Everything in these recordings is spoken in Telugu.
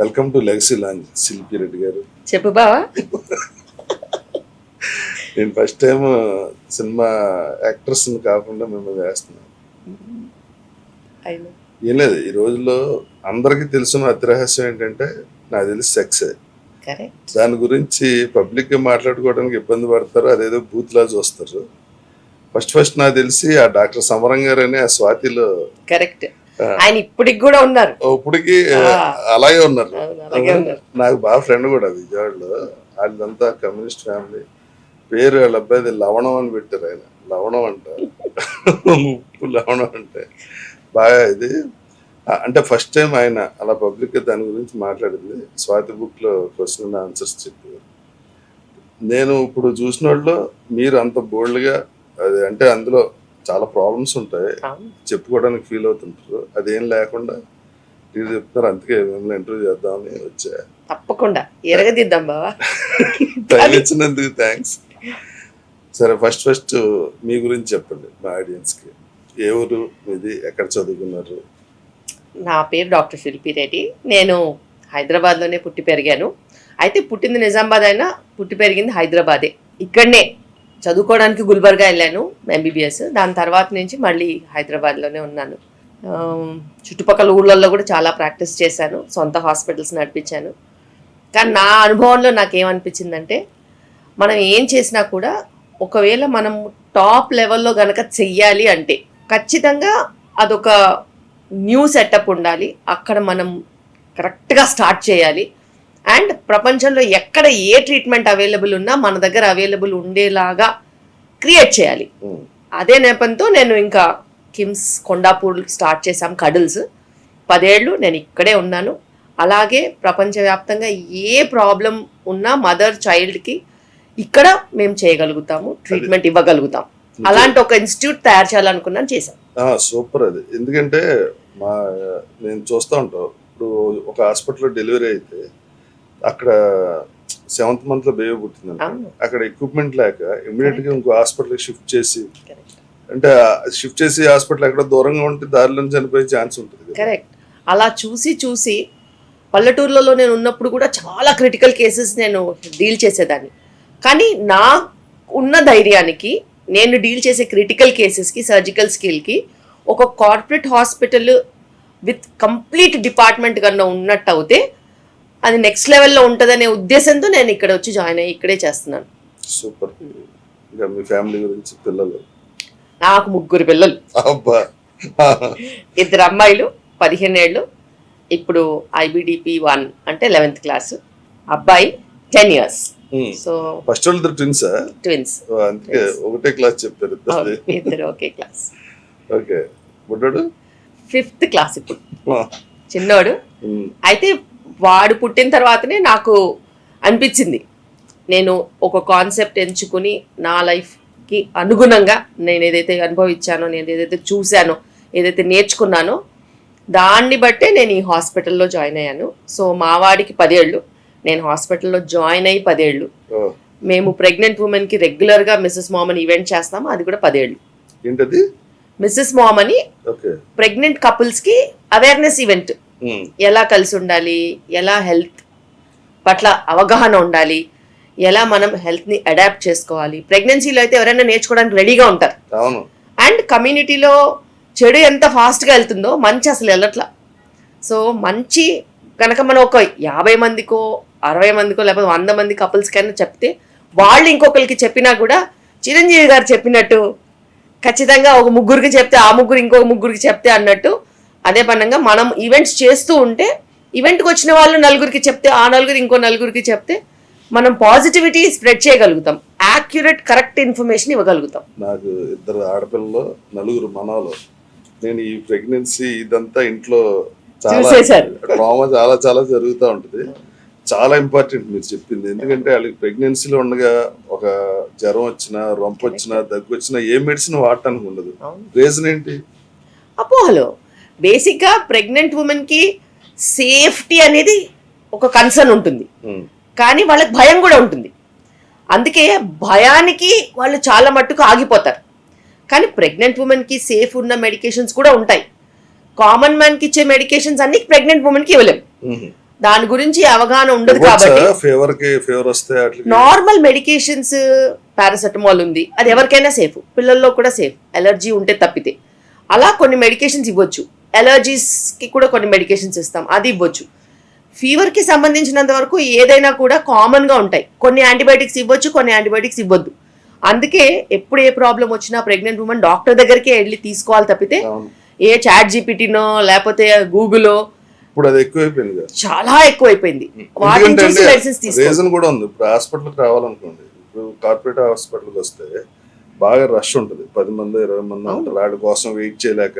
వెల్కమ్ టు లెగసీ లాంజ్ శిల్పి రెడ్డి గారు. చెప్పు బావా. నేను ఫస్ట్ టైం సినిమా యాక్ట్రెస్ కాకుండా మిమ్మల్ని వేస్తున్నాను. ఏం లేదు, ఈ రోజుల్లో అందరికీ తెలిసిన అతి రహస్యం ఏంటంటే నాకు తెలిసి సెక్సే. దాని గురించి పబ్లిక్ గా మాట్లాడుకోవడానికి ఇబ్బంది పడతారు, అదేదో బూత్ లా చూస్తారు. ఫస్ట్ నాకు తెలిసి ఆ డాక్టర్ సమరం గారు అని ఆ స్వాతిలో కరెక్ట్ ఆయన ఇప్పటికి కూడా ఉన్నారు. ఇప్పటికి అలాగే ఉన్నారు. నాకు బాగా ఫ్రెండ్ కూడా విజయవాడలో, వాళ్ళంతా కమ్యూనిస్ట్ ఫ్యామిలీ. పేరు వాళ్ళ అబ్బాయిది లవణం అని పెట్టారు. ఆయన లవణం అంట, ఉప్పు లవణం అంటే బాగా ఇది. అంటే ఫస్ట్ టైం ఆయన అలా పబ్లిక్ దాని గురించి మాట్లాడింది. స్వాతి బుక్ లో క్వశ్చన్ అండ్ ఆన్సర్స్ చెప్పారు. నేను ఇప్పుడు చూసిన వాళ్ళు మీరు అంత బోల్డ్గా అది, అంటే అందులో చాలా ప్రాబ్లమ్స్ ఉంటాయి, చెప్పుకోవడానికి ఫీల్ అవుతుంటారు. అదేం లేకుండా మీరు చెప్తున్నారు. అందుకే మిమ్మల్ని ఇంటర్వ్యూ చేద్దామని వచ్చా. తప్పకుండా ఎరగదిద్దాం బావా. టైం ఇచ్చినందుకు థ్యాంక్స్. సరే, ఫస్ట్ మీ గురించి చెప్పండి మా ఆడియన్స్ కి. ఏ ఊరు మీది, ఎక్కడ చదువుకున్నారు? నా పేరు డాక్టర్ శిల్పి రెడ్డి. నేను హైదరాబాద్లోనే పుట్టి పెరిగాను. అయితే పుట్టింది నిజామాబాద్ అయినా పుట్టి పెరిగింది హైదరాబాదే. ఇక్కడనే చదువుకోవడానికి గుల్బర్గా వెళ్ళాను ఎంబీబీఎస్. దాని తర్వాత నుంచి మళ్ళీ హైదరాబాద్లోనే ఉన్నాను. చుట్టుపక్కల ఊళ్ళల్లో కూడా చాలా ప్రాక్టీస్ చేశాను, సొంత హాస్పిటల్స్ నడిపించాను. కానీ నా అనుభవంలో నాకేమనిపించిందంటే, మనం ఏం చేసినా కూడా ఒకవేళ మనం టాప్ లెవెల్లో కనుక చెయ్యాలి అంటే ఖచ్చితంగా అదొక న్యూ సెటప్ ఉండాలి. అక్కడ మనం కరెక్ట్గా స్టార్ట్ చేయాలి. అండ్ ప్రపంచంలో ఎక్కడ ఏ ట్రీట్మెంట్ అవైలబుల్ ఉన్నా మన దగ్గర అవైలబుల్ ఉండేలాగా క్రియేట్ చేయాలి. అదే నేపథ్యంతో నేను ఇంకా కిమ్స్ కొండాపూర్ స్టార్ట్ చేశాం, కడిల్స్. 10 ఏళ్ళు నేను ఇక్కడే ఉన్నాను. అలాగే ప్రపంచవ్యాప్తంగా ఏ ప్రాబ్లం ఉన్నా మదర్ చైల్డ్కి ఇక్కడ మేము చేయగలుగుతాము, ట్రీట్మెంట్ ఇవ్వగలుగుతాం. అలాంటి ఒక ఇన్స్టిట్యూట్ తయారు చేయాలనుకున్నాను, చేశాం. సూపర్. అది ఎందుకంటే నేను చూస్తూ ఉంటాను. ఇప్పుడు ఒక హాస్పిటల్లో డెలివరీ అయితే అక్కడ 7th month లో బేబీ పుట్టిందంటే అక్కడ ఎక్విప్మెంట్ లేక ఇమీడియట్ గా ఇంకో హాస్పిటల్కి షిఫ్ట్ చేసి, అంటే షిఫ్ట్ చేసి హాస్పిటల్ ఎక్కడ దూరంగా ఉంటే దారిలో చనిపోయే ఛాన్స్ ఉంటుంది. కరెక్ట్. అలా చూసి పల్లెటూర్లలో నేను ఉన్నప్పుడు కూడా చాలా క్రిటికల్ కేసెస్ నేను డీల్ చేసేదాన్ని. కానీ నా ఉన్న ధైర్యానికి నేను డీల్ చేసే క్రిటికల్ కేసెస్కి, సర్జికల్ స్కిల్కి ఒక corporate hospital with complete department కన్నా ఉన్నట్టు అవుతే అది నెక్స్ట్ లెవెల్లో ఉంటుందనే ఉద్దేశంతో నేను ఇక్కడ వచ్చి జాయిన్ అయ్యి ఇక్కడే చేస్తున్నాను. సూపర్. ఇంకా మీ ఫ్యామిలీ గురించి? పిల్లలు? నాకు 3 పిల్లలు. 2 అమ్మాయిలు 15 ఏళ్ళు. ఇప్పుడు IBDP 1 అంటే 11th క్లాస్. అబ్బాయి 10 years. సో ఫస్ట్ వాళ్ళు ట్విన్స్? ట్విన్స్. అందుకే ఒకటే క్లాస్ చెప్పారు. ఇద్దరు ఒకే క్లాస్. ఓకే. బుడ్డోడు 5th క్లాస్ ఇప్పుడు, చిన్నోడు. అయితే వాడు పుట్టిన తర్వాతనే నాకు అనిపించింది, నేను ఒక కాన్సెప్ట్ ఎంచుకుని నా లైఫ్కి అనుగుణంగా నేను ఏదైతే అనుభవించానో, నేను ఏదైతే చూశానో, ఏదైతే నేర్చుకున్నానో దాన్ని బట్టే నేను ఈ హాస్పిటల్లో జాయిన్ అయ్యాను. సో మా వాడికి 10 ఏళ్ళు, నేను హాస్పిటల్లో జాయిన్ అయ్యి 10 ఏళ్ళు. మేము ప్రెగ్నెంట్ ఉమెన్కి రెగ్యులర్గా మిస్సెస్ మామ్ అని ఈవెంట్ చేస్తాము, అది కూడా 10 ఏళ్ళు. ఏంటది? మిస్సెస్ మామ్ అని ప్రెగ్నెంట్ కపుల్స్కి అవేర్నెస్ ఈవెంట్. ఎలా కలిసి ఉండాలి, ఎలా హెల్త్ పట్ల అవగాహన ఉండాలి, ఎలా మనం హెల్త్ని అడాప్ట్ చేసుకోవాలి. ప్రెగ్నెన్సీలో అయితే ఎవరైనా నేర్చుకోవడానికి రెడీగా ఉంటారు. అండ్ కమ్యూనిటీలో చెడు ఎంత ఫాస్ట్గా వెళ్తుందో మంచి అసలు వెళ్ళట్లా. సో మంచి కనుక మనం ఒక 50 మందికో 60 మందికో లేకపోతే 100 మంది కపుల్స్కైనా చెప్తే, వాళ్ళు ఇంకొకరికి చెప్పినా కూడా చిరంజీవి గారు చెప్పినట్టు ఖచ్చితంగా ఒక 3 చెప్తే ఆ 3 ఇంకొక 3 చెప్తే అన్నట్టు, అదే పనంగా మనం ఈవెంట్స్ చేస్తూ ఉంటే ఈవెంట్కి వచ్చిన వాళ్ళు 4 చెప్తే ఆ 4 ఇంకో 4 చెప్తే మనం పాజిటివిటీ స్ప్రెడ్ చేయగలుగుతాం, యాక్యురేట్ కరెక్ట్ ఇన్ఫర్మేషన్ ఇవ్వగలుగుతాం. నాకు 2 ఆడపిల్లలు, 4 మనవలు. నేను ఈ ప్రెగ్నెన్సీ ఇదంతా ఇంట్లో ట్రామా చాలా జరుగుతూ ఉంటుంది. చాలా ఇంపార్టెంట్ మీరు చెప్పింది. ఎందుకంటే వాళ్ళకి ప్రెగ్నెన్సీలో ఉండగా ఒక జ్వరం వచ్చినా, రొంపు వచ్చినా, దగ్గు వచ్చినా ఏ మెడిసిన్ వాడటానికి ఉండదు. రీజన్ ఏంటి? అపోహలో. బేసిక్గా ప్రెగ్నెంట్ ఉమెన్కి సేఫ్టీ అనేది ఒక కన్సర్న్ ఉంటుంది, కానీ వాళ్ళకి భయం కూడా ఉంటుంది. అందుకే భయానికి వాళ్ళు చాలా మట్టుకు ఆగిపోతారు. కానీ ప్రెగ్నెంట్ ఉమెన్కి సేఫ్ ఉన్న మెడికేషన్స్ కూడా ఉంటాయి. కామన్ మ్యాన్కి ఇచ్చే మెడికేషన్స్ అన్ని ప్రెగ్నెంట్ ఉమెన్కి ఇవ్వలేము. దాని గురించి అవగాహన ఉండదు కాబట్టి ఫీవర్ వస్తే నార్మల్ మెడికేషన్స్ పారాసెటమాల్ ఉంది, అది ఎవరికైనా సేఫ్, పిల్లల్లో కూడా సేఫ్, ఎలర్జీ ఉంటే తప్పితే. అలా కొన్ని మెడికేషన్స్ ఇవ్వచ్చు, ఎలర్జీస్కి కూడా కొన్ని మెడికేషన్స్ ఇస్తాం, అది ఇవ్వచ్చు. ఫీవర్కి సంబంధించినంత వరకు ఏదైనా కూడా కామన్గా ఉంటాయి, కొన్ని యాంటీబయాటిక్స్ ఇవ్వచ్చు, కొన్ని యాంటీబయాటిక్స్ ఇవ్వద్దు. అందుకే ఎప్పుడు ఏ ప్రాబ్లం వచ్చినా ప్రెగ్నెంట్ ఉమెన్ డాక్టర్ దగ్గరికే వెళ్ళి తీసుకోవాలి తప్పితే ఏ చాట్ జీపీటీనో లేకపోతే గూగుల్లో ఇప్పుడు అది ఎక్కువైపోయింది, చాలా ఎక్కువైపోయింది. వాటిని చూసి మెడిసిన్స్ తీసుకోవాలి. రీజన్ కూడా ఉంది. ఇప్పుడు హాస్పిటల్కి రావాలనుకోండి, ఇప్పుడు కార్పొరేట్ హాస్పిటల్కి వస్తే బాగా రష్ ఉంటుంది, 10 మంది 20 మంది ఉంటారు, వాడి కోసం వెయిట్ చేయలేక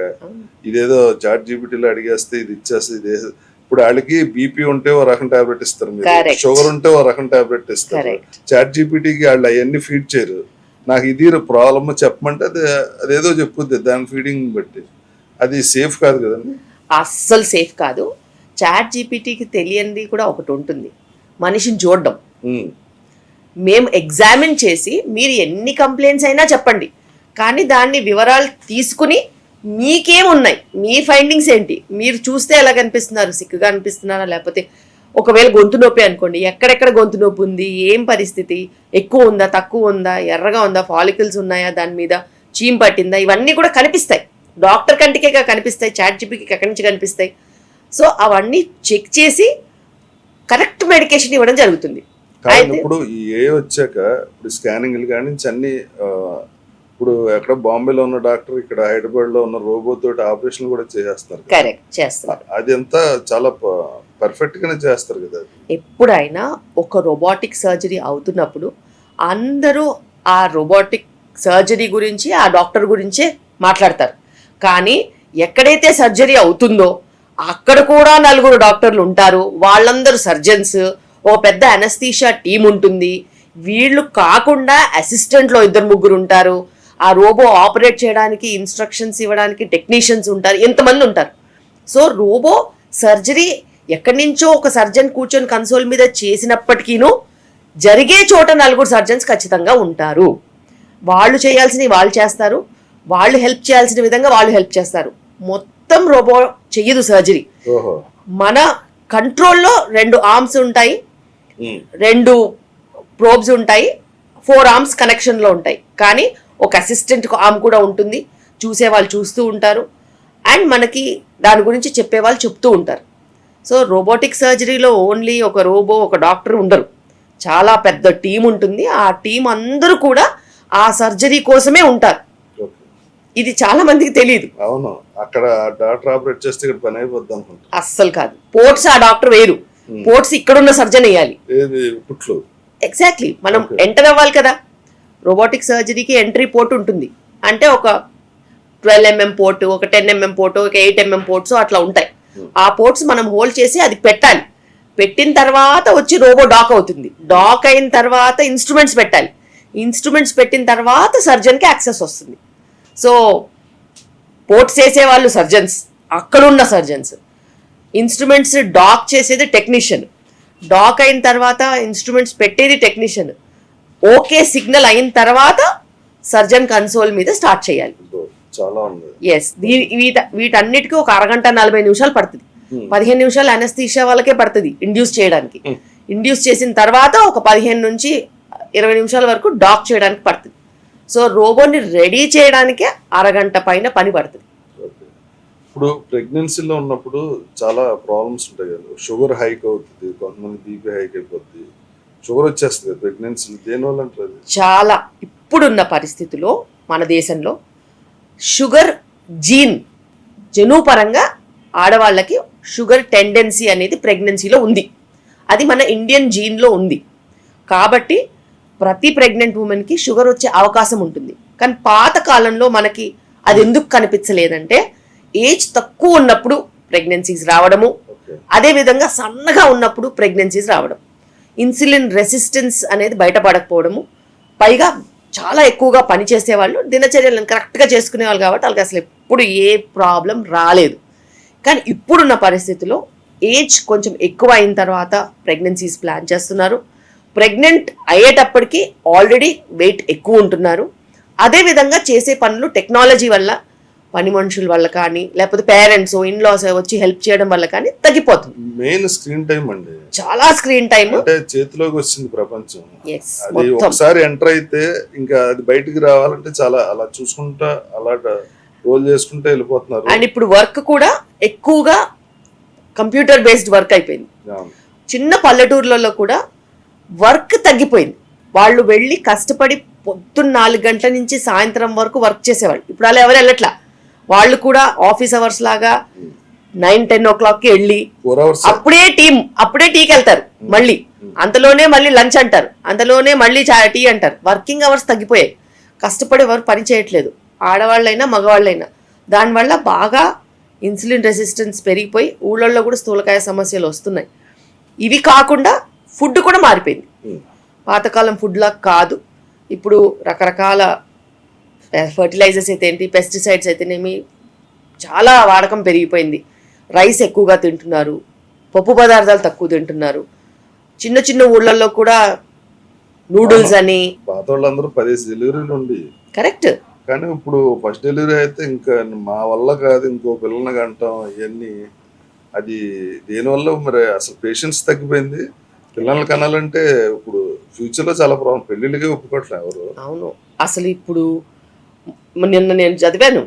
ఇదేదో చాట్ జీపీటీలో అడిగేస్తే ఇది ఇచ్చేస్తే ఇది. ఇప్పుడు వాళ్ళకి బీపీ ఉంటే ఓ రకం టాబ్లెట్ ఇస్తారు, మీరు షుగర్ ఉంటే ఓ రకం టాబ్లెట్ ఇస్తారు. చాట్ జీపీటీకి వాళ్ళు అవన్నీ ఫీడ్ చేయరు. నాకు ఇది ప్రాబ్లమ్ చెప్పమంటే అదేదో చెప్పుద్ది దాని ఫీడింగ్ బట్టి. అది సేఫ్ కాదు కదండి, అస్సలు సేఫ్ కాదు. చాట్ జీపీటీకి తెలియంది కూడా ఒకటి ఉంటుంది, మనిషిని చూడడం. మేము ఎగ్జామిన్ చేసి మీరు ఎన్ని కంప్లైంట్స్ అయినా చెప్పండి, కానీ దాన్ని వివరాలు తీసుకుని మీకేమున్నాయి, మీ ఫైండింగ్స్ ఏంటి, మీరు చూస్తే ఎలా కనిపిస్తున్నారు, సిక్కుగా అనిపిస్తున్నారా, లేకపోతే ఒకవేళ గొంతు నొప్పి అనుకోండి, ఎక్కడెక్కడ గొంతు నొప్పి ఉంది, ఏం పరిస్థితి, ఎక్కువ ఉందా తక్కువ ఉందా, ఎర్రగా ఉందా, ఫాలికల్స్ ఉన్నాయా, దాని మీద చీమ్ పట్టిందా, ఇవన్నీ కూడా కనిపిస్తాయి. డాక్టర్ కంటికే కనిపిస్తాయి, చాట్ జీపీటీకి ఎక్కడి నుంచి కనిపిస్తాయి. సో అవన్నీ చెక్ చేసి కరెక్ట్ మెడికేషన్ ఇవ్వడం జరుగుతుంది. ఇప్పుడు ఏ వచ్చాక ఇప్పుడు స్కానింగ్లు కానీ అన్ని ఇప్పుడు ఎక్కడ బాంబేలో ఉన్న డాక్టర్ ఇక్కడ హైదరాబాద్ లో ఉన్న రోబో తోటి ఆపరేషన్ కూడా చేసేస్తారు. కరెక్ట్, చేస్తారు. అది అంతా చాలా పర్ఫెక్ట్ గానే చేస్తారు కదా. ఎప్పుడైనా ఒక రోబోటిక్ సర్జరీ అవుతున్నప్పుడు అందరూ ఆ రోబోటిక్ సర్జరీ గురించి ఆ డాక్టర్ గురించే మాట్లాడతారు, కానీ ఎక్కడైతే సర్జరీ అవుతుందో అక్కడ కూడా 4 డాక్టర్లు ఉంటారు, వాళ్ళందరూ సర్జన్స్, ఓ పెద్ద అనస్థీషియా టీం ఉంటుంది, వీళ్ళు కాకుండా అసిస్టెంట్లో 2-3 ఉంటారు, ఆ రోబో ఆపరేట్ చేయడానికి ఇన్స్ట్రక్షన్స్ ఇవ్వడానికి టెక్నీషియన్స్ ఉంటారు, ఎంతమంది ఉంటారు. సో రోబో సర్జరీ ఎక్కడి నుంచో ఒక సర్జన్ కూర్చొని కన్సోల్ మీద చేసినప్పటికీను జరిగే చోట 4 సర్జన్స్ ఖచ్చితంగా ఉంటారు. వాళ్ళు చేయాల్సినవి వాళ్ళు చేస్తారు, వాళ్ళు హెల్ప్ చేయాల్సిన విధంగా వాళ్ళు హెల్ప్ చేస్తారు. మొత్తం రోబో చెయ్యదు సర్జరీ. మన కంట్రోల్లో 2 ఆర్మ్స్ ఉంటాయి, 2 ప్రోబ్స్ ఉంటాయి, 4 ఆర్మ్స్ కనెక్షన్లో ఉంటాయి, కానీ ఒక అసిస్టెంట్ ఆర్మ్ కూడా ఉంటుంది, చూసేవాళ్ళు చూస్తూ ఉంటారు, అండ్ మనకి దాని గురించి చెప్పేవాళ్ళు చెప్తూ ఉంటారు. సో రోబోటిక్ సర్జరీలో ఓన్లీ ఒక రోబో ఒక డాక్టర్ ఉండరు, చాలా పెద్ద టీం ఉంటుంది. ఆ టీం అందరూ కూడా ఆ సర్జరీ కోసమే ఉంటారు. ఇది చాలా మందికి తెలియదు. అవును, అక్కడ డాక్టర్ ఆపరేట్ చేస్తే ఇక్కడ పని అయిపోద్ది అనుకుంటా. అస్సలు కాదు, పోర్ట్స్ ఆ డాక్టర్ వేరు, పోర్ట్స్ ఇక్కడున్న సర్జన్ వేయాలి. ఎగ్జాక్ట్లీ, మనం ఎంటర్ అవ్వాలి కదా. రోబోటిక్ సర్జరీకి ఎంట్రీ పోర్ట్ ఉంటుంది, అంటే ఒక 12mm పోర్టు, ఒక 10mm పోర్టు, ఒక 8mm పోర్ట్స్ అట్లా ఉంటాయి. ఆ పోర్ట్స్ మనం హోల్డ్ చేసి అది పెట్టాలి. పెట్టిన తర్వాత వచ్చి రోబో డాక్ అవుతుంది. డాక్ అయిన తర్వాత ఇన్స్ట్రుమెంట్స్ పెట్టాలి. ఇన్స్ట్రుమెంట్స్ పెట్టిన తర్వాత సర్జన్కి యాక్సెస్ వస్తుంది. సో పోర్ట్స్ చేసే వాళ్ళు సర్జన్స్, అక్కడున్న సర్జన్స్. ఇన్స్ట్రుమెంట్స్ డాక్ చేసేది టెక్నీషియన్, డాక్ అయిన తర్వాత ఇన్స్ట్రుమెంట్స్ పెట్టేది టెక్నీషియన్. ఓకే సిగ్నల్ అయిన తర్వాత సర్జన్ కన్సోల్ మీద స్టార్ట్ చేయాలి. ఎస్, వీటన్నిటికీ ఒక 1 గంట 40 నిమిషాలు పడుతుంది. 15 నిమిషాలు అనస్థీషియా వాళ్ళకే పడుతుంది ఇండ్యూస్ చేయడానికి. ఇండ్యూస్ చేసిన తర్వాత ఒక 15 నుంచి 20 నిమిషాల వరకు డాక్ చేయడానికి పడుతుంది. సో రోబోని రెడీ చేయడానికే 1 గంట పైన పని పడుతుంది. ఇప్పుడు ప్రెగ్నెన్సీలో ఉన్నప్పుడు చాలా ప్రాబ్లమ్స్ ఉంటాయి కదా, షుగర్ హైక్ అవుతుంది, కొంతమంది బీపీ హైక్ అయిపోతుంది, షుగర్ వచ్చేస్తుంది ప్రెగ్నెన్సీ. దేనివల్ల అంటారు? చాలా ఇప్పుడున్న పరిస్థితిలో మన దేశంలో షుగర్ జనుపరంగా ఆడవాళ్ళకి షుగర్ టెండెన్సీ అనేది ప్రెగ్నెన్సీలో ఉంది. అది మన ఇండియన్ జీన్లో ఉంది. కాబట్టి ప్రతి ప్రెగ్నెంట్ ఉమెన్కి షుగర్ వచ్చే అవకాశం ఉంటుంది. కానీ పాత కాలంలో మనకి అది ఎందుకు కనిపించలేదంటే, ఏజ్ తక్కువ ఉన్నప్పుడు ప్రెగ్నెన్సీస్ రావడము, అదేవిధంగా సన్నగా ఉన్నప్పుడు ప్రెగ్నెన్సీస్ రావడం, ఇన్సులిన్ రెసిస్టెన్స్ అనేది బయటపడకపోవడము, పైగా చాలా ఎక్కువగా పనిచేసేవాళ్ళు, దినచర్యలను కరెక్ట్గా చేసుకునేవాళ్ళు, కాబట్టి వాళ్ళకి అసలు ఎప్పుడు ఏ ప్రాబ్లం రాలేదు. కానీ ఇప్పుడున్న పరిస్థితిలో ఏజ్ కొంచెం ఎక్కువ అయిన తర్వాత ప్రెగ్నెన్సీస్ ప్లాన్ చేస్తున్నారు. ప్రెగ్నెంట్ అయ్యేటప్పటికి ఆల్రెడీ వెయిట్ ఎక్కువ ఉంటున్నారు. అదేవిధంగా చేసే పనులు టెక్నాలజీ వల్ల పని మనుషుల వల్ల కానీ లేకపోతే పేరెంట్స్ ఇన్లాస్ వచ్చి హెల్ప్ చేయడం వల్ల కానీ తగ్గిపోతుంది. మెయిన్ స్క్రీన్ టైం అండి, చాలా స్క్రీన్ టైం అంటే చేతిలోకి వచ్చింది ప్రపంచం. అది ఒకసారి ఎంటర్ అయితే ఇంకా అది బయటికి రావాలంటే చాలా అలా చూసుకుంటా అలా రోల్ చేసుకుంటా వెళ్ళిపోతున్నారు. అండ్ ఇప్పుడు వర్క్ కూడా ఎక్కువగా కంప్యూటర్ బేస్డ్ వర్క్ అయిపోయింది. చిన్న పల్లెటూర్లలో కూడా వర్క్ తగ్గిపోయింది. వాళ్ళు వెళ్ళి కష్టపడి పొద్దున్న 4 గంటల నుంచి సాయంత్రం వరకు వర్క్ చేసేవాళ్ళు. ఇప్పుడు అలా ఎవరు వెళ్ళట్లా. వాళ్ళు కూడా ఆఫీస్ అవర్స్ లాగా 9-10 o'clockకి వెళ్ళి అప్పుడే టీకి వెళ్తారు. మళ్ళీ అంతలోనే మళ్ళీ లంచ్ అంటారు, అంతలోనే మళ్ళీ టీ అంటారు. వర్కింగ్ అవర్స్ తగ్గిపోయాయి. కష్టపడి ఎవరు పని చేయట్లేదు, ఆడవాళ్ళైనా మగవాళ్ళైనా. దానివల్ల బాగా ఇన్సులిన్ రెసిస్టెన్స్ పెరిగిపోయి ఊళ్ళల్లో కూడా స్థూలకాయ సమస్యలు వస్తున్నాయి. ఇవి కాకుండా ఫుడ్ కూడా మారిపోయింది. పాతకాలం ఫుడ్లా కాదు. ఇప్పుడు రకరకాల ఫర్టిలైజర్స్ అయితే ఏంటి, పెస్టిసైడ్స్ అయితేనేమి చాలా వాడకం పెరిగిపోయింది. రైస్ ఎక్కువగా తింటున్నారు, పప్పు పదార్థాలు తక్కువ తింటున్నారు. చిన్న చిన్న ఊళ్ళల్లో కూడా నూడిల్స్ అని. పాత వాళ్ళందరూ 10 డెలివరీలు ఉంది, కరెక్ట్. కానీ ఇప్పుడు ఫస్ట్ డెలివరీ అయితే ఇంకా మా వల్ల కాదు, ఇంకో పిల్లల్ని కంటాం ఇవన్నీ. అది దేనివల్ల మరి అసలు పేషెన్స్ తగ్గిపోయింది. పిల్లల్ని కనాలంటే ఇప్పుడు ఫ్యూచర్లో చాలా ప్రాబ్లం, పెళ్ళిళ్ళకే ఒప్పుకోవట్లే ఎవరు. అవును, అసలు ఇప్పుడు నిన్న నేను చదివాను,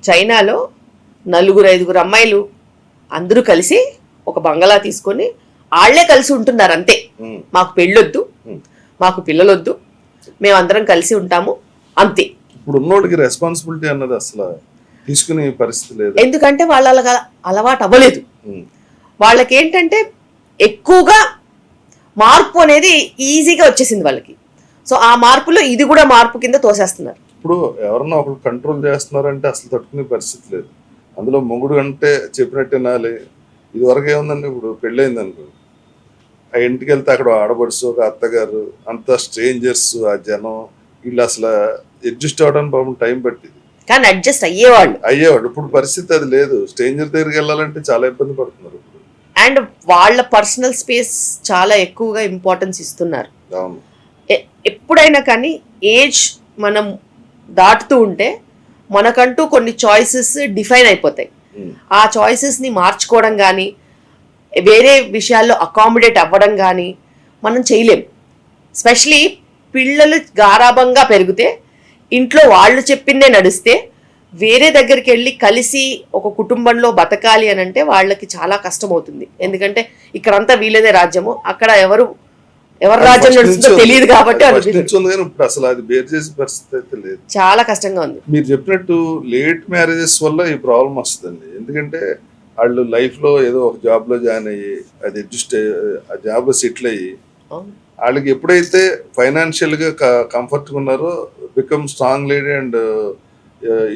చైనాలో 4-5 అమ్మాయిలు అందరూ కలిసి ఒక బంగళా తీసుకొని వాళ్ళే కలిసి ఉంటున్నారు. అంతే, మాకు పెళ్ళొద్దు, మాకు పిల్లలొద్దు, మేమందరం కలిసి ఉంటాము అంతే. ఇప్పుడు ఉన్నోడికి రెస్పాన్సిబిలిటీ అన్నది అసలు తీసుకునే పరిస్థితి లేదు. ఎందుకంటే వాళ్ళ అలవాటు అవ్వలేదు. వాళ్ళకి ఏంటంటే ఎక్కువగా మార్పు అనేది ఈజీగా వచ్చేసింది వాళ్ళకి. సో ఆ మార్పులో ఇది కూడా మార్పు కింద తోసేస్తున్నారు. ఇప్పుడు ఎవరన్నా ఒకరు కంట్రోల్ చేస్తున్నారంటే అసలు తట్టుకునే పరిస్థితి లేదు. అందులో మొగుడు అంటే చెప్పినట్టు వినాలి. ఇది వరకు ఏముందండి, ఇప్పుడు పెళ్ళయింది అనుకో, ఆ ఇంటికి వెళ్తే అక్కడ ఆడబడుసు ఒక అత్తగారు అంతా స్ట్రేంజర్స్, ఆ జనం వీళ్ళు అసలు అడ్జస్ట్ అవ్వడానికి పాపం టైం పట్టింది. కానీ అడ్జస్ట్ అయ్యేవాళ్ళు. ఇప్పుడు పరిస్థితి అది లేదు. స్ట్రేంజర్ దగ్గరికి వెళ్ళాలంటే చాలా ఇబ్బంది పడుతున్నారు. అండ్ వాళ్ళ పర్సనల్ స్పేస్ చాలా ఎక్కువగా ఇంపార్టెన్స్ ఇస్తున్నారు. ఎప్పుడైనా కానీ ఏజ్ మనం దాటుతూ ఉంటే మనకంటూ కొన్ని చాయిసెస్ డిఫైన్ అయిపోతాయి. ఆ చాయిసెస్ని మార్చుకోవడం కానీ వేరే విషయాల్లో అకామిడేట్ అవ్వడం కానీ మనం చేయలేం. స్పెషలీ పిల్లలు గారాబంగా పెరిగితే, ఇంట్లో వాళ్ళు చెప్పిందే నడిస్తే, వేరే దగ్గరికి వెళ్ళి కలిసి ఒక కుటుంబంలో బతకాలి అని అంటే వాళ్ళకి చాలా కష్టం అవుతుంది. ఎందుకంటే ఇక్కడంతా వీళ్ళదే రాజ్యము, అక్కడ ఎవరు రాజ్యం నడుస్తుందో తెలియదు కాబట్టి అసలు అది బేర్ చేసే పరిస్థితి అయితే లేదు. చాలా కష్టంగా ఉంది. మీరు చెప్పినట్టు లేట్ మ్యారేజెస్ వల్ల ఈ ప్రాబ్లం వస్తుందండి. ఎందుకంటే వాళ్ళు లైఫ్ లో ఏదో ఒక జాబ్ లో జాయిన్ అయ్యి అది అడ్జస్ట్ ఆ జాబ్ లో సెటిల్ అయ్యి వాళ్ళకి ఎప్పుడైతే ఫైనాన్షియల్ గా కంఫర్ట్ గా ఉన్నారో become strong lady and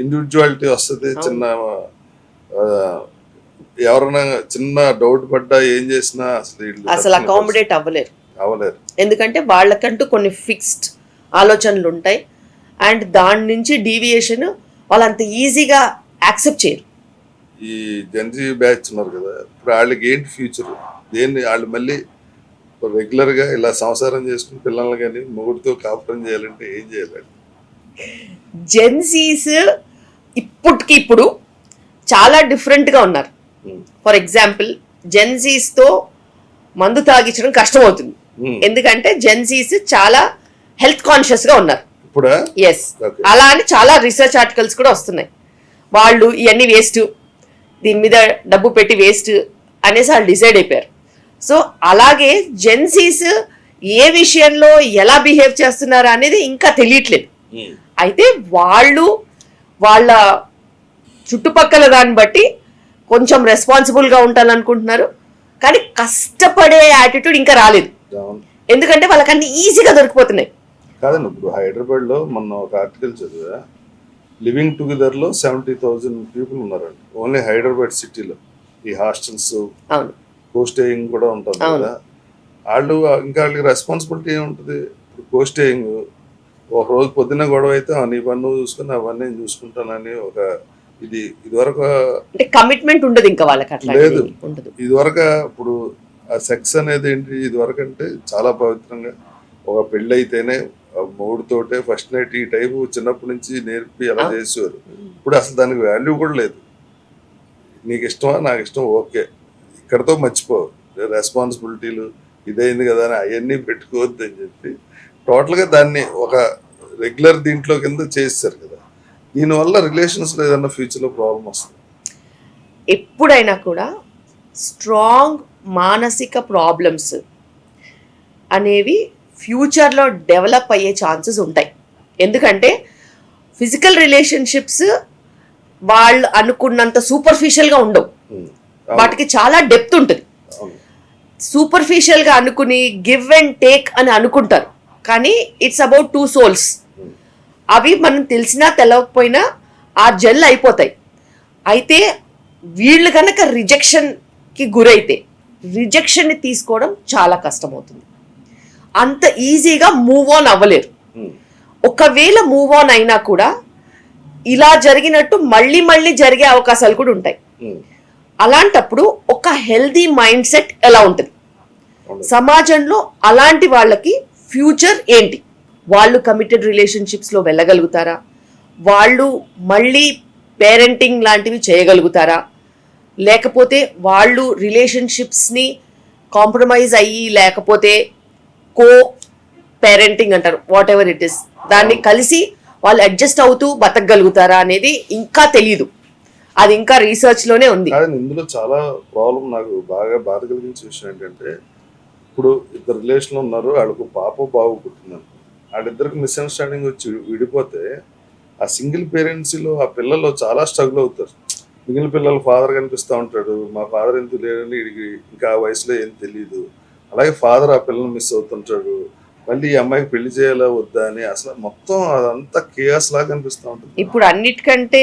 individuality వస్తుంది. ఎవరైనా చిన్న డౌట్ పడ్డా ఏం చేసినా అసలు అకామిడేట్ అవ్వలేరు. ఎందుకంటే వాళ్ళకంటూ కొన్ని ఫిక్స్డ్ ఆలోచనలు ఉంటాయి. అండ్ దాని నుంచి డీవియేషన్ వాళ్ళు అంత ఈజీగా యాక్సెప్ట్ చేయరు. ఈ జెన్జీ బ్యాచ్ ఉన్నారు కదా, ఇప్పుడు వాళ్ళకి ఏంటి ఫ్యూచర్, దేన్ని వాళ్ళు మళ్ళీ రెగ్యులర్ గా ఇలా సంసారం చేసుకుని పిల్లల్ని కానీ మొగుడితో కాపురం చేయాలంటే ఏం చేయాలి? జెన్సీస్ ఇప్పుడు చాలా డిఫరెంట్గా ఉన్నారు. ఫర్ ఎగ్జాంపుల్ జెన్సీస్తో మందు తాగించడం కష్టం అవుతుంది. ఎందుకంటే జెన్సీస్ చాలా హెల్త్ కాన్షియస్గా ఉన్నారు. ఎస్, అలా అని చాలా రీసెర్చ్ ఆర్టికల్స్ కూడా వస్తున్నాయి. వాళ్ళు ఇవన్నీ వేస్ట్, దీని మీద డబ్బు పెట్టి వేస్ట్ అనేసి వాళ్ళు డిసైడ్ అయిపోయారు. సో అలాగే జెన్సీస్ ఏ విషయంలో ఎలా బిహేవ్ చేస్తున్నారు అనేది ఇంకా తెలియట్లేదు. అయితే వాళ్ళ చుట్టుపక్కల దాన్ని బట్టి కొంచెం రెస్పాన్సిబుల్గా ఉంటారనుకుంటున్నారు, కానీ కష్టపడే యాటిట్యూడ్ ఇంకా రాలేదు. ఎందుకంటే వాళ్ళకి అన్ని ఈజీగా దొరికిపోతున్నాయి. కాదండి, ఇప్పుడు హైదరాబాద్ లో మొన్న ఒక ఆర్టికల్ చదివా, లివింగ్ టుగెదర్ లో 70,000 పీపుల్ ఉన్నారండి ఓన్లీ హైదరాబాద్ సిటీలో. ఈ హాస్టల్స్, కో స్టేయింగ్ కూడా ఉంటుంది కదా. వాళ్ళకి రెస్పాన్సిబిలిటీ ఏముంటుంది? ఇప్పుడు కో స్టేయింగ్ ఒక రోజు పొద్దున్న గొడవ అయితే నీ పన్ను చూసుకుని అవన్నీ నేను చూసుకుంటానని ఒక ఇదివరకు కమిట్మెంట్ ఉండదు ఇంకా వాళ్ళకి లేదు. ఇదివరకు ఇప్పుడు ఆ సెక్స్ అనేది ఏంటి, ఇదివరకు అంటే చాలా పవిత్రంగా ఒక పెళ్ళి అయితేనే మూడుతోటే ఫస్ట్ నైట్ ఈ టైపు చిన్నప్పటి నుంచి నేర్పి అలా చేసేవారు. అప్పుడు అసలు దానికి వాల్యూ కూడా లేదు. నీకు ఇష్టమా నాకు ఇష్టం ఓకే, ఇక్కడతో మర్చిపో, రెస్పాన్సిబిలిటీలు ఇదైంది కదా అని అవన్నీ పెట్టుకోవద్దు అని చెప్పి టోటల్గా దాన్ని ఒక రెగ్యులర్ దీంట్లో కింద చేస్తారు కదా. దీనివల్ల రిలేషన్స్లో ఏదన్నా ఫ్యూచర్లో ప్రాబ్లం వస్తుంది. ఎప్పుడైనా కూడా స్ట్రాంగ్ మానసిక ప్రాబ్లమ్స్ అనేవి ఫ్యూచర్లో డెవలప్ అయ్యే ఛాన్సెస్ ఉంటాయి. ఎందుకంటే ఫిజికల్ రిలేషన్షిప్స్ వాళ్ళు అనుకున్నంత సూపర్ఫిషియల్గా ఉండవు, వాటికి చాలా డెప్త్ ఉంటుంది. సూపర్ఫిషియల్గా అనుకుని గివ్ అండ్ టేక్ అని అనుకుంటారు, కానీ ఇట్స్ అబౌట్ 2 souls. అవి మనం తెలిసినా తెలవకపోయినా ఆ జెల్ అయిపోతాయి. అయితే వీళ్ళు కనుక రిజెక్షన్కి గురైతే రిజెక్షన్ని తీసుకోవడం చాలా కష్టమవుతుంది. అంత ఈజీగా మూవ్ ఆన్ అవ్వలేరు. ఒకవేళ మూవ్ ఆన్ అయినా కూడా ఇలా జరిగినట్టు మళ్ళీ మళ్ళీ జరిగే అవకాశాలు కూడా ఉంటాయి. అలాంటప్పుడు ఒక హెల్దీ మైండ్ సెట్ ఎలా ఉంటుంది సమాజంలో? అలాంటి వాళ్ళకి ఫ్యూచర్ ఏంటి? వాళ్ళు కమిటెడ్ రిలేషన్షిప్స్లో వెళ్ళగలుగుతారా? వాళ్ళు మళ్ళీ పేరెంటింగ్ లాంటివి చేయగలుగుతారా? లేకపోతే వాళ్ళు రిలేషన్షిప్స్ని కాంప్రమైజ్ అయ్యి, లేకపోతే కో పేరెంటింగ్ అంటారు, వాట్ ఎవర్ ఇట్ ఇస్, దాన్ని కలిసి వాళ్ళు అడ్జస్ట్ అవుతూ బతకగలుగుతారా అనేది ఇంకా తెలియదు. అది ఇంకా రీసెర్చ్లోనే ఉంది. ఇందులో చాలా ప్రాబ్లం నాకు బాగా బాధ కలిగించే విషయం ఏంటంటే, ఇప్పుడు ఇద్దరు రిలేషన్లో ఉన్నారు, వాళ్ళకు పాప బాబు పుట్టిందనుకో, వాళ్ళిద్దరికి మిస్అండర్స్టాండింగ్ వచ్చి విడిపోతే ఆ సింగిల్ పేరెంట్స్లో ఆ పిల్లలు చాలా స్ట్రగుల్ అవుతారు. మిగిలిన పిల్లలు ఫాదర్ కనిపిస్తూ ఉంటాడు, మా ఫాదర్ ఎందుకు లేదని వీడికి ఇంకా ఆ వయసులో ఏం తెలియదు. అలాగే ఫాదర్ ఆ పిల్లల్ని మిస్ అవుతుంటాడు, మళ్ళీ ఈ అమ్మాయికి పెళ్లి చేయాలా వద్దా అని అసలు మొత్తం అదంతా కేయాస్ లాగా కనిపిస్తూ ఉంటుంది. ఇప్పుడు అన్నిటికంటే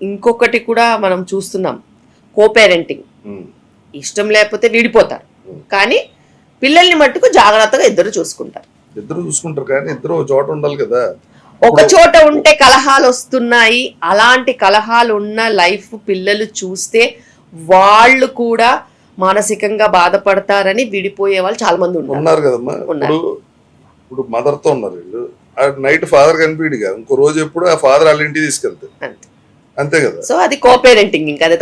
ఇంకొకటి కూడా మనం చూస్తున్నాం, కో పేరెంటింగ్. ఇష్టం లేకపోతే విడిపోతారు, కానీ పిల్లల్ని మట్టుకు జాగ్రత్తగా ఇద్దరు చూసుకుంటారు కానీ ఇద్దరు ఒక చోట ఉండాలి కదా. ఒక చోట ఉంటే కలహాలు వస్తున్నాయి. అలాంటి కలహాలు ఉన్న లైఫ్ పిల్లలు చూస్తే వాళ్ళు కూడా మానసికంగా బాధపడతారని విడిపోయే వాళ్ళు చాలా మంది ఉన్నారు కదమ్మా. ఇప్పుడు మదర్ తో ఉన్నారు వీళ్ళు, నైట్ ఫాదర్ కనిపించడు కదా, ఇంకో రోజు ఎప్పుడు ఆ ఫాదర్ వాళ్ళ ఇంటికి తీసుకెళ్తారు, అంతే కదా. సో అది కో పేరెంటింగ్, ఇంకా అది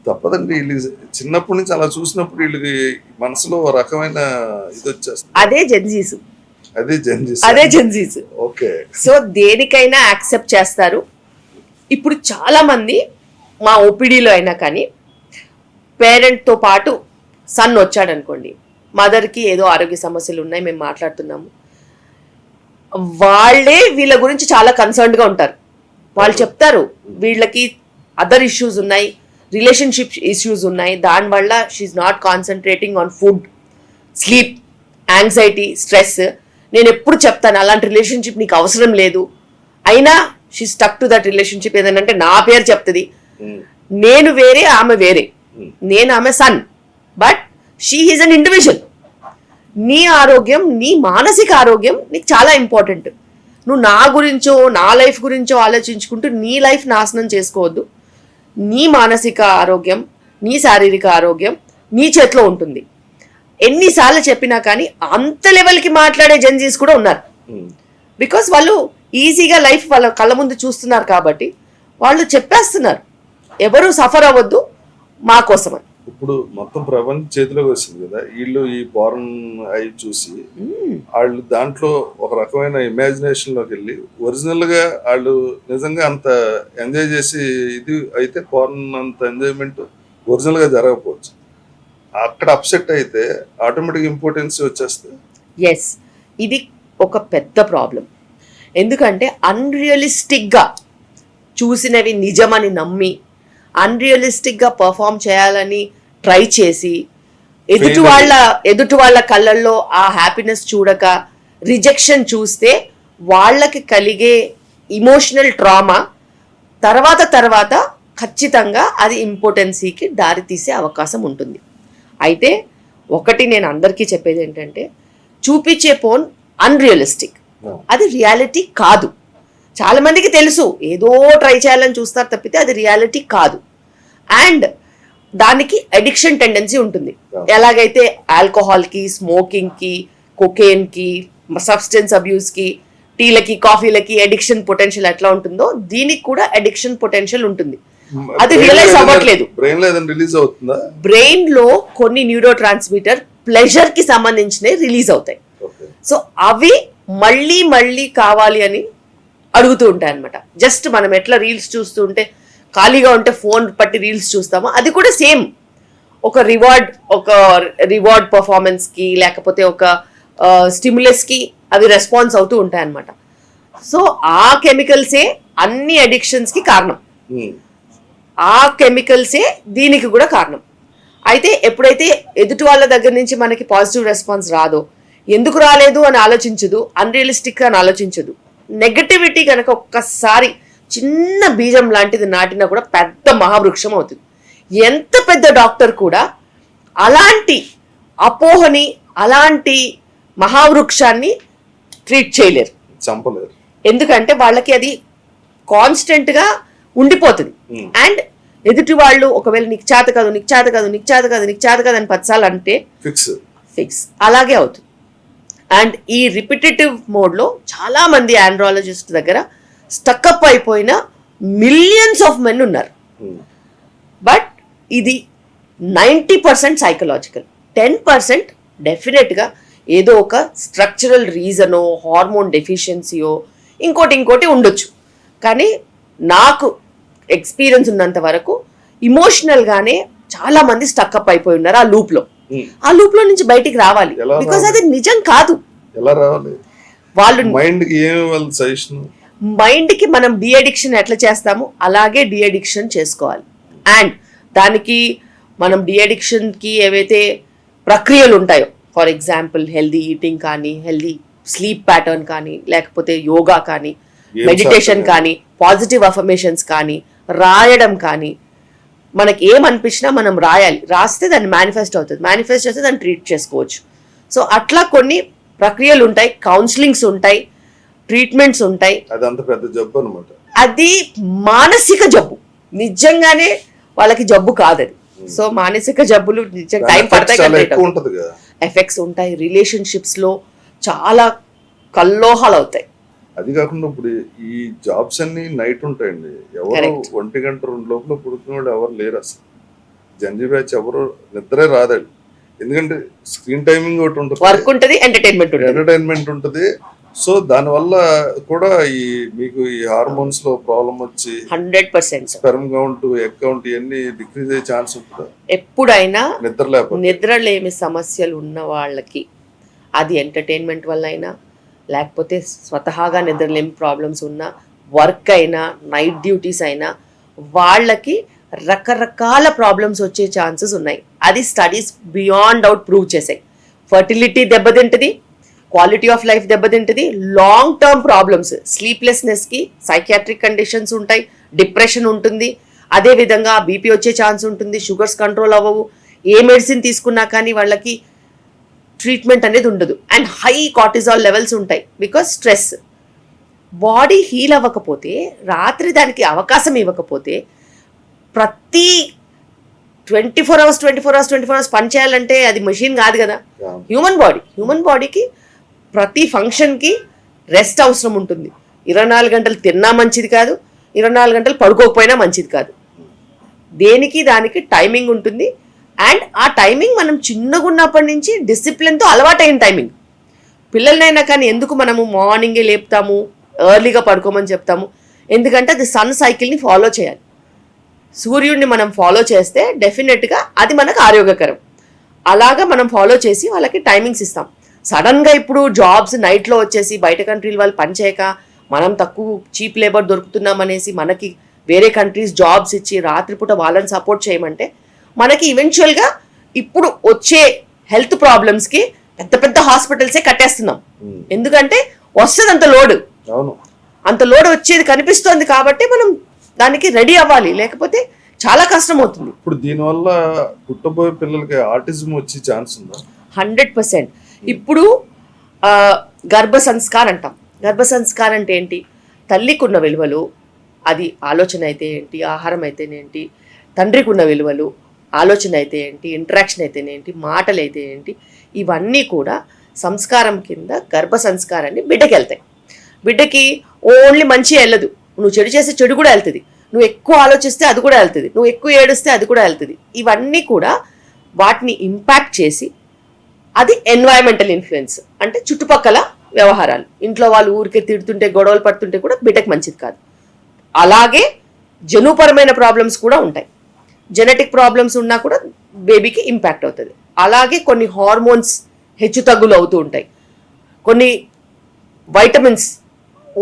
తప్పదండి. వీళ్ళు చిన్నప్పటి నుంచి అలా చూసినప్పుడు వీళ్ళకి మనసులో ఒక రకమైన ఇది వచ్చేస్తుంది. అదే జెన్జీస్. ఓకే. సో దేనికైనా యాక్సెప్ట్ చేస్తారు. ఇప్పుడు చాలా మంది మా ఓపీడీలో అయినా కానీ పేరెంట్తో పాటు సన్ వచ్చాడు అనుకోండి, మదర్కి ఏదో ఆరోగ్య సమస్యలు ఉన్నాయి, మేము మాట్లాడుతున్నాము, వాళ్ళే వీళ్ళ గురించి చాలా కన్సర్న్డ్గా ఉంటారు. వాళ్ళు చెప్తారు వీళ్ళకి అదర్ ఇష్యూస్ ఉన్నాయి, రిలేషన్షిప్ ఇష్యూస్ ఉన్నాయి, దానివల్ల she's not concentrating on food, sleep, anxiety, stress. నేను ఎప్పుడు చెప్తాను అలాంటి రిలేషన్షిప్ నీకు అవసరం లేదు, అయినా she stuck to that relationship. ఏదంటే నా పేరు చెప్తుంది, నేను వేరే ఆమె వేరే, నేను ఆమె son, but she is an individual. నీ ఆరోగ్యం, నీ మానసిక ఆరోగ్యం నీకు చాలా ఇంపార్టెంట్. నువ్వు నా గురించో నా లైఫ్ గురించో ఆలోచించుకుంటూ నీ లైఫ్ నాశనం చేసుకోవద్దు. నీ మానసిక ఆరోగ్యం, నీ శారీరక ఆరోగ్యం నీ చేతిలో ఉంటుంది. ఎన్నిసార్లు చెప్పినా కానీ అంత లెవెల్కి మాట్లాడే జెన్జీస్ కూడా ఉన్నారు. బికాస్ వాళ్ళు ఈజీగా లైఫ్ వాళ్ళ కళ్ళ ముందు చూస్తున్నారు కాబట్టి వాళ్ళు చెప్పేస్తున్నారు, ఎవరు సఫర్ అవ్వద్దు మా కోసం అని. ఇప్పుడు మొత్తం ప్రపంచం చేతిలోకి వచ్చింది కదా, వీళ్ళు ఈ పోర్న్ అయి చూసి వాళ్ళు దాంట్లో ఒక రకమైన ఇమాజినేషన్ లోకి వెళ్ళి ఒరిజినల్ గా వాళ్ళు నిజంగా అంత ఎంజాయ్ చేసి ఇది అయితే పోర్న్ అంత ఎంజాయ్మెంట్ ఒరిజినల్ గా జరగకపోవచ్చు. అక్కడ అప్సెట్ అయితే ఆటోమేటిక్ ఇంపార్టెన్స్ వచ్చేస్తుంది. ఎస్, ఇది ఒక పెద్ద ప్రాబ్లం. ఎందుకంటే అన్రియలిస్టిక్గా చూసినవి నిజమని నమ్మి అన్రియలిస్టిక్గా పర్ఫామ్ చేయాలని ట్రై చేసి ఎదుటి వాళ్ళ కళ్ళల్లో ఆ హ్యాపీనెస్ చూడక రిజెక్షన్ చూస్తే వాళ్ళకి కలిగే ఇమోషనల్ ట్రామా తర్వాత ఖచ్చితంగా అది ఇంపార్టెన్సీకి దారితీసే అవకాశం ఉంటుంది. అయితే ఒకటి నేను అందరికీ చెప్పేది ఏంటంటే, చూపించే పోన్ అన్రియలిస్టిక్, అది రియాలిటీ కాదు. చాలా మందికి తెలుసు, ఏదో ట్రై చేయాలని చూస్తారు తప్పితే అది రియాలిటీ కాదు. అండ్ దానికి అడిక్షన్ టెండెన్సీ ఉంటుంది. ఎలాగైతే ఆల్కహాల్కి, స్మోకింగ్కి, కొకేన్కి, సబ్స్టెన్స్ అబ్యూస్కి టీలకి కాఫీలకి అడిక్షన్ పొటెన్షియల్ ఎట్లా ఉంటుందో దీనికి కూడా అడిక్షన్ పొటెన్షియల్ ఉంటుంది. అది రియలైజ్ అవ్వట్లేదు. బ్రెయిన్ లో ఏదైనా రిలీజ్ అవుతుందా? బ్రెయిన్ లో కొన్ని న్యూరో ట్రాన్స్మిటర్ ప్లెజర్ కి సంబంధించినవి రిలీజ్ అవుతాయి. సో అవి మళ్ళీ మళ్ళీ కావాలి అని అడుగుతూ ఉంటాయి అనమాట. జస్ట్ మనం ఎట్లా రీల్స్ చూస్తూ ఉంటే ఖాళీగా ఉంటే ఫోన్ పట్టి రీల్స్ చూస్తామో అది కూడా సేమ్ ఒక రివార్డ్ పర్ఫార్మెన్స్ కి లేకపోతే ఒక స్టిమ్యులస్ కి అవి రెస్పాన్స్ అవుతూ ఉంటాయి అనమాట. సో ఆ కెమికల్సే అన్ని అడిక్షన్స్ కి కారణం, ఆ కెమికల్సే దీనికి కూడా కారణం. అయితే ఎప్పుడైతే ఎదుటి వాళ్ళ దగ్గర నుంచి మనకి పాజిటివ్ రెస్పాన్స్ రాదో, ఎందుకు రాలేదు అని ఆలోచించదు, అన్రియలిస్టిక్ అని ఆలోచించదు, నెగటివిటీ కనుక ఒక్కసారి చిన్న బీజం లాంటిది నాటినా కూడా పెద్ద మహావృక్షం అవుతుంది. ఎంత పెద్ద డాక్టర్ కూడా అలాంటి అపోహని అలాంటి మహావృక్షాన్ని ట్రీట్ చేయలేరు, చంపలేరు. ఎందుకంటే వాళ్ళకి అది కాన్స్టెంట్ గా ఉండిపోతుంది. అండ్ ఎదుటి వాళ్ళు ఒకవేళ నీకు చేత కాదు నీకు చేత కాదు నీకు చేత కాదు నీకు చేత కాదు అని 10 సార్లు అంటే ఫిక్స్ అలాగే అవుతుంది. అండ్ ఈ రిపిటేటివ్ మోడ్ లో చాలా మంది ఆండ్రాలజిస్ట్ దగ్గర స్టక్అప్ అయిపోయిన మిలియన్స్ ఆఫ్ మెన్ ఉన్నారు. బట్ ఇది 90% సైకలాజికల్, 10% డెఫినెట్గా ఏదో ఒక స్ట్రక్చరల్ రీజనో హార్మోన్ డెఫిషియన్సీయో ఇంకోటి ఉండొచ్చు. కానీ నాకు ఎక్స్పీరియన్స్ ఉన్నంత వరకు ఇమోషనల్గానే చాలా మంది స్టక్అప్ అయిపోయి ఉన్నారు ఆ లూప్లో. ఆ లూప్లో నుంచి బయటికి రావాలి, బికాస్ అది నిజం కాదు. ఎలా రావాలి? వాళ్ళు మైండ్కి మనం డి అడిక్షన్ ఎట్లా చేస్తామో అలాగే డి అడిక్షన్ చేసుకోవాలి. అండ్ దానికి మనం డి అడిక్షన్కి ఏవైతే ప్రక్రియలు ఉంటాయో, ఫర్ ఎగ్జాంపుల్ హెల్దీ ఈటింగ్ కానీ, హెల్దీ స్లీప్ ప్యాటర్న్ కానీ, లేకపోతే యోగా కానీ, మెడిటేషన్ కానీ, పాజిటివ్ అఫర్మేషన్స్ కానీ, రాయడం కానీ, మనకి ఏమనిపించినా మనం రాయాలి. రాస్తే దాన్ని మేనిఫెస్ట్ అవుతుంది, మేనిఫెస్ట్ చేస్తే దాన్ని ట్రీట్ చేసుకోవచ్చు. సో అట్లా కొన్ని ప్రక్రియలు ఉంటాయి, కౌన్సిలింగ్స్ ఉంటాయి, ట్రీట్మెంట్స్ ఉంటాయి. అదంత పెద్ద జబ్బు అన్నమాట. అది మానసిక జబ్బు, నిజంగానే వాళ్ళకి జబ్బు కాదది. సో మానసిక జబ్బులు నిజంగా టైం పడతాయి, ఎఫెక్ట్స్ ఉంటాయి, రిలేషన్షిప్స్ లో చాలా కల్లోహాలు అవుతాయి. అది కాకుండా ఇప్పుడు ఈ జాబ్స్ అన్ని నైట్ ఉంటాయండి. ఎవరు 1 గంట 2 లోపల పుడుతున్న వాళ్ళు ఎవరు లేరు అసలు. జనరల్ బ్యాచ్ ఎవరు నిద్రే రాదండి. ఎందుకంటే స్క్రీన్ టైమింగ్ ఒకటి ఉంటుంది, వర్క్ ఉంటుంది, ఎంటర్టైన్మెంట్ ఉంటుంది. సో దానివల్ల కూడా ఈ మీకు ఈ హార్మోన్స్ లో ప్రాబ్లం వచ్చి 100% స్పెర్మ్ కౌంట్, ఎగ్ కౌంట్ ఇవన్నీ డిక్రీజ్ అయ్యే ఛాన్స్ ఉంటుంది. ఎప్పుడైనా నిద్రలేమి సమస్యలు ఉన్న వాళ్ళకి అది ఎంటర్టైన్మెంట్ వల్ల అయినా, లేకపోతే స్వతహాగా నిద్రలేమి ప్రాబ్లమ్స్ ఉన్నా, వర్క్ అయినా, నైట్ డ్యూటీస్ అయినా, వాళ్ళకి రకరకాల ప్రాబ్లమ్స్ వచ్చే ఛాన్సెస్ ఉన్నాయి. అది స్టడీస్ బియాండ్ డౌట్ ప్రూవ్ చేసాయి. ఫర్టిలిటీ దెబ్బతింటుంది, క్వాలిటీ ఆఫ్ లైఫ్ దెబ్బతింటుంది, లాంగ్ టర్మ్ ప్రాబ్లమ్స్, స్లీప్లెస్నెస్కి సైకియాట్రిక్ కండిషన్స్ ఉంటాయి, డిప్రెషన్ ఉంటుంది, అదేవిధంగా బీపీ వచ్చే ఛాన్స్ ఉంటుంది, షుగర్స్ కంట్రోల్ అవ్వవు, ఏ మెడిసిన్ తీసుకున్నా కానీ వాళ్ళకి ట్రీట్మెంట్ అనేది ఉండదు. అండ్ హై కార్టిజాల్ లెవెల్స్ ఉంటాయి, బికాస్ స్ట్రెస్. బాడీ హీల్ అవ్వకపోతే, రాత్రి దానికి అవకాశం ఇవ్వకపోతే, ప్రతి 24 అవర్స్ పనిచేయాలంటే అది మెషిన్ కాదు కదా. హ్యూమన్ బాడీకి ప్రతి ఫంక్షన్కి రెస్ట్ అవసరం ఉంటుంది. 24 గంటలు తిన్నా మంచిది కాదు, 24 గంటలు పడుకోకపోయినా మంచిది కాదు. దేనికి దానికి టైమింగ్ ఉంటుంది. అండ్ ఆ టైమింగ్ మనం చిన్నగా ఉన్నప్పటి నుంచి డిసిప్లిన్తో అలవాటైన టైమింగ్. పిల్లలనైనా కానీ ఎందుకు మనము మార్నింగే లేపుతాము, ఎర్లీగా పడుకోమని చెప్తాము, ఎందుకంటే అది సన్ సైకిల్ని ఫాలో చేయాలి. సూర్యుడిని మనం ఫాలో చేస్తే డెఫినెట్గా అది మనకు ఆరోగ్యకరం. అలాగా మనం ఫాలో చేసి వాళ్ళకి టైమింగ్స్ ఇస్తాం. సడన్గా ఇప్పుడు జాబ్స్ నైట్లో వచ్చేసి బయట కంట్రీల వాళ్ళు పనిచేయక మనం తక్కువ చీప్ లేబర్ దొరుకుతున్నామనేసి మనకి వేరే కంట్రీస్ జాబ్స్ ఇచ్చి రాత్రిపూట వాళ్ళని సపోర్ట్ చేయమంటే మనకి ఈవెన్చువల్గా ఇప్పుడు వచ్చే హెల్త్ ప్రాబ్లమ్స్కి పెద్ద పెద్ద హాస్పిటల్సే కట్టేస్తున్నాం. ఎందుకంటే వస్తుంది అంత లోడ్ వచ్చేది కనిపిస్తోంది కాబట్టి మనం దానికి రెడీ అవ్వాలి, లేకపోతే చాలా కష్టం అవుతుంది. ఇప్పుడు దీనివల్ల పుట్టబోయే పిల్లలకి ఆటిజం వచ్చే ఛాన్స్ ఉందా? 100%. ఇప్పుడు గర్భ సంస్కారం అంటాం. గర్భ సంస్కారం అంటే ఏంటి? తల్లికి ఉన్న విలువలు, అది ఆలోచన అయితే ఏంటి, ఆహారం అయితేనేంటి, తండ్రికి ఉన్న విలువలు, ఆలోచన అయితే ఏంటి, ఇంటరాక్షన్ అయితేనేంటి, మాటలు అయితే ఏంటి, ఇవన్నీ కూడా సంస్కారం కింద గర్భ సంస్కారాన్ని బిడ్డకి వెళ్తాయి. బిడ్డకి ఓన్లీ మంచి వెళ్ళదు, నువ్వు చెడు చేస్తే చెడు కూడా వెళ్తుంది, నువ్వు ఎక్కువ ఆలోచిస్తే అది కూడా వెళ్తుంది, నువ్వు ఎక్కువ ఏడుస్తే అది కూడా వెళ్తుంది. ఇవన్నీ కూడా వాటిని ఇంపాక్ట్ చేసి అది ఎన్వైరన్మెంటల్ ఇన్ఫ్లుయెన్స్, అంటే చుట్టుపక్కల వ్యవహారాలు, ఇంట్లో వాళ్ళు ఊరికే తిడుతుంటే గొడవలు పడుతుంటే కూడా బిడ్డకు మంచిది కాదు. అలాగే జనుపరమైన ప్రాబ్లమ్స్ కూడా ఉంటాయి, జెనెటిక్ ప్రాబ్లమ్స్ ఉన్నా కూడా బేబీకి ఇంపాక్ట్ అవుతుంది. అలాగే కొన్ని హార్మోన్స్ హెచ్చు తగ్గులు అవుతూ ఉంటాయి, కొన్ని వైటమిన్స్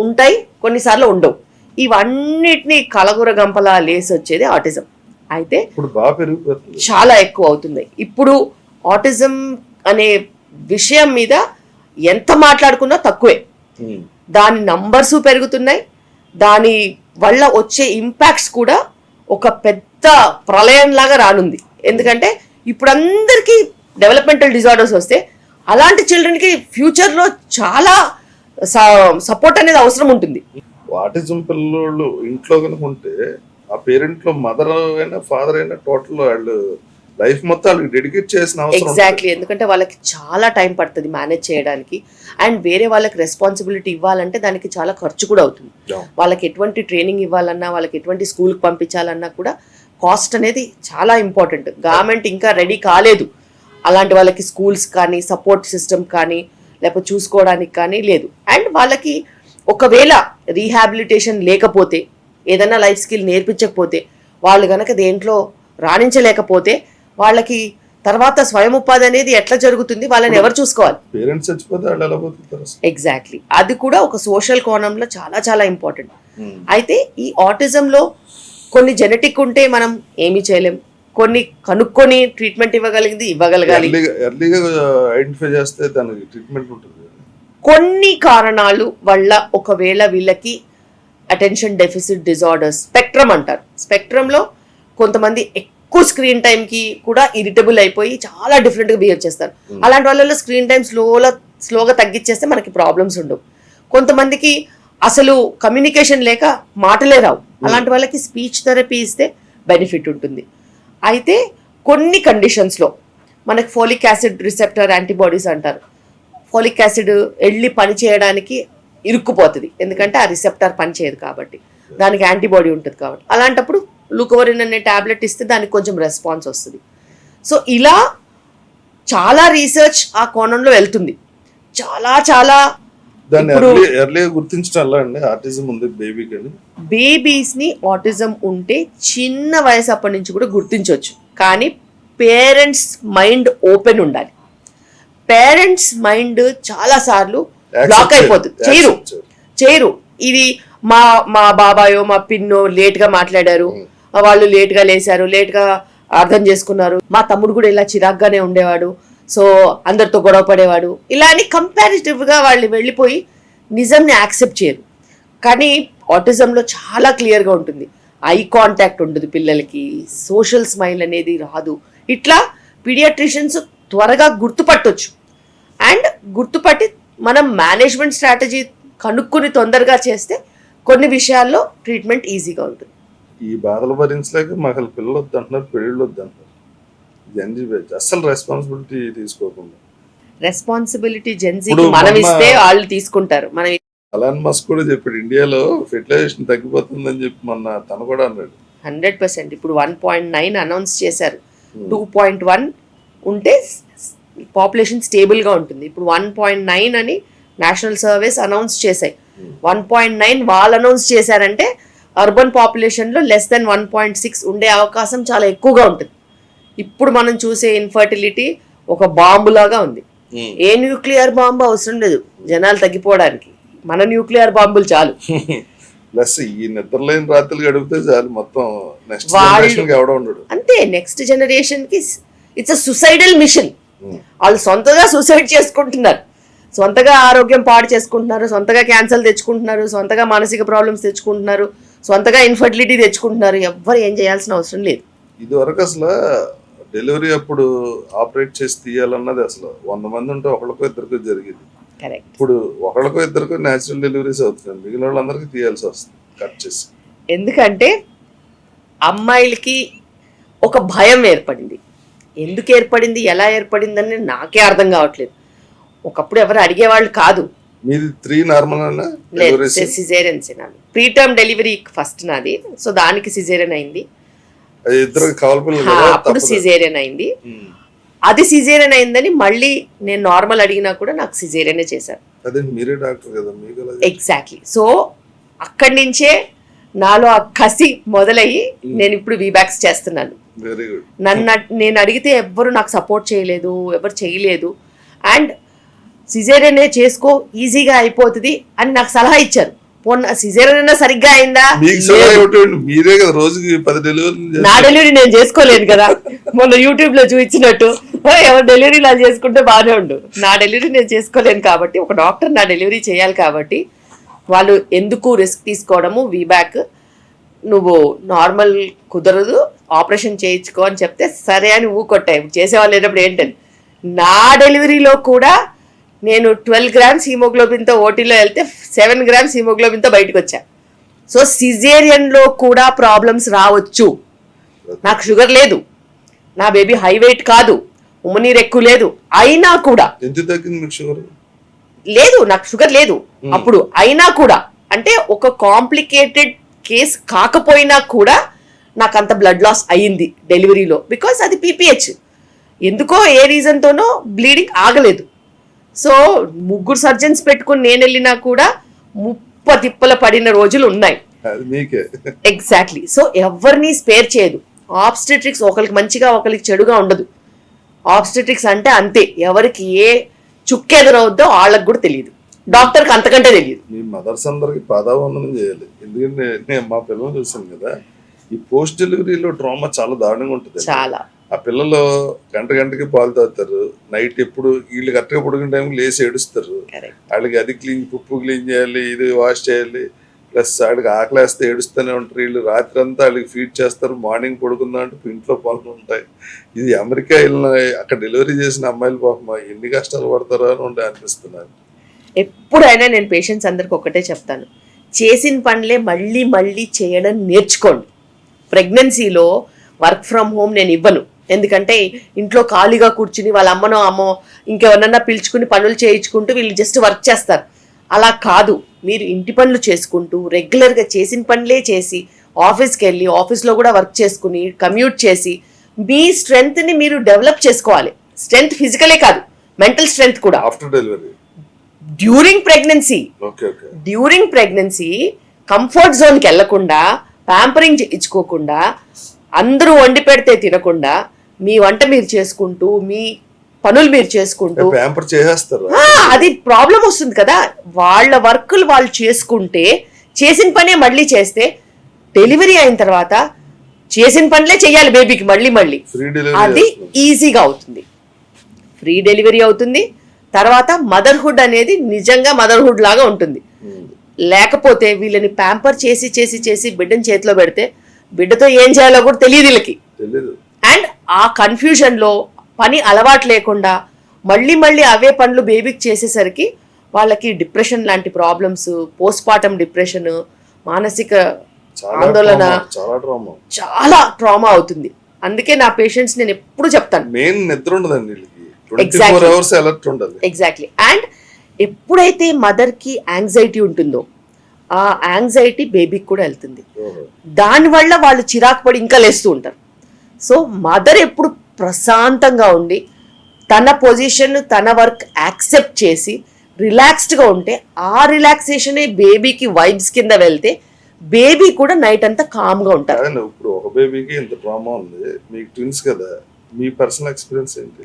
ఉంటాయి, కొన్నిసార్లు ఉండవు. ఇవన్నిటినీ కలగుర గంపలా లేసి వచ్చేది ఆటిజం. అయితే చాలా ఎక్కువ అవుతుంది. ఇప్పుడు ఆటిజం అనే విషయం మీద ఎంత మాట్లాడుకున్నా తక్కువే. దాని నంబర్స్ పెరుగుతున్నాయి, దాని వల్ల వచ్చే ఇంపాక్ట్స్ కూడా ఒక పెద్ద ప్రళయంలాగా రానుంది. ఎందుకంటే ఇప్పుడు అందరికీ డెవలప్మెంటల్ డిజార్డర్స్ వస్తే అలాంటి చిల్డ్రన్కి ఫ్యూచర్లో చాలా సపోర్ట్ అనేది అవసరం ఉంటుంది. ఆటిజం పిల్లలు ఇంట్లో కనుక ఉంటే ఆ పేరెంట్ లో మదర్ అయినా ఫాదర్ అయినా టోటల్ వాళ్ళు లైఫ్ మొత్తం వాళ్ళకి డెడికేట్ చేసిన అవసరం. ఎగ్జాక్ట్లీ, ఎందుకంటే వాళ్ళకి చాలా టైం పడుతుంది మేనేజ్ చేయడానికి, అండ్ వేరే వాళ్ళకి రెస్పాన్సిబిలిటీ ఇవ్వాలంటే దానికి చాలా ఖర్చు కూడా అవుతుంది. వాళ్ళకి ఎటువంటి ట్రైనింగ్ ఇవ్వాలన్నా, వాళ్ళకి ఎటువంటి స్కూల్కి పంపించాలన్నా కూడా కాస్ట్ అనేది చాలా ఇంపార్టెంట్. గవర్నమెంట్ ఇంకా రెడీ కాలేదు అలాంటి వాళ్ళకి స్కూల్స్ కానీ సపోర్ట్ సిస్టమ్ కానీ లేకపోతే చూసుకోవడానికి కానీ లేదు. అండ్ వాళ్ళకి ఒకవేళ రీహాబిలిటేషన్ లేకపోతే, ఏదైనా లైఫ్ స్కిల్ నేర్పించకపోతే, వాళ్ళు కనుక దేంట్లో రాణించలేకపోతే వాళ్ళకి తర్వాత స్వయం ఉపాధి అనేది ఎట్లా జరుగుతుంది, వాళ్ళని ఎవరు చూసుకోవాలి? పేరెంట్స్ చచ్చిపోతే వాళ్ళు ఎలా పోతారు? ఎగ్జాక్ట్లీ, అది కూడా ఒక సోషల్ కోణంలో చాలా చాలా ఇంపార్టెంట్. అయితే ఈ ఆటిజంలో కొన్ని జెనెటిక్ ఉంటే మనం ఏమీ చేయలేం, కొన్ని కనుక్కొని ట్రీట్మెంట్ ఇవ్వగలగాలి. ఐడెంటిఫై చేస్తే దానికి ట్రీట్మెంట్ ఉంటుంది. కొన్ని కారణాలు వల్ల ఒకవేళ వీళ్ళకి అటెన్షన్ డెఫిసిట్ డిజార్డర్స్ స్పెక్ట్రమ్ అంటారు, స్పెక్ట్రమ్లో కొంతమంది ఎక్కువ స్క్రీన్ టైంకి కూడా ఇరిటబుల్ అయిపోయి చాలా డిఫరెంట్గా బిహేవ్ చేస్తారు. అలాంటి వాళ్ళలో స్క్రీన్ టైం స్లోగా తగ్గించేస్తే మనకి ప్రాబ్లమ్స్ ఉండవు. కొంతమందికి అసలు కమ్యూనికేషన్ లేక మాటలే రావు, అలాంటి వాళ్ళకి స్పీచ్ థెరపీ ఇస్తే బెనిఫిట్ ఉంటుంది. అయితే కొన్ని కండిషన్స్లో మనకి ఫోలిక్ యాసిడ్ రిసెప్టర్ యాంటీబాడీస్ అంటారు, ఫోలిక్ యాసిడ్ వెళ్ళి పని చేయడానికి ఇరుక్కుపోతుంది, ఎందుకంటే ఆ రిసెప్టర్ పని చేయదు కాబట్టి, దానికి యాంటీబాడీ ఉంటుంది కాబట్టి. అలాంటప్పుడు లూకోవరిన్ అనే ట్యాబ్లెట్ ఇస్తే దానికి కొంచెం రెస్పాన్స్ వస్తుంది. సో ఇలా చాలా రీసెర్చ్ ఆ కోణంలో వెళ్తుంది. చాలా చాలా బేబీస్ ని ఆటిజం ఉంటే చిన్న వయసు అప్పటి నుంచి కూడా గుర్తించవచ్చు, కానీ పేరెంట్స్ మైండ్ ఓపెన్ ఉండాలి. పేరెంట్స్ మైండ్ చాలా సార్లు బ్లాక్ అయిపోతుంది, చేయరు. ఇది మా బాబాయో మా పిన్నో లేట్ గా మాట్లాడారు, వాళ్ళు లేట్ గా లేచారు, లేట్ గా అర్థం చేసుకున్నారు, మా తమ్ముడు కూడా ఇలా చిరాగ్గానే ఉండేవాడు, సో అందరితో గొడవ పడేవాడు, ఇలా అని కంపారిటివ్గా వాళ్ళు వెళ్ళిపోయి నిజంని యాక్సెప్ట్ చేయరు. కానీ ఆటిజంలో చాలా క్లియర్గా ఉంటుంది, ఐ కాంటాక్ట్ ఉండదు పిల్లలకి, సోషల్ స్మైల్ అనేది రాదు. ఇట్లా పీడియాట్రిషియన్స్ త్వరగా గుర్తుపట్టొచ్చు. అండ్ గుర్తుపట్టి మనం మేనేజ్మెంట్ స్ట్రాటజీ కనుక్కుని తొందరగా చేస్తే కొన్ని విషయాల్లో ట్రీట్మెంట్ ఈజీగా ఉంటుంది. ఈ బాధలు భరించలేక మాకు పిల్లలు వద్దంటున్నారు, పెళ్ళిళ్ళు వద్దంటున్నారు. అసలు రెస్పాన్సిబిలిటీ తీసుకోకుండా, రెస్పాన్సిబిలిటీ జెన్జీకి మనం ఇస్తే వాళ్ళు తీసుకుంటారు. మనం అలాన్ మస్క్ కూడా చెప్పాడు ఇండియాలో ఫెర్టిలైజేషన్ తగ్గిపోతుందని చెప్పి మొన్న తను కూడా అన్నాడు. 100%. ఇప్పుడు 1.9 అనౌన్స్ చేశారు, 2.1 ఉంటే పాపులేషన్ స్టేబుల్గా ఉంటుంది. ఇప్పుడు 1.9 అని నేషనల్ సర్వేస్ అనౌన్స్ చేశాయి. 1.9 వాళ్ళు అనౌన్స్ చేశారంటే అర్బన్ పాపులేషన్లో లెస్ దెన్ 1.6 ఉండే అవకాశం చాలా ఎక్కువగా ఉంటుంది. ఇప్పుడు మనం చూసే ఇన్ఫర్టిలిటీ ఒక బాంబులాగా ఉంది. ఏ న్యూక్లియర్ బాంబు అవసరం లేదు జనాలు తగ్గిపోవడానికి, మన న్యూక్లియర్ బాంబులు చాలు. ప్లస్ ఈ నిద్రలేని రాత్రులు గడిపితే చాలు, మొత్తం నెక్స్ట్ జనరేషన్ ఎవడో ఉండడు. అంతే, నెక్స్ట్ జనరేషన్ కి ఇట్స్ అ సుసైడల్ మిషన్. వాళ్ళు సొంతగా సూసైడ్ చేసుకుంటున్నారు, సొంతగా ఆరోగ్యం పాడు చేసుకుంటున్నారు, సొంతగా క్యాన్సర్ తెచ్చుకుంటున్నారు, సొంతగా మానసిక ప్రాబ్లమ్స్ తెచ్చుకుంటున్నారు, సొంతగా ఇన్ఫర్టిలిటీ తెచ్చుకుంటున్నారు. ఎవ్వరు ఏం చేయాల్సిన అవసరం లేదు. ఇది వరకు అసలు డెలివరీ అప్పుడు ఆపరేట్ చేసి తీయాలన్నది అసలు 100 మంది ఉంటే ఒకళ్ళకో ఇద్దరికో జరిగింది. ఇప్పుడు ఒకళ్ళకో ఇద్దరికో న్యాచురల్ డెలివరీస్ అవుతుంది, మిగిలిన వాళ్ళందరికీ తీయాల్సి వస్తుంది కట్ చేసి. ఎందుకంటే అమ్మాయిలకి ఒక భయం ఏర్పడింది. ఎందుకు ఏర్పడింది, ఎలా ఏర్పడిందని నాకే అర్థం కావట్లేదు. ఒకప్పుడు ఎవరు అడిగేవాళ్ళు కాదు, మీది 3 నార్మల్ అన్నా deliveries? Caesareans pre term delivery first నాది, సో దానికి సిజేరియన్ అయింది. ఇద్దరు కావాలి పిల్లలు హా, కదా, అప్పుడు తప్పదు. సిజేరియన్ అయింది. అది సిజేరియన్ అయిందని మళ్ళీ నేను నార్మల్ అడిగినా కూడా నాకు సిజేరియనే చేశారు. అదే మీరే డాక్టర్ కదా, మీకు ఎలా ఎగ్జాక్ట్లీ. సో అక్కడి నుంచే నాలో ఆ కసి మొదలయ్యి నేను ఇప్పుడు వీబ్యాక్స్ చేస్తున్నాను. Very good. నేను అడిగితే ఎవ్వరు నాకు సపోర్ట్ చేయలేదు, ఎవరు చేయలేదు. అండ్ సిజేరియనే చేసుకో ఈజీగా అయిపోతుంది అని నాకు సలహా ఇచ్చారు. పోన్న సిజేరియన్ అయినా సరిగ్గా అయిందా? మీకు సలహా ఇవ్వటం మీరే కదా, రోజుకి 10 డెలివరీ. నా డెలివరీ నేను చేసుకోలేను కదా, మొన్న యూట్యూబ్ లో చూపించినట్టు ఎవరు డెలివరీ ఇలా చేసుకుంటే బాగానే ఉండు. నా డెలివరీ నేను చేసుకోలేను కాబట్టి ఒక డాక్టర్ నా డెలివరీ చేయాలి కాబట్టి వాళ్ళు ఎందుకు రిస్క్ తీసుకోవడము, వీబ్యాక్ నువ్వు నార్మల్ కుదరదు ఆపరేషన్ చేయించుకో అని చెప్తే సరే అని ఊకొట్టాయి. చేసేవాళ్ళు లేనప్పుడు ఏంటని నా డెలివరీలో కూడా నేను 12 గ్రామ్స్ హీమోగ్లోబిన్తో ఓటీలో వెళ్తే 7 గ్రామ్స్ హీమోగ్లోబిన్తో బయటకు వచ్చా. సో సిజేరియన్లో కూడా ప్రాబ్లమ్స్ రావచ్చు. నాకు షుగర్ లేదు, నా బేబీ హై వెయిట్ కాదు, ఉమ్మనీరు ఎక్కువ లేదు, అయినా కూడా ఎంత తగ్గింది మీకు షుగర్? లేదు, నాకు షుగర్ లేదు అప్పుడు. అయినా కూడా అంటే ఒక కాంప్లికేటెడ్ కేస్ కాకపోయినా కూడా నాకు అంత బ్లడ్ లాస్ అయ్యింది డెలివరీలో. బికాస్ అది పీపీహెచ్, ఎందుకో ఏ రీజన్తోనో బ్లీడింగ్ ఆగలేదు. సో 3 సర్జన్స్ పెట్టుకుని నేను వెళ్ళినా కూడా తిప్పల పడిన రోజులు ఉన్నాయి. అది మీకే. ఎగ్జాక్ట్లీ. సో ఎవరిని స్పేర్ చేయదు. ఆబ్స్టెట్రిక్స్ ఒకరికి మంచిగా ఒకరికి చెడుగా ఉండదు. ఆబ్స్టెట్రిక్స్ అంటే అంతే, ఎవరికి ఏ చుక్క ఎదురవుద్దో వాళ్ళకి కూడా తెలియదు, డాక్టర్కి అంతకంటే తెలియదు. మీ మదర్స్ అందరికి పాదావందనం చేయాలి. ఎందుకంటే నేను మా పిల్లలు చూసాను కదా, ఈ పోస్ట్ డెలివరీలో ట్రామా చాలా దారుణంగా ఉంటుంది. చాలా. ఆ పిల్లలు గంటకి పాలు తాగుతారు, నైట్ ఎప్పుడు వీళ్ళు కరెక్ట్గా పడుకునే టైంకి లేచి ఏడుస్తారు. వాళ్ళకి అది పప్పు క్లీన్ చేయాలి, ఇది వాష్ చేయాలి, ప్లస్ వాళ్ళకి ఆకలేస్తే ఏడుస్తూనే ఉంటారు. వీళ్ళు రాత్రి అంతా వాళ్ళకి ఫీడ్ చేస్తారు, మార్నింగ్ పడుకుందా అంటే ఇంట్లో పనులు ఉంటాయి. ఇది అమెరికా వెళ్ళిన అక్కడ డెలివరీ చేసిన అమ్మాయిలు పాపం ఎన్ని కష్టాలు పడతారో అని ఉండే అనిపిస్తున్నారు. ఎప్పుడైనా నేను పేషెంట్స్ అందరికి ఒకటే చెప్తాను, చేసిన పనులే మళ్ళీ మళ్ళీ చేయడం నేర్చుకోండి. ప్రెగ్నెన్సీలో వర్క్ ఫ్రమ్ హోమ్ నేను ఇవ్వను, ఎందుకంటే ఇంట్లో ఖాళీగా కూర్చుని వాళ్ళ అమ్మో ఇంకెవరన్నా పిలుచుకుని పనులు చేయించుకుంటూ వీళ్ళు జస్ట్ వర్క్ చేస్తారు. అలా కాదు, మీరు ఇంటి పనులు చేసుకుంటూ రెగ్యులర్గా చేసిన పనులే చేసి ఆఫీస్కి వెళ్ళి ఆఫీస్లో కూడా వర్క్ చేసుకుని కమ్యూట్ చేసి మీ స్ట్రెంగ్త్ని మీరు డెవలప్ చేసుకోవాలి. స్ట్రెంగ్త్ ఫిజికలే కాదు, మెంటల్ స్ట్రెంగ్త్ కూడా. After delivery, during pregnancy comfort జోన్కి వెళ్లకుండా, ప్యాంపరింగ్ ఇచ్చుకోకుండా, అందరూ వండి పెడితే తినకుండా మీ వంట మీరు చేసుకుంటూ మీ పనులు మీరు చేసుకుంటూ చేసేస్తారు. అది ప్రాబ్లం వస్తుంది కదా. వాళ్ళ వర్కులు వాళ్ళు చేసుకుంటే చేసిన పనే మళ్ళీ చేస్తే డెలివరీ అయిన తర్వాత చేసిన పనులే చెయ్యాలి బేబీకి మళ్ళీ అది ఈజీగా అవుతుంది. ఫ్రీ డెలివరీ అవుతుంది. తర్వాత మదర్హుడ్ అనేది నిజంగా మదర్హుడ్ లాగా ఉంటుంది. లేకపోతే వీళ్ళని ప్యాంపర్ చేసి చేసి చేసి బిడ్డని చేతిలో పెడితే బిడ్డతో ఏం చేయాలో కూడా తెలియదు వీళ్ళకి. అండ్ ఆ కన్ఫ్యూజన్లో పని అలవాటు లేకుండా మళ్ళీ అవే పనులు బేబీకి చేసేసరికి వాళ్ళకి డిప్రెషన్ లాంటి ప్రాబ్లమ్స్, పోస్ట్ పార్టం డిప్రెషన్, మానసిక ఆందోళన, చాలా ట్రామా అవుతుంది. అందుకే నా పేషెంట్స్ నేను ఎప్పుడు చెప్తాను, ఎగ్జాక్ట్లీ. అండ్ ఎప్పుడైతే మదర్కి యాంగ్జైటీ ఉంటుందో ఆ యాంగ్జైటీ బేబీకి కూడా వెళ్తుంది. దానివల్ల వాళ్ళు చిరాకు పడి ఇంకా లేస్తూ ఉంటారు. సో మదర్ ఎప్పుడు ప్రశాంతంగా ఉండి తన పొజిషన్ తన వర్క్ యాక్సెప్ట్ చేసి రిలాక్స్డ్గా ఉంటే ఆ రిలాక్సేషనే బేబీకి వైబ్స్ కింద వెళ్తే బేబీ కూడా నైట్ అంతా కామ్గా ఉంటారు. ఇప్పుడు ఒక బేబీకి ఇంత ట్రామా ఉంది, మీకు ట్విన్స్ కదా, మీ పర్సనల్ ఎక్స్పీరియన్స్ ఏంటి?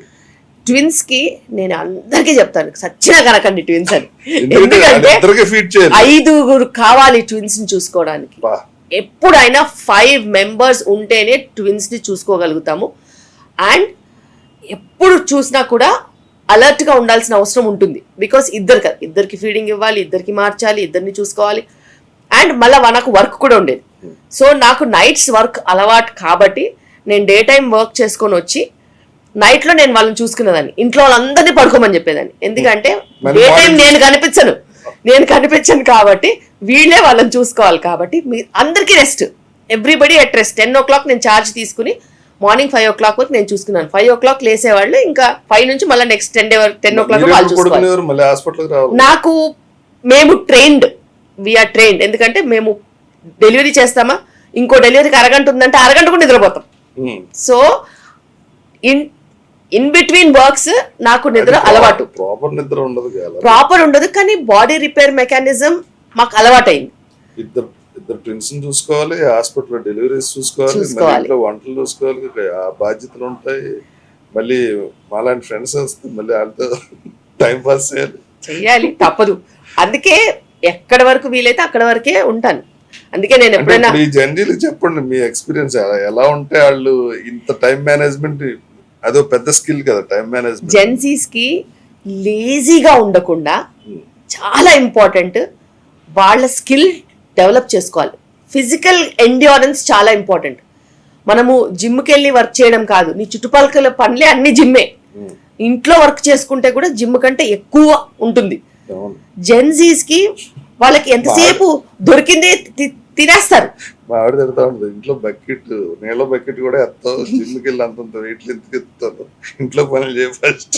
ట్విన్స్ కి నేను అందరికీ చెప్తాను, సచ్చినా కనకండి ట్విన్స్ అని. ఎందుకంటే 5 కావాలి ట్విన్స్ ని చూసుకోవడానికి. ఎప్పుడైనా 5 మెంబర్స్ ఉంటేనే ట్విన్స్ ని చూసుకోగలుగుతాము. అండ్ ఎప్పుడు చూసినా కూడా అలర్ట్ గా ఉండాల్సిన అవసరం ఉంటుంది. బికాస్ ఇద్దరికి ఫీడింగ్ ఇవ్వాలి, ఇద్దరికి మార్చాలి, ఇద్దరిని చూసుకోవాలి. అండ్ మళ్ళీ నాకు వర్క్ కూడా ఉండేది. సో నాకు నైట్స్ వర్క్ అలవాటు కాబట్టి నేను డే టైం వర్క్ చేసుకొని వచ్చి నైట్ లో నేను వాళ్ళని చూసుకునేదాన్ని. ఇంట్లో వాళ్ళందరినీ పడుకోమని చెప్పేదాన్ని. ఎందుకంటే డే టైం నేను కనిపించను కాబట్టి వీళ్ళే వాళ్ళని చూసుకోవాలి. కాబట్టి మీ అందరికీ rest, everybody at rest. 10 o'clock నేను ఛార్జ్ తీసుకుని మార్నింగ్ 5 o'clock వరకు నేను చూసుకున్నాను. 5 o'clock లేసేవాళ్ళు, ఇంకా 5 నుంచి మళ్ళీ నెక్స్ట్ 10 o'clock వాళ్ళు చూసుకోవాలి. నాకు మేము వీఆర్ ట్రైన్డ్. ఎందుకంటే మేము డెలివరీ చేస్తామా, ఇంకో డెలివరీకి అరగంట ఉందంటే అరగంట కూడా నిద్రపోతాం. సో ఇన్ బిట్వీన్ వర్క్స్ నాకు నిద్ర అలవాటు. ప్రాపర్ ఉండదు కానీ బాడీ రిపేర్ మెకానిజం మాకు అలవాటైంది. ఇద్దరు ట్విన్స్ చూసుకోవాలి, హాస్పిటల్ డెలివరీస్ చూసుకోవాలి, వంటలు చూసుకోవాలి, ఆ బాధ్యతలు ఉంటాయి. మళ్ళీ మాలాంటి ఫ్రెండ్స్ వస్తే మళ్ళీ వాళ్ళతో టైం పాస్ చెయ్యాలి, తప్పదు. అందుకే ఎక్కడి వరకు వీలైతే అక్కడ వరకే ఉంటాను. అందుకే నేను ఎప్పుడైనా ఈ జర్నీలు చెప్పండి మీ ఎక్స్పీరియన్స్ ఎలా ఉంటే వాళ్ళు ఇంత టైం మేనేజ్మెంట్, అదో పెద్ద స్కిల్ కదా టైం మేనేజ్మెంట్. జెన్సీస్ కి లేజీగా ఉండకుండా చాలా ఇంపార్టెంట్ వాళ్ళ స్కిల్ డెవలప్ చేసుకోవాలి. ఫిజికల్ ఎండ్యూరెన్స్ చాలా ఇంపార్టెంట్. మనము జిమ్కి వెళ్ళి వర్క్ చేయడం కాదు, నీ చుట్టుపక్కల పనులే అన్ని జిమ్మే. ఇంట్లో వర్క్ చేసుకుంటే కూడా జిమ్ కంటే ఎక్కువ ఉంటుంది. జెన్సీస్ కి వాళ్ళకి ఎంతసేపు దొరికిందే తినేస్తారు. మా ఆవిడ తిడతా ఉంటుంది, ఇంట్లో బకెట్ నీళ్ళ బకెట్ కూడా ఎత్తావు, జిమ్కి వెళ్ళి అంతంత వెయిట్లు ఎందుకు ఎత్తుతాను, ఇంట్లో పనులు చేయ ఫస్ట్.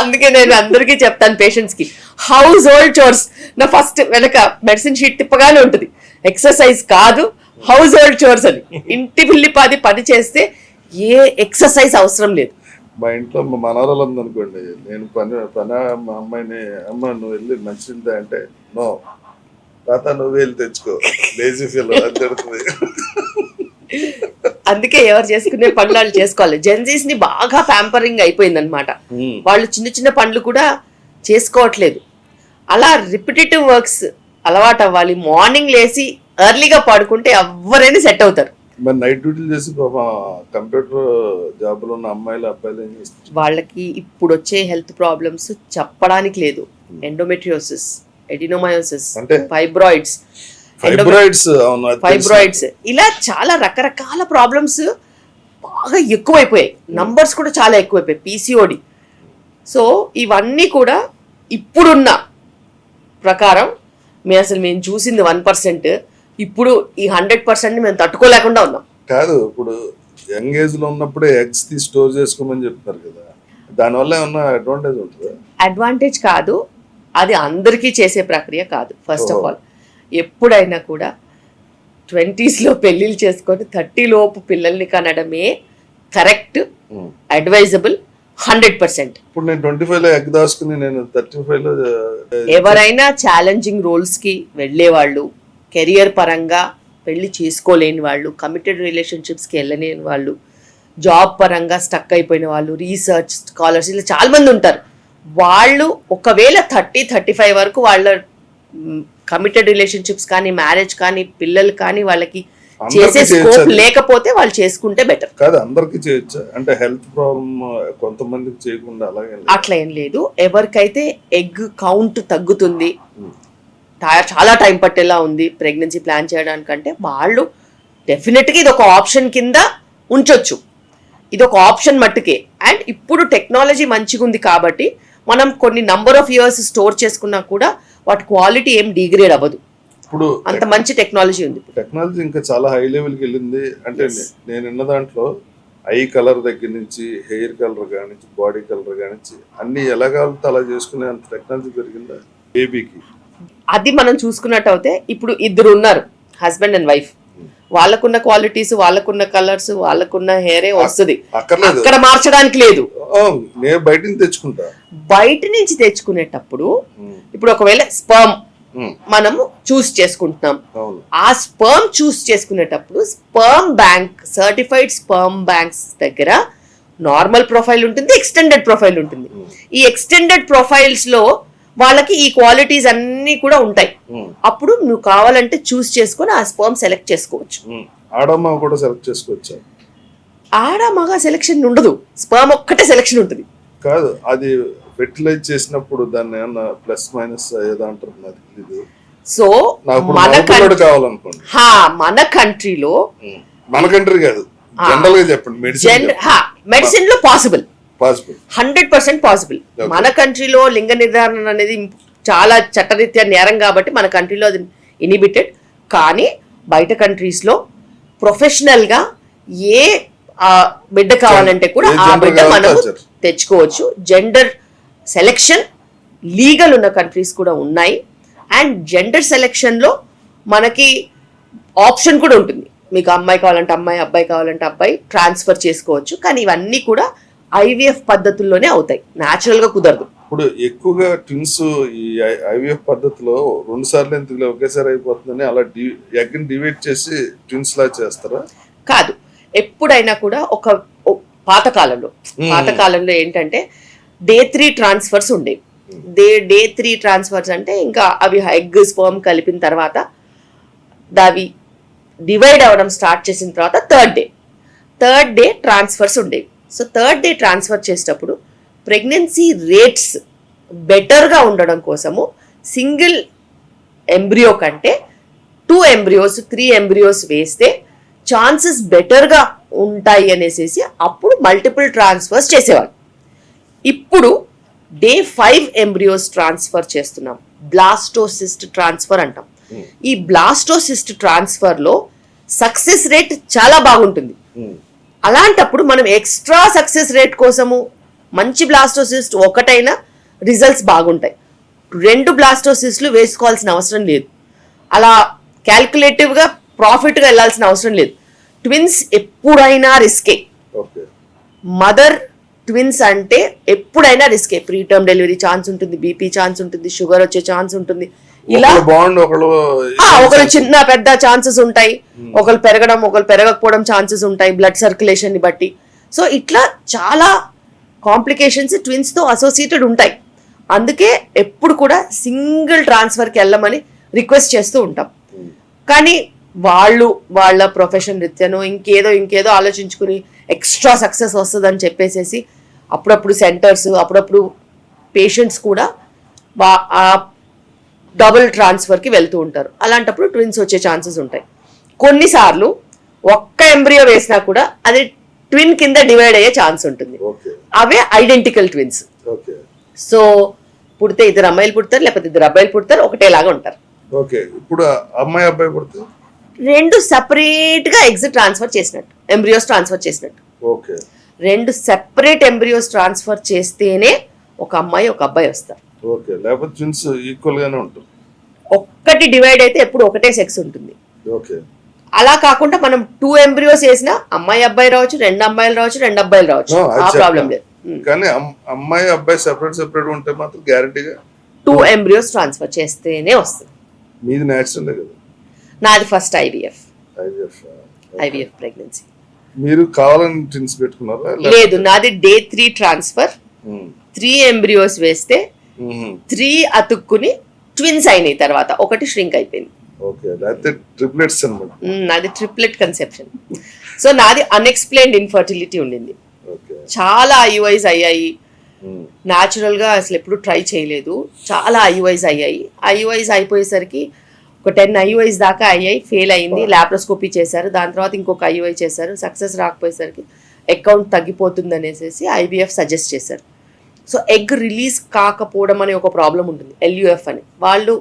అందుకే నేను అందరికీ చెప్తాను పేషెంట్స్ కి, హౌస్ హోల్డ్ చోర్స్ నా ఫస్ట్ వెనక మెడిసిన్ షీట్ తిప్పగానే ఉంటుంది. ఎక్సర్సైజ్ కాదు, హౌస్ హోల్డ్ చోర్స్ అని. ఇంటి పిల్లిపాది పని చేస్తే ఏ ఎక్సర్సైజ్ అవసరం లేదు. మా ఇంట్లో మా మనవరాలు ఉందనుకోండి, నేను పని మా అమ్మాయిని, అమ్మ నువ్వు వెళ్ళి మంచిదా అంటే, నో తాత నువ్వు వెళ్ళి తెచ్చుకో, లేజీ ఫీల్ అని తిడుతుంది. అందుకే ఎవరు చేసుకునే పనులు వాళ్ళు చేసుకోవాలి. జెన్జీస్ ని బాగా ప్యాంపరింగ్ అయిపోయింది అనమాట. వాళ్ళు చిన్న చిన్న పనులు కూడా చేసుకోవట్లేదు. అలా రిపిటేటివ్ వర్క్స్ అలవాటు అవ్వాలి. మార్నింగ్ లేసి ఎర్లీగా పడుకుంటే ఎవరైనా సెట్ అవుతారు. మరి నైట్ డ్యూటీలు చేసి కంప్యూటర్ జాబ్ లో ఉన్న అమ్మాయిలు అబ్బాయిలు ఏం చేస్తారు? వాళ్ళకి ఇప్పుడు వచ్చే హెల్త్ ప్రాబ్లమ్స్ చెప్పడానికి లేదు. ఎండోమెట్రియోసిస్, ఎడినోమయోసిస్, ఫైబ్రాయిడ్స్, ఇలా చాలా రకరకాల ప్రాబ్లమ్స్ బాగా ఎక్కువైపోయాయి. నంబర్స్ కూడా చాలా ఎక్కువైపోయాయి. పిసిఓడి. సో ఇవన్నీ కూడా ఇప్పుడున్న ప్రకారం మేము చూసింది 1%. ఇప్పుడు ఈ 100% మేము తట్టుకోలేకుండా ఉన్నాం. కాదు, ఇప్పుడు యంగ్ ఏజ్ లో ఉన్నప్పుడే ఎగ్స్ తీసి స్టోర్ చేసుకోమని చెప్తారు కదా, దానివల్ల ఏమన్నా అడ్వాంటేజ్ ఉంటుందా? అడ్వాంటేజ్ కాదు, అది అందరికీ చేసే ప్రక్రియ కాదు. ఫస్ట్ ఆఫ్ ఆల్ ఎప్పుడైనా కూడా 20s లో పెళ్లిళ్ళు చేసుకొని 30 లోపు పిల్లల్ని కనడమే కరెక్ట్, అడ్వైజబుల్ 100%. ఇప్పుడు నేను 25 లో ఎగ్ దాచుకుని నేను 35 లో ఎవరైనా ఛాలెంజింగ్ రోల్స్ కి వెళ్లే వాళ్ళు, కెరియర్ పరంగా పెళ్లి చేసుకోలేని వాళ్ళు, కమిటెడ్ రిలేషన్షిప్స్కి వెళ్ళలేని వాళ్ళు, జాబ్ పరంగా స్టక్ అయిపోయిన వాళ్ళు, రీసెర్చ్ స్కాలర్స్, ఇలా చాలా మంది ఉంటారు. వాళ్ళు ఒకవేళ 30-35 వరకు వాళ్ళ కమిటెడ్ రిలేషన్షిప్స్ కానీ, మ్యారేజ్ కానీ, పిల్లలు కానీ వాళ్ళకి చేసే స్కోప్ లేకపోతే వాళ్ళు చేసుకుంటే బెటర్. కాదు అందరికి చేయొచ్చు అంటే హెల్త్ ప్రాబ్లమ్ కొంతమందికి చేయకుండా అలాగే అట్లా ఏం లేదు. ఎవరికైతే ఎగ్ కౌంట్ తగ్గుతుంది, చాలా టైం పట్టేలా ఉంది ప్రెగ్నెన్సీ ప్లాన్ చేయడానికంటే, వాళ్ళు డెఫినెట్గా ఇది ఒక ఆప్షన్ కింద ఉంచొచ్చు. ఇది ఒక ఆప్షన్ మట్టుకే. అండ్ ఇప్పుడు టెక్నాలజీ మంచిగా ఉంది కాబట్టి మనం కొన్ని నంబర్ ఆఫ్ ఇయర్స్ స్టోర్ చేసుకున్నా కూడా వాటి క్వాలిటీ ఏం డిగ్రేడ్ అవ్వదు. ఇప్పుడు అంత మంచి టెక్నాలజీ ఉంది. టెక్నాలజీ ఇంకా చాలా హై లెవెల్కి వెళ్ళింది. అంటే నేను విన్న దాంట్లో ఐ కలర్ దగ్గర నుంచి హెయిర్ కలర్ కానించి బాడీ కలర్ కానించి అన్ని ఎలా కావాలంటే అలా చేసుకునే అంత టెక్నాలజీ పెరిగిందా బేబీకి? అది మనం చూసుకున్నట్టు అయితే ఇప్పుడు ఇద్దరు ఉన్నారు, హస్బెండ్ అండ్ వైఫ్. వాళ్ళకున్న క్వాలిటీస్, వాళ్ళకున్న కలర్స్, వాళ్ళకున్న హెయిరే వస్తుంది. అక్కడ మార్చడానికి లేదు. నేను బయట నుంచి తెచ్చుకుంటా. బయట నుంచి తెచ్చుకునేటప్పుడు ఇప్పుడు ఒకవేళ స్పర్మ్ మనము చూస్ చేసుకుంటున్నాం. ఆ స్పర్మ్ చూస్ చేసుకునేటప్పుడు sperm bank, certified sperm banks దగ్గర నార్మల్ ప్రొఫైల్ ఉంటుంది, ఎక్స్టెండెడ్ ప్రొఫైల్ ఉంటుంది. ఈ ఎక్స్టెండెడ్ ప్రొఫైల్స్ లో వాళ్ళకి ఈ క్వాలిటీస్ అన్ని కూడా ఉంటాయి. అప్పుడు నువ్వు కావాలంటే చూస్ చేసుకొని ఆ స్పర్మ్ సెలెక్ట్ చేసుకోవచ్చు. ఆడమగ కూడా సెలెక్ట్ చేసుకోవచ్చు. ఆడమగ సెలెక్షన్ ఉండదు, స్పర్మ్ ఒక్కటే సెలెక్షన్ ఉంటుంది. కాదు, అది ఫెర్టిలైజ్ చేసినప్పుడు దాన్ని ఏమన్నా ప్లస్ మైనస్ ఏదో అంటారు నాకు తెలీదు. సో కావాలనుకోండి మన కంట్రీలో, మన కంట్రీ కాదు జనరల్ గా చెప్పండి, మెడిసిన్ లో పాసిబుల్, 100% పాసిబుల్. మన కంట్రీలో లింగ నిర్ధారణ అనేది చాలా చట్టరీత్యా నేరం కాబట్టి మన కంట్రీలో అది ఇనిబిటెడ్. కానీ బయట కంట్రీస్ లో ప్రొఫెషనల్ గా ఏ బిడ్డ కావాలంటే కూడా ఆ బిడ్డ మనం తెచ్చుకోవచ్చు. జెండర్ సెలెక్షన్ లీగల్ ఉన్న కంట్రీస్ కూడా ఉన్నాయి. అండ్ జెండర్ సెలెక్షన్లో మనకి ఆప్షన్ కూడా ఉంటుంది. మీకు అమ్మాయి కావాలంటే అమ్మాయి, అబ్బాయి కావాలంటే అబ్బాయి ట్రాన్స్ఫర్ చేసుకోవచ్చు. కానీ ఇవన్నీ కూడా ఐవీఎఫ్ పద్ధతుల్లోనే అవుతాయి, న్యాచురల్గా కుదరదు. ఇప్పుడు ఎక్కువగా ట్విన్స్ ఈ ఐవీఎఫ్ పద్ధతిలో 2 సార్లు ఎందుకు ఒకేసారి అయిపోతుందని అలా ఎగ్ డివైడ్ చేసి ట్విన్స్ లా చేస్తారా? కాదు, ఎప్పుడైనా కూడా ఒక పాతకాలంలో ఏంటంటే డే 3 ట్రాన్స్ఫర్స్ ఉండేవి. డే 3 ట్రాన్స్ఫర్స్ అంటే ఇంకా అవి ఎగ్ స్పర్మ్ కలిపిన తర్వాత అవి డివైడ్ అవ్వడం స్టార్ట్ చేసిన తర్వాత థర్డ్ డే ట్రాన్స్ఫర్స్ ఉండేవి. సో థర్డ్ డే ట్రాన్స్ఫర్ చేసేటప్పుడు ప్రెగ్నెన్సీ రేట్స్ బెటర్గా ఉండడం కోసము సింగిల్ ఎంబ్రియో కంటే 2 ఎంబ్రియోస్ 3 ఎంబ్రియోస్ వేస్తే ఛాన్సెస్ బెటర్గా ఉంటాయి అనేసి అప్పుడు మల్టిపుల్ ట్రాన్స్ఫర్స్ చేసేవాళ్ళు. ఇప్పుడు డే 5 ఎంబ్రియోస్ ట్రాన్స్ఫర్ చేస్తున్నాం, బ్లాస్టోసిస్ట్ ట్రాన్స్ఫర్ అంటాం. ఈ బ్లాస్టోసిస్ట్ ట్రాన్స్ఫర్లో సక్సెస్ రేట్ చాలా బాగుంటుంది. అలాంటప్పుడు మనం ఎక్స్ట్రా సక్సెస్ రేట్ కోసము మంచి బ్లాస్టోసిస్ట్ ఒకటైనా రిజల్ట్స్ బాగుంటాయి, 2 బ్లాస్టోసిస్ట్లు వేసుకోవాల్సిన అవసరం లేదు. అలా క్యాల్కులేటివ్గా ప్రాఫిట్గా వెళ్ళాల్సిన అవసరం లేదు. ట్విన్స్ ఎప్పుడైనా రిస్కే. మదర్ ట్విన్స్ అంటే ఎప్పుడైనా రిస్కే. ప్రీ టర్మ్ డెలివరీ ఛాన్స్ ఉంటుంది, బీపీ ఛాన్స్ ఉంటుంది, షుగర్ వచ్చే ఛాన్స్ ఉంటుంది. ఇలా ఒకరు చిన్న పెద్ద ఛాన్సెస్ ఉంటాయి, ఒకరు పెరగడం ఒకరు పెరగకపోవడం ఛాన్సెస్ ఉంటాయి బ్లడ్ సర్క్యులేషన్ ని బట్టి. సో ఇట్లా చాలా కాంప్లికేషన్స్ ట్విన్స్ తో అసోసియేటెడ్ ఉంటాయి. అందుకే ఎప్పుడు కూడా సింగిల్ ట్రాన్స్ఫర్కి వెళ్ళమని రిక్వెస్ట్ చేస్తూ ఉంటాం. కానీ వాళ్ళ ప్రొఫెషన్ రీత్యానో ఇంకేదో ఆలోచించుకుని ఎక్స్ట్రా సక్సెస్ వస్తుందని చెప్పేసేసి అప్పుడప్పుడు సెంటర్స్, అప్పుడప్పుడు పేషెంట్స్ కూడా డబుల్ ట్రాన్స్ఫర్కి వెళ్తూ ఉంటారు. అలాంటప్పుడు ట్విన్స్ వచ్చే ఛాన్సెస్ ఉంటాయి. కొన్నిసార్లు ఒక్క ఎంబ్రియో వేసినా కూడా అది ట్విన్ కింద డివైడ్ అయ్యే ఛాన్స్ ఉంటుంది. అవే ఐడెంటికల్ ట్విన్స్. సో పుడితే 2 అమ్మాయిలు పుడతారు, లేకపోతే 2 అబ్బాయిలు పుడతారు, ఒకటేలాగా ఉంటారు. ఇప్పుడు అమ్మాయి అబ్బాయి పుడతారు, 2 సెపరేట్ గా ఎగ్స్ ట్రాన్స్ఫర్ చేసినట్టు, ఎంబ్రియోస్ ట్రాన్స్ఫర్ చేసినట్టు. 2 సెపరేట్ ఎంబ్రియోస్ ట్రాన్స్ఫర్ చేస్తేనే ఒక అమ్మాయి ఒక అబ్బాయి వస్తారు. లేకపోతే ట్విన్స్ ఈక్వల్ గానే ఉంటారు. ఒక్కటి డివైడ్ అయితే ఎప్పుడు ఒకటే సెక్స్ ఉంటుంది. అలా కాకుండా మనం 2 ఎంబ్రియోస్ వేసినా అమ్మాయి అబ్బాయి రావచ్చు, 2 అమ్మాయిలు రావచ్చు, 2 అబ్బాయిలు రావచ్చు, ఆ ప్రాబ్లం లేదు. కానీ అమ్మాయి అబ్బాయి సెపరేట్ ఉంటే మాత్రం గ్యారెంటీగా 2 ఎంబ్రియోస్ ట్రాన్స్ఫర్ చేస్తేనే వస్తుంది. మీది నేచురల్ కదా? నాది ఫస్ట్ ఐవీఎఫ్ ప్రెగ్నెన్సీ. మీరు కావాలని ట్విన్స్ పెట్టుకున్నారా? లేదు, నాది డే 3 ట్రాన్స్ఫర్. 3 ఎంబ్రియోస్ వేస్తే 3 అతుక్కుని ట్విన్స్ అయినాయి, తర్వాత ఒకటి ష్రింక్ అయిపోయింది. నాది ట్రిప్లెట్ కన్సెప్షన్. సో నాది అన్ఎక్స్ప్లెయిన్డ్ ఇన్ఫర్టిలిటీ ఉండింది. చాలా ఐయుఐస్ అయ్యాయి, న్యాచురల్ గా అసలు ఎప్పుడు ట్రై చేయలేదు. చాలా ఐయుఐస్ అయ్యాయి. ఐయుఐస్ అయిపోయేసరికి ఒక 10 ఐయుఐస్ దాకా అయ్యాయి, ఫెయిల్ అయింది. ల్యాప్రోస్కోపీ చేశారు, దాని తర్వాత ఇంకొక ఐయుఐ చేశారు, సక్సెస్ రాకపోయేసరికి అకౌంట్ తగ్గిపోతుంది అనేసి ఐవీఎఫ్ సజెస్ట్ చేశారు. సో ఎగ్ రిలీజ్ కాకపోవడం అనే ఒక ప్రాబ్లం ఉంటుంది, ఎల్యుఎఫ్ అని. వాళ్ళు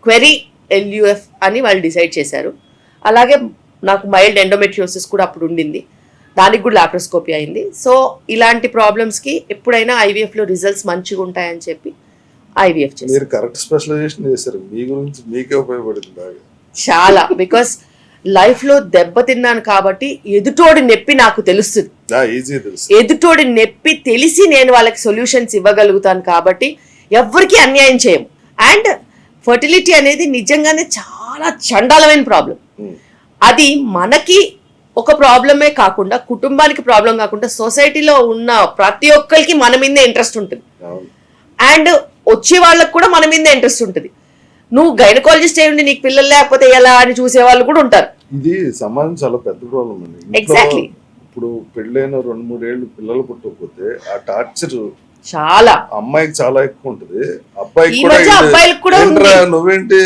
క్వెరీ ఎల్యుఎఫ్ అని వాళ్ళు డిసైడ్ చేశారు. అలాగే నాకు మైల్డ్ ఎండోమెట్రియోసిస్ కూడా అప్పుడు ఉండింది, దానికి కూడా ల్యాప్రోస్కోపీ అయింది. సో ఇలాంటి ప్రాబ్లమ్స్కి ఎప్పుడైనా ఐవీఎఫ్లో రిజల్ట్స్ మంచిగా ఉంటాయని చెప్పి ఐవీఎఫ్ చేశారు. మీరు కరెక్ట్ స్పెషలైజేషన్ చేశారు, మీ గురించి మీకే ఉపయోగపడింది బాగా. చాలా, బికాస్ లైఫ్లో దెబ్బతిన్నాను కాబట్టి ఎదుటోడి నొప్పి నాకు తెలుస్తుంది. ఎదుటోడి నొప్పి తెలిసి నేను వాళ్ళకి సొల్యూషన్స్ ఇవ్వగలుగుతాను కాబట్టి ఎవరికి అన్యాయం చేయము. అండ్ ఫర్టిలిటీ అనేది నిజంగానే చాలా చండాలమైన ప్రాబ్లం. అది మనకి ఒక ప్రాబ్లమే కాకుండా, కుటుంబానికి ప్రాబ్లం కాకుండా, సొసైటీలో ఉన్న ప్రతి ఒక్కరికి మన మీదే ఇంట్రెస్ట్ ఉంటుంది. అండ్ వచ్చే వాళ్ళకి కూడా మన మీదే ఇంట్రెస్ట్ ఉంటుంది. నువ్వు గైనకాలజిస్ట్ అయ్యి నీకు పిల్లలు లేకపోతే ఎలా అని చూసే వాళ్ళు కూడా ఉంటారు. ఇది సమాజం చాలా పెద్ద ప్రాబ్లం అండి. ఎగ్జాక్ట్లీ. ఇప్పుడు పెళ్ళైన 2-3 ఏళ్ళు పిల్లలు పుట్టకపోతే ఆ టార్చర్ చాలా అమ్మాయికి చాలా ఎక్కువ ఉంటది, అబ్బాయికి కూడా నువ్వేంటి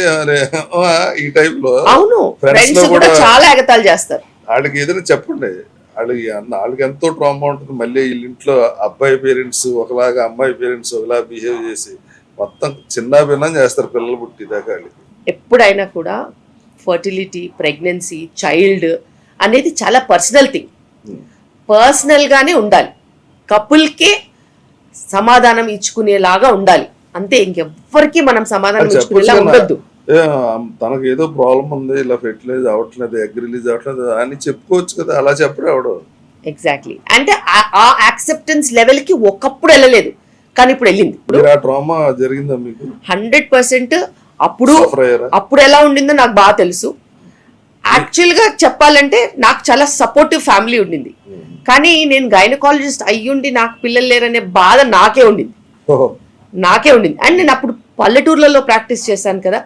ఈ టైప్ లో. అవును, ఫ్రెండ్స్ కూడా చాలా ఎగతాళి చేస్తారు. వాళ్ళకి ఏదైనా చెప్పండి, వాళ్ళకి ఎంతో ట్రామా ఉంటుంది. మళ్ళీ వీళ్ళ ఇంట్లో అబ్బాయి పేరెంట్స్ ఒకలాగా, అమ్మాయి పేరెంట్స్ ఒకలా బిహేవ్ చేసి మొత్తం చిన్న భిన్నం చేస్తారు పిల్లలు పుట్టిదాకా. ఎప్పుడైనా కూడా ఫర్టిలిటీ, ప్రెగ్నెన్సీ, చైల్డ్ అనేది చాలా పర్సనల్ థింగ్. పర్సనల్గానే ఉండాలి, కపుల్కే సమాధానం ఇచ్చుకునేలాగా ఉండాలి. అంతే. ఇంకెవ్వరికి మనం సమాధానం అది ఇచ్చుకునేలా చెప్పొచ్చు ఉండొద్దు. ఏ, తనకు ఏదో ప్రాబ్లం ఉంది, ఇలా ఫెర్టిలైజ్ అవ్వట్లేదు, ఎగ్ రిలీజ్ అవ్వట్లేదు అని చెప్పుకోవచ్చు కదా, అలా చెప్పడు ఎవడు. ఎగ్జాక్ట్లీ. అంటే ఆ యాక్సెప్టెన్స్ లెవెల్ కి ఒకప్పుడు వెళ్ళలేదు, కానీ ఇప్పుడు వెళ్ళింది. ఇప్పుడు మీరు ఆ ట్రామా జరిగిందా మీకు? 100% అప్పుడు Suffer అయ్యారా? అప్పుడు ఎలా ఉండిందో నాకు బాగా తెలుసు. యాక్చువల్ గా చెప్పాలంటే నాకు చాలా సపోర్టివ్ ఫ్యామిలీ ఉండింది, కానీ నేను గైనకాలజిస్ట్ అయ్యుండి నాకు పిల్లలు లేరనే బాధ నాకే ఉండింది. ఓహో. అండ్ నేను అప్పుడు పల్లెటూర్లలో ప్రాక్టీస్ చేశాను కదా,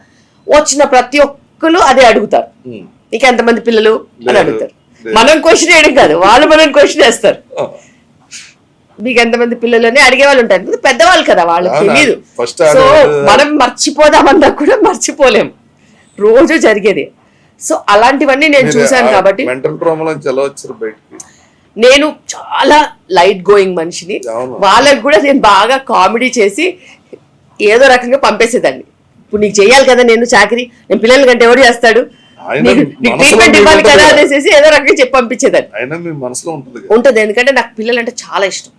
వచ్చిన ప్రతి ఒక్కరు అదే అడుగుతారు, ఉమ్. నీకు ఎంతమంది పిల్లలు అని లేదు, అడుగుతారు. లేదు. మనం క్వశ్చన్ వేయడం కాదు, వాళ్ళు మనం క్వశ్చన్ వేస్తారు. మీకు ఎంతమంది పిల్లలు అని అడిగే వాళ్ళు ఉంటారు, ఎందుకంటే పెద్దవాళ్ళు కదా, వాళ్ళకి అవునా? తెలియదు. First సో ఆడ- మనం మర్చిపోదామన్నా కూడా మర్చిపోలేం, రోజు జరిగేది. సో అలాంటివన్నీ నేను చూశాను కాబట్టి మెంటల్ ట్రామా నుంచి ఎలా వచ్చారు బయటికి? నేను చాలా లైట్ గోయింగ్ మనిషిని. అవును. వాళ్ళకి కూడా నేను బాగా కామెడీ చేసి ఏదో రకంగా పంపేసేదాన్ని. ఇప్పుడు నీకు చెయ్యాలి కదా నేను చాకరీ, నేను పిల్లల కంటే ఎవరు చేస్తాడు, ఆయన నీకు మనసులో ట్రీట్మెంట్ మీకు ఇవ్వాలి ఉంటుంది కదా కదా. అనేసి ఏదో రకంగా చెప్పి పంపించేదాన్ని. అయినా మీ మనసులో ఉంటుంది కదా. ఉంటుంది, ఎందుకంటే నాకు పిల్లలంటే చాలా ఇష్టం.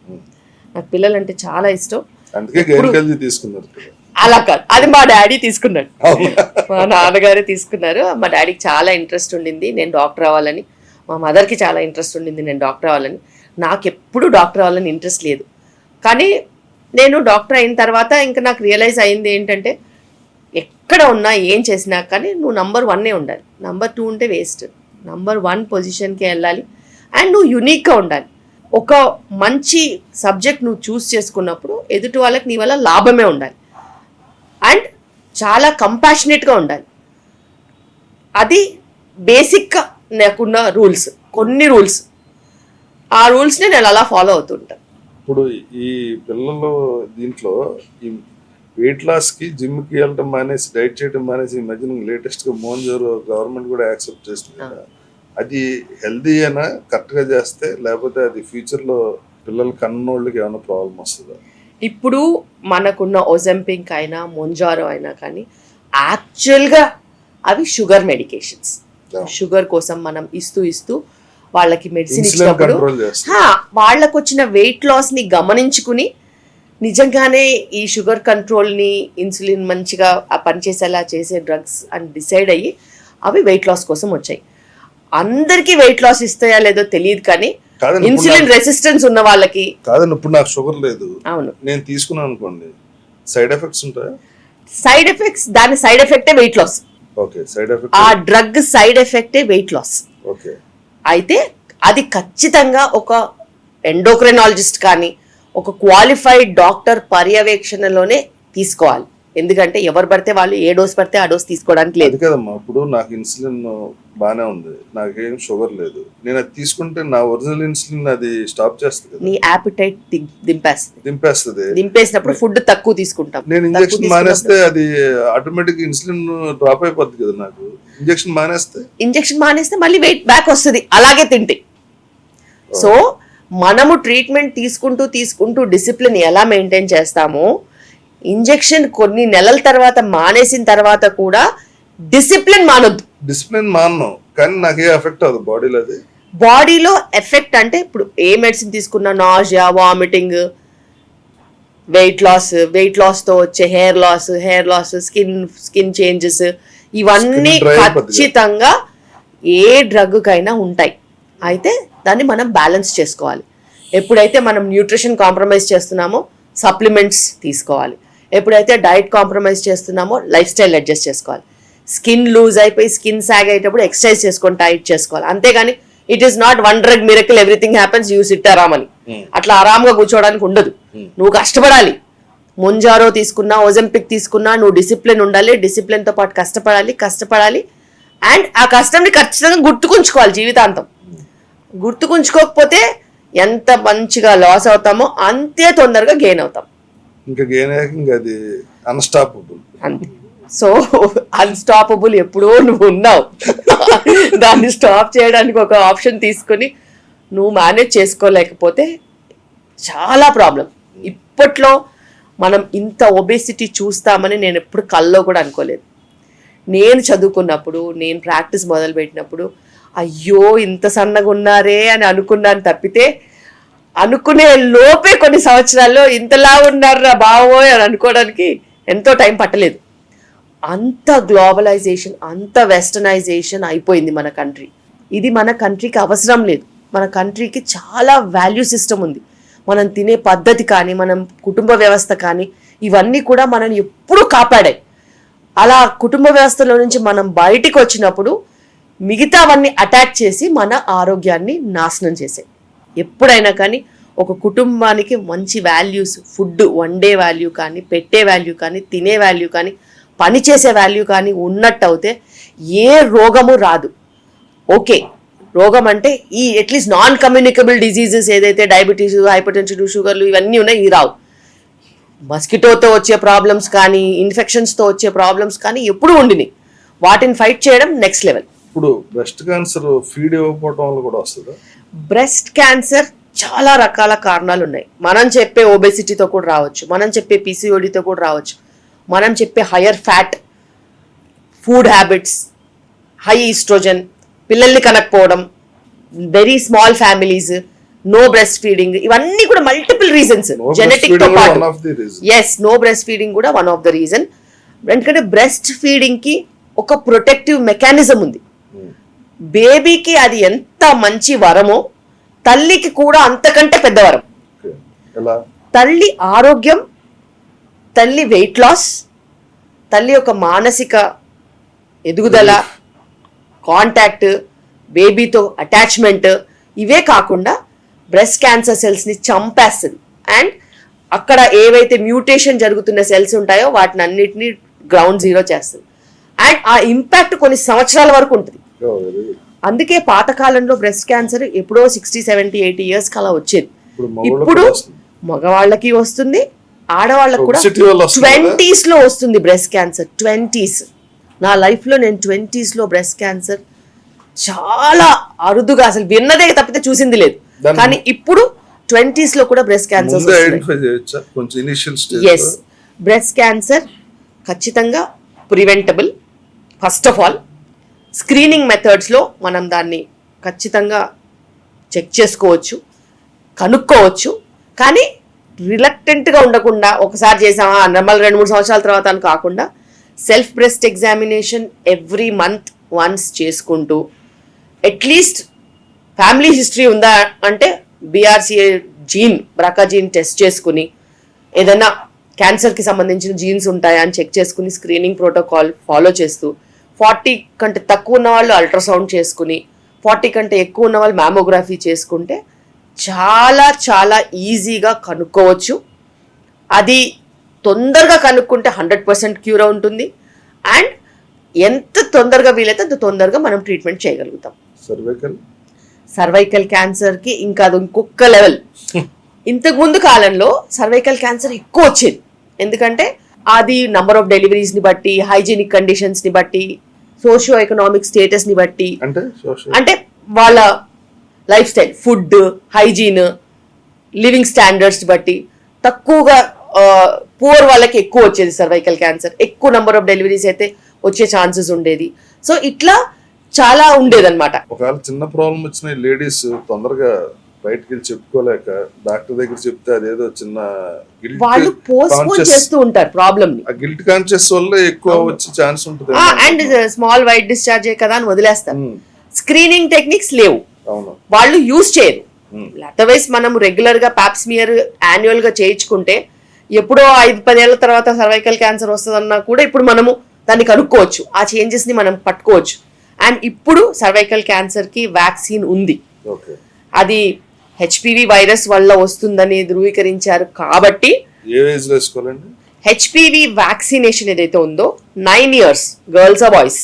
నాకు పిల్లలంటే చాలా ఇష్టం. అందుకే గైనకాలజీ తీసుకున్నారు కదా. అలా కాదు, అది మా డాడీ తీసుకున్నాడు, అవునా? మా నాన్నగారే తీసుకున్నారు. మా డాడీకి చాలా ఇంట్రెస్ట్ ఉండింది నేను డాక్టర్ అవ్వాలని, మా మదర్కి చాలా ఇంట్రెస్ట్ ఉండింది నేను డాక్టర్ అవ్వాలని. నాకు ఎప్పుడు డాక్టర్ అవ్వాలని ఇంట్రెస్ట్ లేదు, కానీ నేను డాక్టర్ అయిన తర్వాత ఇంకా నాకు రియలైజ్ అయింది ఏంటంటే, ఎక్కడ ఉన్నా ఏం చేసినా కానీ నువ్వు నంబర్ 1 ఉండాలి, నంబర్ 2 ఉంటే వేస్ట్. నంబర్ 1 పొజిషన్కి వెళ్ళాలి, అండ్ నువ్వు యునిక్గా ఉండాలి. ఒక మంచి సబ్జెక్ట్ నువ్వు చూస్ చేసుకున్నప్పుడు ఎదుటి వాళ్ళకి నీ వల్ల లాభమే ఉండాలి, అండ్ చాలా కంపాషనేట్గా ఉండాలి. అది బేసిక్గా నాకున్న రూల్స్, కొన్ని రూల్స్. ఆ రూల్స్ని నేను అలా ఫాలో అవుతుంటాను. ఇప్పుడు ఈ పిల్లలు దీంట్లో ఈ వెయిట్ లాస్ కి జిమ్ కి వెళ్ళడం మానేసి డైట్ చేయడం మానేసి ఈ మధ్యన లేటెస్ట్ గా మోంజోరు గవర్నమెంట్ కూడా యాక్సెప్ట్ చేస్తుంది కదా, అది హెల్దీ అయినా కరెక్ట్ గా చేస్తే, లేకపోతే అది ఫ్యూచర్ లో పిల్లలు కన్నోళ్ళకి ఏమైనా ప్రాబ్లం వస్తుందా? ఇప్పుడు మనకున్న ఒజెంపింక్ అయినా మొంజారో అయినా కానీ యాక్చువల్గా అవి షుగర్ మెడికేషన్స్. షుగర్ కోసం మనం ఇస్తూ వాళ్ళకి మెడిసిన్ ఇన్సులిన్ ఇచ్చినప్పుడు కంట్రోల్ చేస్తుంది. వాళ్ళకు వచ్చిన వెయిట్ లాస్ని గమనించుకుని నిజంగానే ఈ షుగర్ కంట్రోల్ని, ఇన్సులిన్ మంచిగా పనిచేసేలా చేసే డ్రగ్స్ అని డిసైడ్ అయ్యి అవి వెయిట్ లాస్ కోసం వచ్చాయి. అందరికీ వెయిట్ లాస్ ఇస్తాయా లేదో తెలియదు, కానీ కాదండి, ఇప్పుడు ఇన్సులిన్ రెసిస్టెన్స్ ఉన్న వాళ్ళకి. కాదండి, ఇప్పుడు నాకు షుగర్ లేదు, అవును, నేను తీసుకున్నాను అనుకోండి, సైడ్ ఎఫెక్ట్స్ ఉంటాయా? సైడ్ ఎఫెక్ట్స్, దాని సైడ్ ఎఫెక్టే weight loss. Okay, side effect. ఆ డ్రగ్ సైడ్ ఎఫెక్టే వెయిట్ లాస్. ఓకే. అయితే అది ఖచ్చితంగా ఒక ఎండోక్రైనాలజిస్ట్ కానీ ఒక క్వాలిఫైడ్ డాక్టర్ పర్యవేక్షణలోనే తీసుకోవాలి. ఎందుకంటే ఎవరు పడితే వాళ్ళు ఏ డోస్ పడితే ఆ డోస్ తీసుకోవడానికి లేదు. అది కదమ్మా, ఇప్పుడు నాకు ఇన్సులిన్ బానే ఉంది, నాకేం షుగర్ లేదు, నేను అది తీసుకుంటే నా ఒరిజినల్ ఇన్సులిన్ అది స్టాప్ చేస్తుంది కదా, నీ యాపిటైట్ దింపేస్తుంది. దింపేసినప్పుడు ఫుడ్ తక్కువ తీసుకుంటాం. నేను ఇంజెక్షన్ మానేస్తే అది ఆటోమేటిక్ ఇన్సులిన్ డ్రాప్ అయిపోద్ది కదా. నాకు ఇంజెక్షన్ మానేస్తే మళ్ళీ వెయిట్ బ్యాక్ వస్తుంది అలాగే తింటే. సో మనము ట్రీట్మెంట్ తీసుకుంటూ డిసిప్లిన్ ఎలా మెయింటైన్ చేస్తామో, ఇంజెక్షన్ కొన్ని నెలల తర్వాత మానేసిన తర్వాత కూడా డిసిప్లిన్ మానొద్దు. డిసిప్లిన్ మానను, కానీ నాకు ఏ ఎఫెక్ట్ అవ్వదు బాడీలో. అది బాడీలో ఎఫెక్ట్ అంటే ఇప్పుడు ఏ మెడిసిన్ తీసుకున్నా నాజియా, వామిటింగ్, వెయిట్ లాస్తో వచ్చే హెయిర్ లాస్, స్కిన్ చేంజెస్, ఇవన్నీ Skin dry అయిపోద్ది. ఖచ్చితంగా ఏ డ్రగ్కైనా ఉంటాయి. అయితే దాన్ని మనం బ్యాలెన్స్ చేసుకోవాలి. ఎప్పుడైతే మనం న్యూట్రిషన్ కాంప్రమైజ్ చేస్తున్నామో సప్లిమెంట్స్ తీసుకోవాలి, ఎప్పుడైతే డైట్ కాంప్రమైజ్ చేస్తున్నామో లైఫ్ స్టైల్ అడ్జస్ట్ చేసుకోవాలి. స్కిన్ లూజ్ అయిపోయి స్కిన్ సాగ్ అయ్యేటప్పుడు ఎక్సర్సైజ్ చేసుకొని టైట్ చేసుకోవాలి. అంతేగాని it is not one drug miracle everything happens you sit ఆరామని అట్లా ఆరాంగా కూర్చోవడానికి ఉండదు. నువ్వు కష్టపడాలి. మొంజారో తీసుకున్నా, ఒజెంపిక్ తీసుకున్నా, నువ్వు డిసిప్లిన్ ఉండాలి. డిసిప్లిన్తో పాటు కష్టపడాలి. అండ్ ఆ కష్టంని ఖచ్చితంగా గుర్తుకుంచుకోవాలి జీవితాంతం. గుర్తుకుంచుకోకపోతే ఎంత మంచిగా లాస్ అవుతామో అంతే తొందరగా గెయిన్ అవుతాం. ఇంకా గెయిన్ అయ్యాక ఇంకా అది అన్స్టాపబుల్. అంతే. సో అన్స్టాపబుల్ ఎప్పుడో నువ్వు ఉన్నావు, దాన్ని స్టాప్ చేయడానికి ఒక ఆప్షన్ తీసుకొని నువ్వు మేనేజ్ చేసుకోలేకపోతే చాలా ప్రాబ్లం. ఇప్పట్లో మనం ఇంత ఒబేసిటీ చూస్తామని నేను ఎప్పుడు కల్లో కూడా అనుకోలేదు. నేను చదువుకున్నప్పుడు, నేను ప్రాక్టీస్ మొదలుపెట్టినప్పుడు అయ్యో ఇంత సన్నగా ఉన్నారే అని అనుకున్నాను తప్పితే అనుకునే లోపే కొన్ని సంవత్సరాల్లో ఇంతలా ఉన్నారా బావోయ్ అని అనుకోవడానికి ఎంతో టైం పట్టలేదు. అంత గ్లోబలైజేషన్, అంత వెస్టర్నైజేషన్ అయిపోయింది మన కంట్రీ. ఇది మన కంట్రీకి అవసరం లేదు. మన కంట్రీకి చాలా వాల్యూ సిస్టమ్ ఉంది. మనం తినే పద్ధతి కానీ, మనం కుటుంబ వ్యవస్థ కానీ, ఇవన్నీ కూడా మనల్ని ఎప్పుడూ కాపాడాయి. అలా కుటుంబ వ్యవస్థలో నుంచి మనం బయటికి వచ్చినప్పుడు మిగతావన్నీ అటాక్ చేసి మన ఆరోగ్యాన్ని నాశనం చేసాయి. ఎప్పుడైనా కానీ ఒక కుటుంబానికి మంచి వాల్యూస్, ఫుడ్ వండే వాల్యూ కానీ, పెట్టే వాల్యూ కానీ, తినే వాల్యూ కానీ, పని చేసే వాల్యూ కానీ ఉన్నట్టు అయితే ఏ రోగము రాదు. ఓకే, రోగం అంటే ఈ అట్లీస్ట్ నాన్ కమ్యూనికబుల్ డిజీజెస్ ఏదైతే డయాబెటీస్, హైపర్ టెన్షన్, షుగర్లు ఇవన్నీ ఉన్నాయి, ఇవి రావు. మస్కిటోతో వచ్చే ప్రాబ్లమ్స్ కానీ, ఇన్ఫెక్షన్స్తో వచ్చే ప్రాబ్లమ్స్ కానీ ఎప్పుడు ఉండినాయి. వాటిని ఫైట్ చేయడం నెక్స్ట్ లెవెల్. ఇప్పుడు బ్రెస్ట్ క్యాన్సర్ ఫీడ్ ఇవ్వకపోవడం వల్ల కూడా వస్తుందా? బ్రెస్ట్ క్యాన్సర్ చాలా రకాల కారణాలు ఉన్నాయి. మనం చెప్పే ఒబెసిటీతో కూడా రావచ్చు, మనం చెప్పే పీసీఓడితో కూడా రావచ్చు, మనం చెప్పే higher fat, food habits, high estrogen, పిల్లల్ని కనకపోవడం, very small families, no breast feeding, ఇవన్నీ కూడా మల్టిపుల్ రీజన్స్ జెనెటిక్ తో పాటు. ఎస్, నో బ్రెస్ట్ ఫీడింగ్ కూడా వన్ ఆఫ్ ద రీజన్. ఎందుకంటే బ్రెస్ట్ ఫీడింగ్ కి ఒక ప్రొటెక్టివ్ మెకానిజం ఉంది. బేబీకి అది ఎంత మంచి వరమో తల్లికి కూడా అంతకంటే పెద్ద వరం. తల్లి ఆరోగ్యం, తల్లి వెయిట్ లాస్, తల్లి యొక్క మానసిక ఎదుగుదల, కాంటాక్ట్, బేబీతో అటాచ్మెంట్, ఇవే కాకుండా బ్రెస్ట్ క్యాన్సర్ సెల్స్ని చంపేస్తుంది. అండ్ అక్కడ ఏవైతే మ్యూటేషన్ జరుగుతున్న సెల్స్ ఉంటాయో వాటిని అన్నిటినీ గ్రౌండ్ జీరో చేస్తుంది. అండ్ ఆ ఇంపాక్ట్ కొన్ని సంవత్సరాల వరకు ఉంటుంది. అందుకే పాతకాలంలో బ్రెస్ట్ క్యాన్సర్ ఎప్పుడో 60, 70, 80 years అలా వచ్చేది. ఇప్పుడు మగవాళ్ళకి వస్తుంది, ఆడవాళ్ళకు కూడా 20s లో వస్తుంది బ్రెస్ట్ క్యాన్సర్. 20s, నా లైఫ్ లో నేను 20s లో బ్రెస్ట్ క్యాన్సర్ చాలా అరుదుగా, అసలు విన్నదే తప్పితే చూసింది లేదు. కానీ ఇప్పుడు 20s లో కూడా breast cancer. Yes, breast cancer ఖచ్చితంగా preventable. First of all screening మెథడ్స్లో మనం దాన్ని ఖచ్చితంగా చెక్ చేసుకోవచ్చు, కనుక్కోవచ్చు. కానీ రిలక్టెంట్గా ఉండకుండా ఒకసారి చేసామా మళ్ళీ 2-3 సంవత్సరాల తర్వాత అని కాకుండా self breast examination every month once చేసుకుంటూ, అట్లీస్ట్ ఫ్యామిలీ హిస్టరీ ఉందా అంటే BRCA gene, BRCA gene test చేసుకుని, ఏదైనా క్యాన్సర్కి సంబంధించిన జీన్స్ ఉంటాయా అని చెక్ చేసుకుని స్క్రీనింగ్ ప్రోటోకాల్ ఫాలో చేస్తూ, 40 కంటే తక్కువ ఉన్న వాళ్ళు అల్ట్రాసౌండ్ చేసుకుని, 40 కంటే ఎక్కువ ఉన్న వాళ్ళు మ్యామోగ్రఫీ చేసుకుంటే చాలా చాలా ఈజీగా కనుక్కోవచ్చు. అది తొందరగా కనుక్కుంటే 100% క్యూర్ ఉంటుంది. అండ్ ఎంత తొందరగా వీలైతే అంత తొందరగా మనం ట్రీట్మెంట్ చేయగలుగుతాం. సర్వైకల్ క్యాన్సర్కి ఇంకా అది ఇంకొక లెవెల్. ఇంతకుముందు కాలంలో సర్వైకల్ క్యాన్సర్ ఎక్కువ వచ్చేది. ఎందుకంటే అది నంబర్ ఆఫ్ డెలివరీస్ని బట్టి, హైజీనిక్ కండిషన్స్ని బట్టి, సోషియో ఎకనామిక్ స్టేటస్ని బట్టి, అంటే వాళ్ళ life style, food, hygiene, living standards బట్టి తక్కువగా పూర్ వాళ్ళకి ఎక్కువ వచ్చేది సర్వైకల్ క్యాన్సర్. ఎక్కువ నంబర్ ఆఫ్ డెలివరీస్ అయితే వచ్చే ఛాన్సెస్ ఉండేది. సో ఇట్లా చాలా ఉండేదన్నమాట. ఒకవేళ చిన్న ప్రాబ్లం వచ్చిన లేడీస్ తొందరగా బయటకి వెళ్ళి చెప్పుకోలేక డాక్టర్ దగ్గర చెప్తే అదేదో చిన్న వాళ్ళు పోస్ట్పోన్ చేస్తూ ఉంటారు ప్రాబ్లమ్ ని. గిల్ట్ కాన్షియస్ వల్ల ఎక్కువ వచ్చే ఛాన్స్ ఉంటుంది. అండ్ స్మాల్ వైట్ డిశ్చార్జ్ కదా అని వదిలేస్తారు. స్క్రీనింగ్ టెక్నిక్స్ లేవు, వాళ్ళు యూజ్ చేయరు. అదర్వైజ్ మనం రెగ్యులర్ గా పాప్స్మియర్ యాన్యువల్ గా చేయించుకుంటే ఎప్పుడో 5-10 ఏళ్ల తర్వాత సర్వైకల్ క్యాన్సర్ వస్తుందన్నా కూడా ఇప్పుడు మనము దాన్ని కనుక్కోవచ్చు, ఆ చేంజెస్ ని మనం పట్టుకోవచ్చు. అండ్ ఇప్పుడు సర్వైకల్ క్యాన్సర్ కి వ్యాక్సిన్ ఉంది. అది HPV వైరస్ వల్ల వస్తుందని ధృవీకరించారు. కాబట్టి HPV వ్యాక్సినేషన్ ఏదైతే ఉందో 9 years గర్ల్స్ ఆ బాయ్స్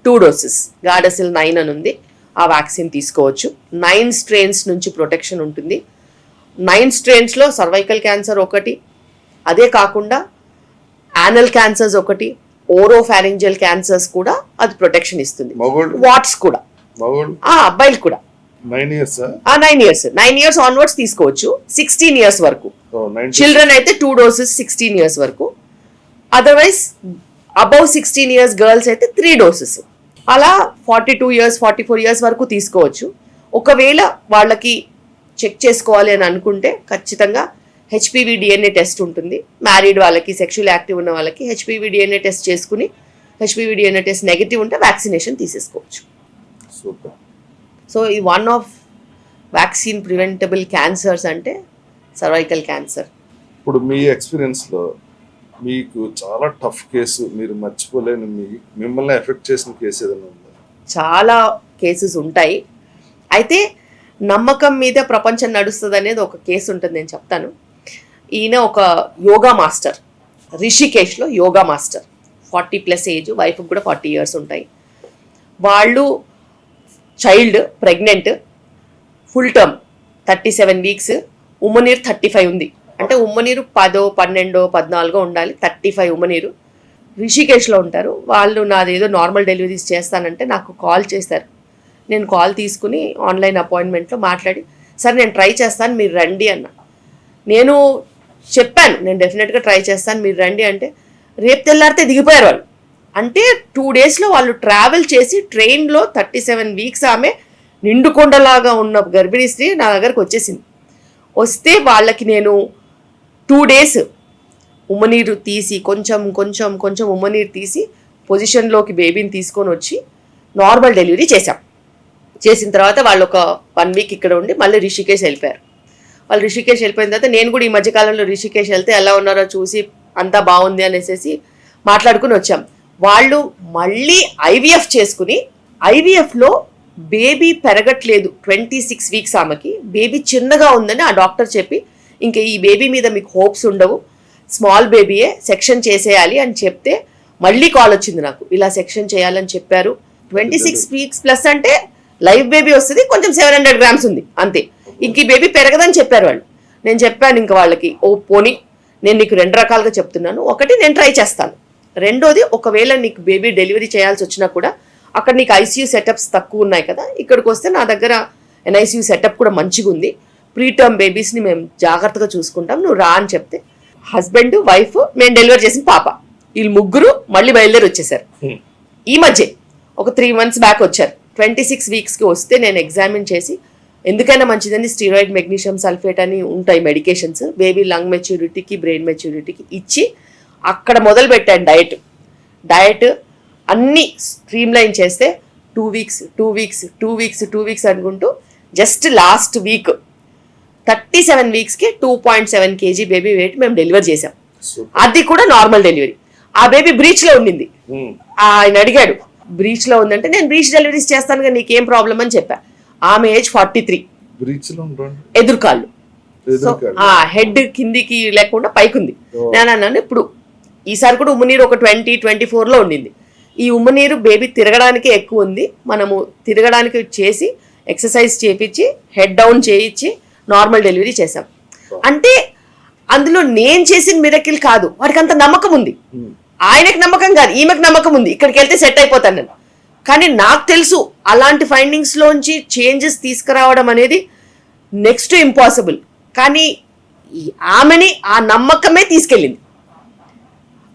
2 doses గార్డాసిల్ 9 అని ఉంది, ఆ వ్యాక్సిన్ తీసుకోవచ్చు. 9 strains నుంచి ప్రొటెక్షన్ ఉంటుంది. 9 strains లో సర్వైకల్ క్యాన్సర్ ఒకటి, అదే కాకుండా యానల్ క్యాన్సర్స్ ఒకటి, ఓరోఫారింజియల్ క్యాన్సర్స్ కూడా అది ప్రొటెక్షన్ ఇస్తుంది. వాట్స్ కూడా అబ్బాయిలు కూడా 9 years ఆన్వర్డ్స్ తీసుకోవచ్చు. 16 years వరకు చిల్డ్రన్ అయితే 2 doses 16 years వరకు. అదర్వైజ్ అబౌవ్ 16 years గర్ల్స్ అయితే 3 doses. అలా 42 years 44 years వరకు తీసుకోవచ్చు. ఒకవేళ వాళ్ళకి చెక్ చేసుకోవాలి అని అనుకుంటే ఖచ్చితంగా హెచ్పివి డిఎన్ఏ టెస్ట్ ఉంటుంది. మ్యారీడ్ వాళ్ళకి, సెక్షువల్ యాక్టివ్ ఉన్న వాళ్ళకి హెచ్పివి డిఎన్ఏ టెస్ట్ చేసుకుని హెచ్పివి డిఎన్ఏ టెస్ట్ నెగిటివ్ ఉంటే వ్యాక్సినేషన్ తీసేసుకోవచ్చు. సూపర్. సో ఈ one of vaccine preventable cancers అంటే సర్వైకల్ క్యాన్సర్. ఇప్పుడు మీ ఎక్స్పీరియన్స్లో మీకు చాలా టఫ్ కేసు, మీరు మర్చిపోలేని మిమ్మల్ని ఎఫెక్ట్ చేసిన కేసు ఏదైనా ఉందా? చాలా కేసెస్ ఉంటాయి. అయితే నమ్మకం మీద ప్రపంచం నడుస్తుంది అనేది ఒక కేసు ఉంటుంది, నేను చెప్తాను. ఈయన ఒక యోగా మాస్టర్, రిషికేష్లో యోగా మాస్టర్, 40+ ఏజ్, వైఫ్కి కూడా 40 years ఉంటాయి. వాళ్ళు child pregnant, full term 37 weeks, ఉమ్మనీరు 35 ఉంది. అంటే ఉమ్మనీరు 10, 12, 14 ఉండాలి, 35 ఉమ్మనీరు. రిషికేష్లో ఉంటారు వాళ్ళు. నాదేదో నార్మల్ డెలివరీస్ చేస్తానంటే నాకు కాల్ చేశారు. నేను కాల్ తీసుకుని ఆన్లైన్ అపాయింట్మెంట్లో మాట్లాడి, సార్ నేను ట్రై చేస్తాను మీరు రండి అన్న. నేను చెప్పాను నేను డెఫినెట్గా ట్రై చేస్తాను మీరు రండి అంటే, రేపు తెల్లారితే దిగిపోయారు వాళ్ళు. అంటే 2 daysలో వాళ్ళు ట్రావెల్ చేసి ట్రైన్లో 37 weeks ఆమె నిండుకొండలాగా ఉన్న గర్భిణీ స్త్రీ నా దగ్గరకు వచ్చేసింది. వస్తే వాళ్ళకి నేను 2 days ఉమ్మనీరు తీసి కొంచెం కొంచెం కొంచెం ఉమ్మనీరు తీసి పొజిషన్లోకి బేబీని తీసుకొని వచ్చి నార్మల్ డెలివరీ చేశాం. చేసిన తర్వాత వాళ్ళు ఒక 1 week ఇక్కడ ఉండి మళ్ళీ రిషికేష్ వెళ్ళిపోయారు. వాళ్ళు రిషికేష్ వెళ్ళిపోయిన తర్వాత నేను కూడా ఈ మధ్యకాలంలో రిషికేష్ వెళ్తే ఎలా ఉన్నారో చూసి అంతా బాగుంది అనేసి మాట్లాడుకుని వచ్చాం. వాళ్ళు మళ్ళీ ఐవీఎఫ్ చేసుకుని, ఐవీఎఫ్లో బేబీ పెరగట్లేదు 26 weeks ఆమెకి, బేబీ చిన్నగా ఉందని ఆ డాక్టర్ చెప్పి, ఇంకా ఈ బేబీ మీద మీకు హోప్స్ ఉండవు, స్మాల్ బేబీయే, సెక్షన్ చేసేయాలి అని చెప్తే మళ్ళీ కాల్ వచ్చింది నాకు, ఇలా సెక్షన్ చేయాలని చెప్పారు. 26 weeks ప్లస్ అంటే లైవ్ బేబీ వస్తుంది, కొంచెం 700 grams ఉంది అంతే, ఇంక ఈ బేబీ పెరగదని చెప్పారు వాళ్ళు. నేను చెప్పాను ఇంకా వాళ్ళకి, ఓ పోనీ నేను నీకు 2 రకాలుగా చెప్తున్నాను, ఒకటి నేను ట్రై చేస్తాను, రెండోది ఒకవేళ నీకు బేబీ డెలివరీ చేయాల్సి వచ్చినా కూడా అక్కడ నీకు ఐసీయూ సెటప్స్ తక్కువ ఉన్నాయి కదా, ఇక్కడికి వస్తే నా దగ్గర ఎన్ఐసీయూ సెటప్ కూడా మంచిగా ఉంది, ప్రీ టర్మ్ బేబీస్ని మేము జాగ్రత్తగా చూసుకుంటాం, నువ్వు రా అని చెప్తే హస్బెండ్, వైఫ్, మేము డెలివరీ చేసిన పాప, వీళ్ళు ముగ్గురు మళ్ళీ బయలుదేరి వచ్చేసారు. ఈ మధ్య ఒక 3 months బ్యాక్ వచ్చారు. 26 weeksకి వస్తే నేను ఎగ్జామిన్ చేసి, ఎందుకైనా మంచిదని స్టీరాయిడ్, మెగ్నీషియం సల్ఫేట్ అని ఉంటాయి మెడికేషన్స్, బేబీ లంగ్ మెచ్యూరిటీకి, బ్రెయిన్ మెచ్యూరిటీకి ఇచ్చి అక్కడ మొదలు పెట్టాను డయట్ అన్నీ స్ట్రీమ్లైన్ చేస్తే 2 weeks అనుకుంటూ just last week 37 weeksకి 2.7 kg baby wait మేము డెలివర్ చేసాం. అది కూడా నార్మల్ డెలివరీ. ఆ బేబీ బ్రీచ్లో ఉండింది. ఆయన అడిగాడు బ్రీచ్లో ఉందంటే, నేను బ్రీచ్ డెలివరీస్ చేస్తాను కదా నీకేం ప్రాబ్లం అని చెప్పా. ఆమె ఏజ్ 43, ఎదురుకాళ్ళు, హెడ్ కిందికి లేకుండా పైకి ఉంది. నేను అన్నాను ఇప్పుడు ఈసారి కూడా ఉమ్మనీరు ఒక 20-24లో ఉండింది. ఈ ఉమ్మనీరు బేబీ తిరగడానికి ఎక్కువ ఉంది, మనము తిరగడానికి చేసి ఎక్సర్సైజ్ చేయించి హెడ్ డౌన్ చేయించి నార్మల్ డెలివరీ చేసాం. అంటే అందులో నేను చేసిన మిరకిల్ కాదు, వాడికి అంత నమ్మకం ఉంది. ఆయనకు నమ్మకం కాదు, ఈమెకు నమ్మకం ఉంది, ఇక్కడికి వెళ్తే సెట్ అయిపోతాను నేను. కానీ నాకు తెలుసు అలాంటి ఫైండింగ్స్లోంచి చేంజెస్ తీసుకురావడం అనేది నెక్స్ట్ ఇంపాసిబుల్. కానీ ఆమెని ఆ నమ్మకమే తీసుకెళ్ళింది,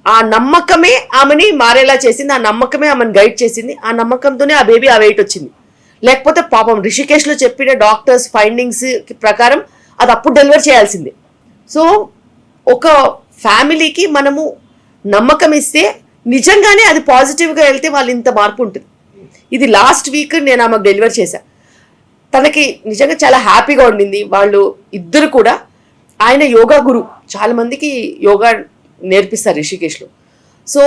ఆ నమ్మకమే ఆమెని మారేలా చేసింది, ఆ నమ్మకమే ఆమెను గైడ్ చేసింది, ఆ నమ్మకంతోనే ఆ బేబీ ఆ వెయిట్ వచ్చింది. లేకపోతే పాపం రిషికేష్లో చెప్పిన డాక్టర్స్ ఫైండింగ్స్ ప్రకారం అది అప్పుడు డెలివర్ చేయాల్సిందే. సో ఒక ఫ్యామిలీకి మనము నమ్మకం ఇస్తే నిజంగానే అది పాజిటివ్గా వెళ్తే వాళ్ళు ఇంత మార్పు ఉంటుంది. ఇది లాస్ట్ వీక్ నేను ఆమెకు డెలివర్ చేశా. తనకి నిజంగా చాలా హ్యాపీగా ఉండింది. వాళ్ళు ఇద్దరు కూడా, ఆయన యోగా గురు, చాలా మందికి యోగా నేర్పిస్తారు రిషికేష్లో. సో